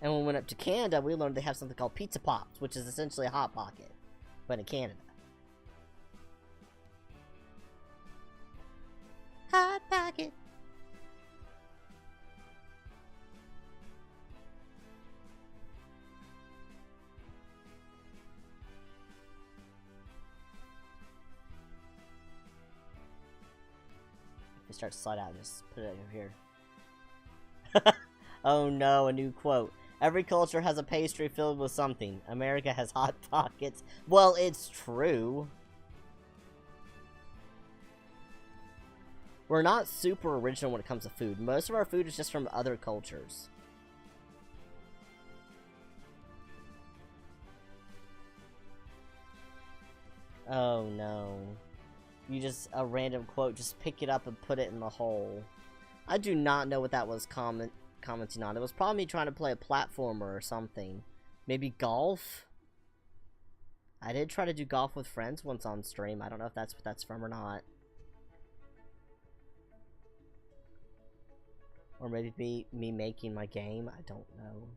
Speaker 1: And when we went up to Canada, we learned they have something called Pizza Pops, which is essentially a Hot Pocket, but in Canada. Hot Pocket. If it starts to slide out, just put it over here. Oh no, a new quote. Every culture has a pastry filled with something. America has Hot Pockets. Well, it's true. We're not super original when it comes to food. Most of our food is just from other cultures. Oh no. You just, a random quote, just pick it up and put it in the hole. I do not know what that was commenting on. It was probably me trying to play a platformer or something. Maybe golf? I did try to do golf with friends once on stream. I don't know if that's what that's from or not. Or maybe me making my game. I don't know.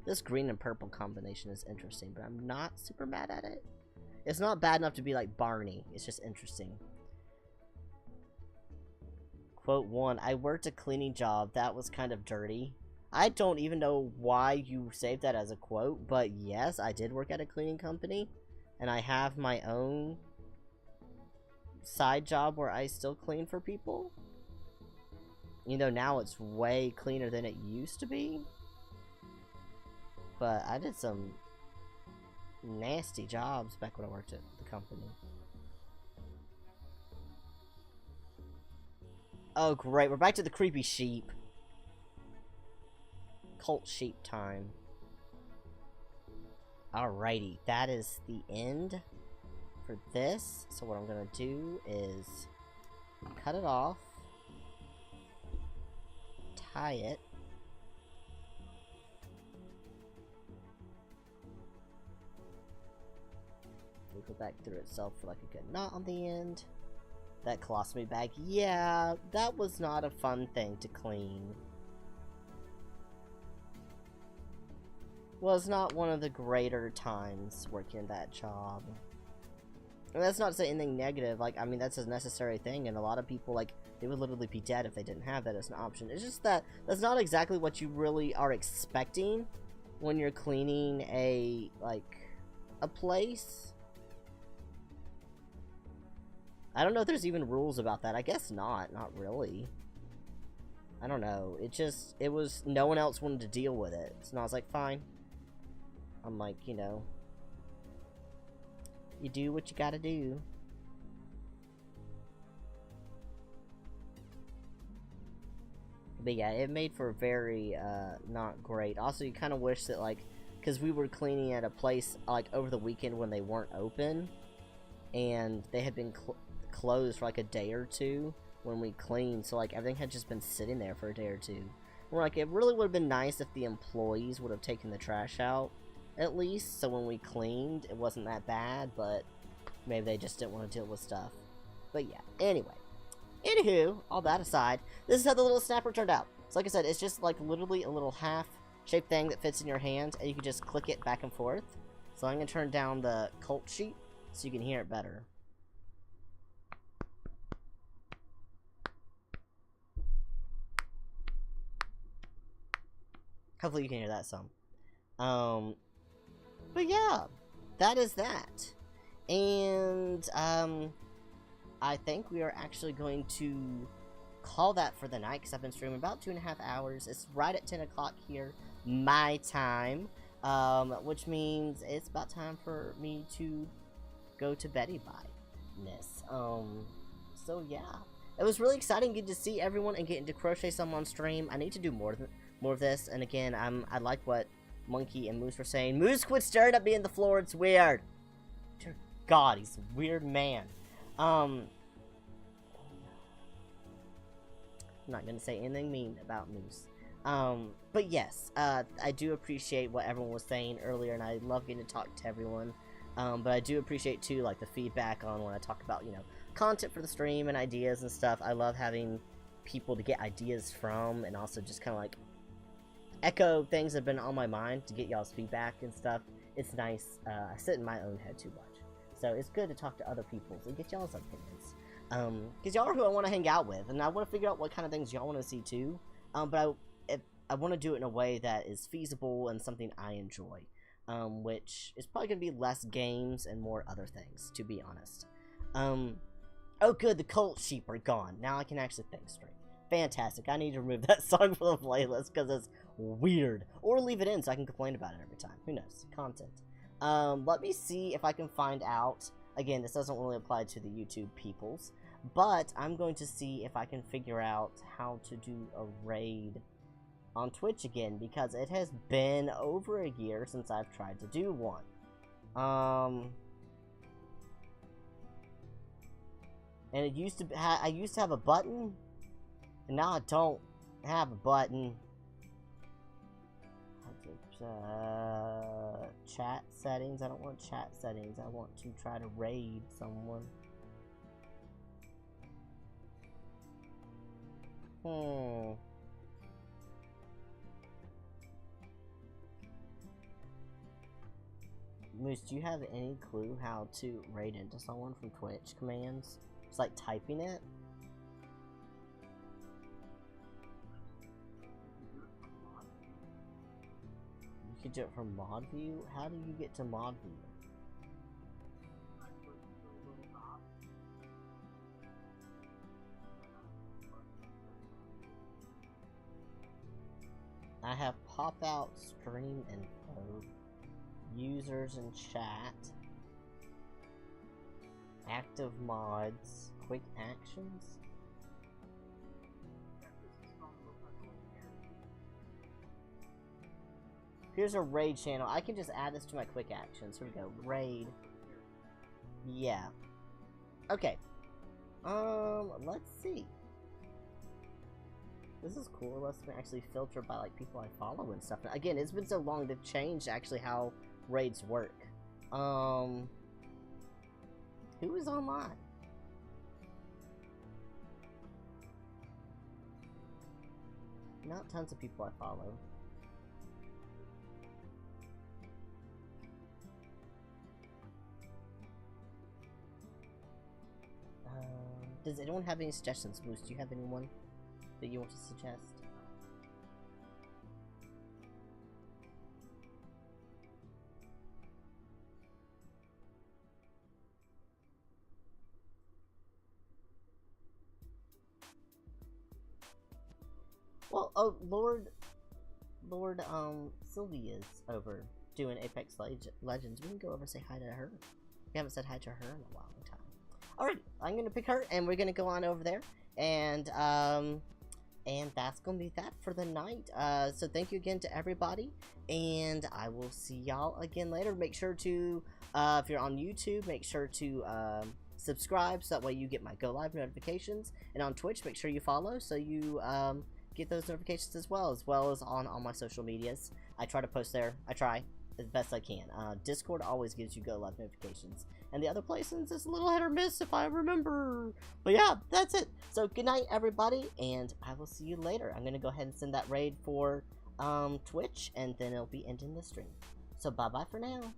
Speaker 1: This green and purple combination is interesting, but I'm not super mad at it. It's not bad enough to be like Barney. It's just interesting. Quote 1. I worked a cleaning job. That was kind of dirty. I don't even know why you saved that as a quote, but yes, I did work at a cleaning company. And I have my own side job where I still clean for people. You know, now it's way cleaner than it used to be. But I did some nasty jobs back when I worked at the company. Oh, great. We're back to the creepy sheep. Cult sheep time. Alrighty. That is the end for this. So what I'm going to do is cut it off. Tie it. Go back through itself for like a good knot on the end. That colostomy bag, yeah, that was not a fun thing to clean. Was not one of the greater times working that job. And that's not to say anything negative, like, I mean, that's a necessary thing, and a lot of people, like, they would literally be dead if they didn't have that as an option. It's just that that's not exactly what you really are expecting when you're cleaning a, like, a place. I don't know if there's even rules about that. I guess not. Not really. I don't know. It was, no one else wanted to deal with it. So I was like, fine. I'm like, you know, you do what you gotta do. But yeah, it made for very, not great. Also, you kind of wish that, like, because we were cleaning at a place, like, over the weekend when they weren't open. And they had been closed for like a day or two when we cleaned, so like everything had just been sitting there for a day or two. We're like, it really would have been nice if the employees would have taken the trash out at least, so when we cleaned it wasn't that bad, but maybe they just didn't want to deal with stuff. But yeah, anyway, anywho, all that aside, this is how the little snapper turned out. So like I said, it's just like literally a little half shaped thing that fits in your hand, and you can just click it back and forth. So I'm gonna turn down the cult sheet so you can hear it better. Hopefully you can hear that some. But yeah, that is that. And, I think we are actually going to call that for the night, because I've been streaming about 2.5 hours. It's right at 10 o'clock here, my time. which means it's about time for me to go to Betty Bye-ness. So yeah, it was really exciting getting to see everyone and getting to crochet some on stream. I need to do more of this, and again, I like what Monkey and Moose were saying. Moose, quit staring at me in the floor, it's weird. Dear God, he's a weird man. I'm not gonna say anything mean about Moose. But yes, I do appreciate what everyone was saying earlier, and I love getting to talk to everyone. But I do appreciate, too, like, the feedback on when I talk about, you know, content for the stream and ideas and stuff. I love having people to get ideas from, and also just kind of, like, echo things that have been on my mind to get y'all's feedback and stuff. It's nice. I sit in my own head too much. So it's good to talk to other people and get y'all's opinions. Because y'all are who I want to hang out with, and I want to figure out what kind of things y'all want to see, too. But I want to do it in a way that is feasible and something I enjoy. Which is probably going to be less games and more other things, to be honest. Oh good, the cult sheep are gone. Now I can actually think straight. Fantastic. I need to remove that song from the playlist because it's weird. Or leave it in so I can complain about it every time. Who knows? Content. Let me see if I can find out. Again, this doesn't really apply to the YouTube peoples. But I'm going to see if I can figure out how to do a raid on Twitch again, because it has been over a year since I've tried to do one. And it used to I used to have a button, and now I don't have a button. Chat settings. I don't want chat settings. I want to try to raid someone. Moose, do you have any clue how to raid into someone from Twitch commands? It's like typing it? You could do it from mod view? How do you get to mod view? I have pop out stream info. Users and chat, active mods, quick actions. Here's a raid channel. I can just add this to my quick actions. Here we go. Raid. Yeah. Okay. Let's see. This is cool. It lets me actually filter by like people I follow and stuff. Again, it's been so long they've changed actually how raids work. Who is online? Not tons of people I follow. Does anyone have any suggestions, Moose? Do you have anyone that you want to suggest? Well, oh, Lord, Sylvia's over doing Apex Legends. We can go over and say hi to her. We haven't said hi to her in a long time. Alright, I'm gonna pick her, and we're gonna go on over there, and that's gonna be that for the night. So thank you again to everybody, and I will see y'all again later. Make sure to, if you're on YouTube, make sure to, subscribe, so that way you get my go live notifications, and on Twitch, make sure you follow, so you, get those notifications as well as on all my social medias. I try to post there. I try as best I can. Discord always gives you go live notifications, and the other places is a little hit or miss if I remember. But yeah, that's it. So good night, everybody, and I will see you later. I'm gonna go ahead and send that raid for Twitch, and then it'll be ending the stream. So bye bye for now.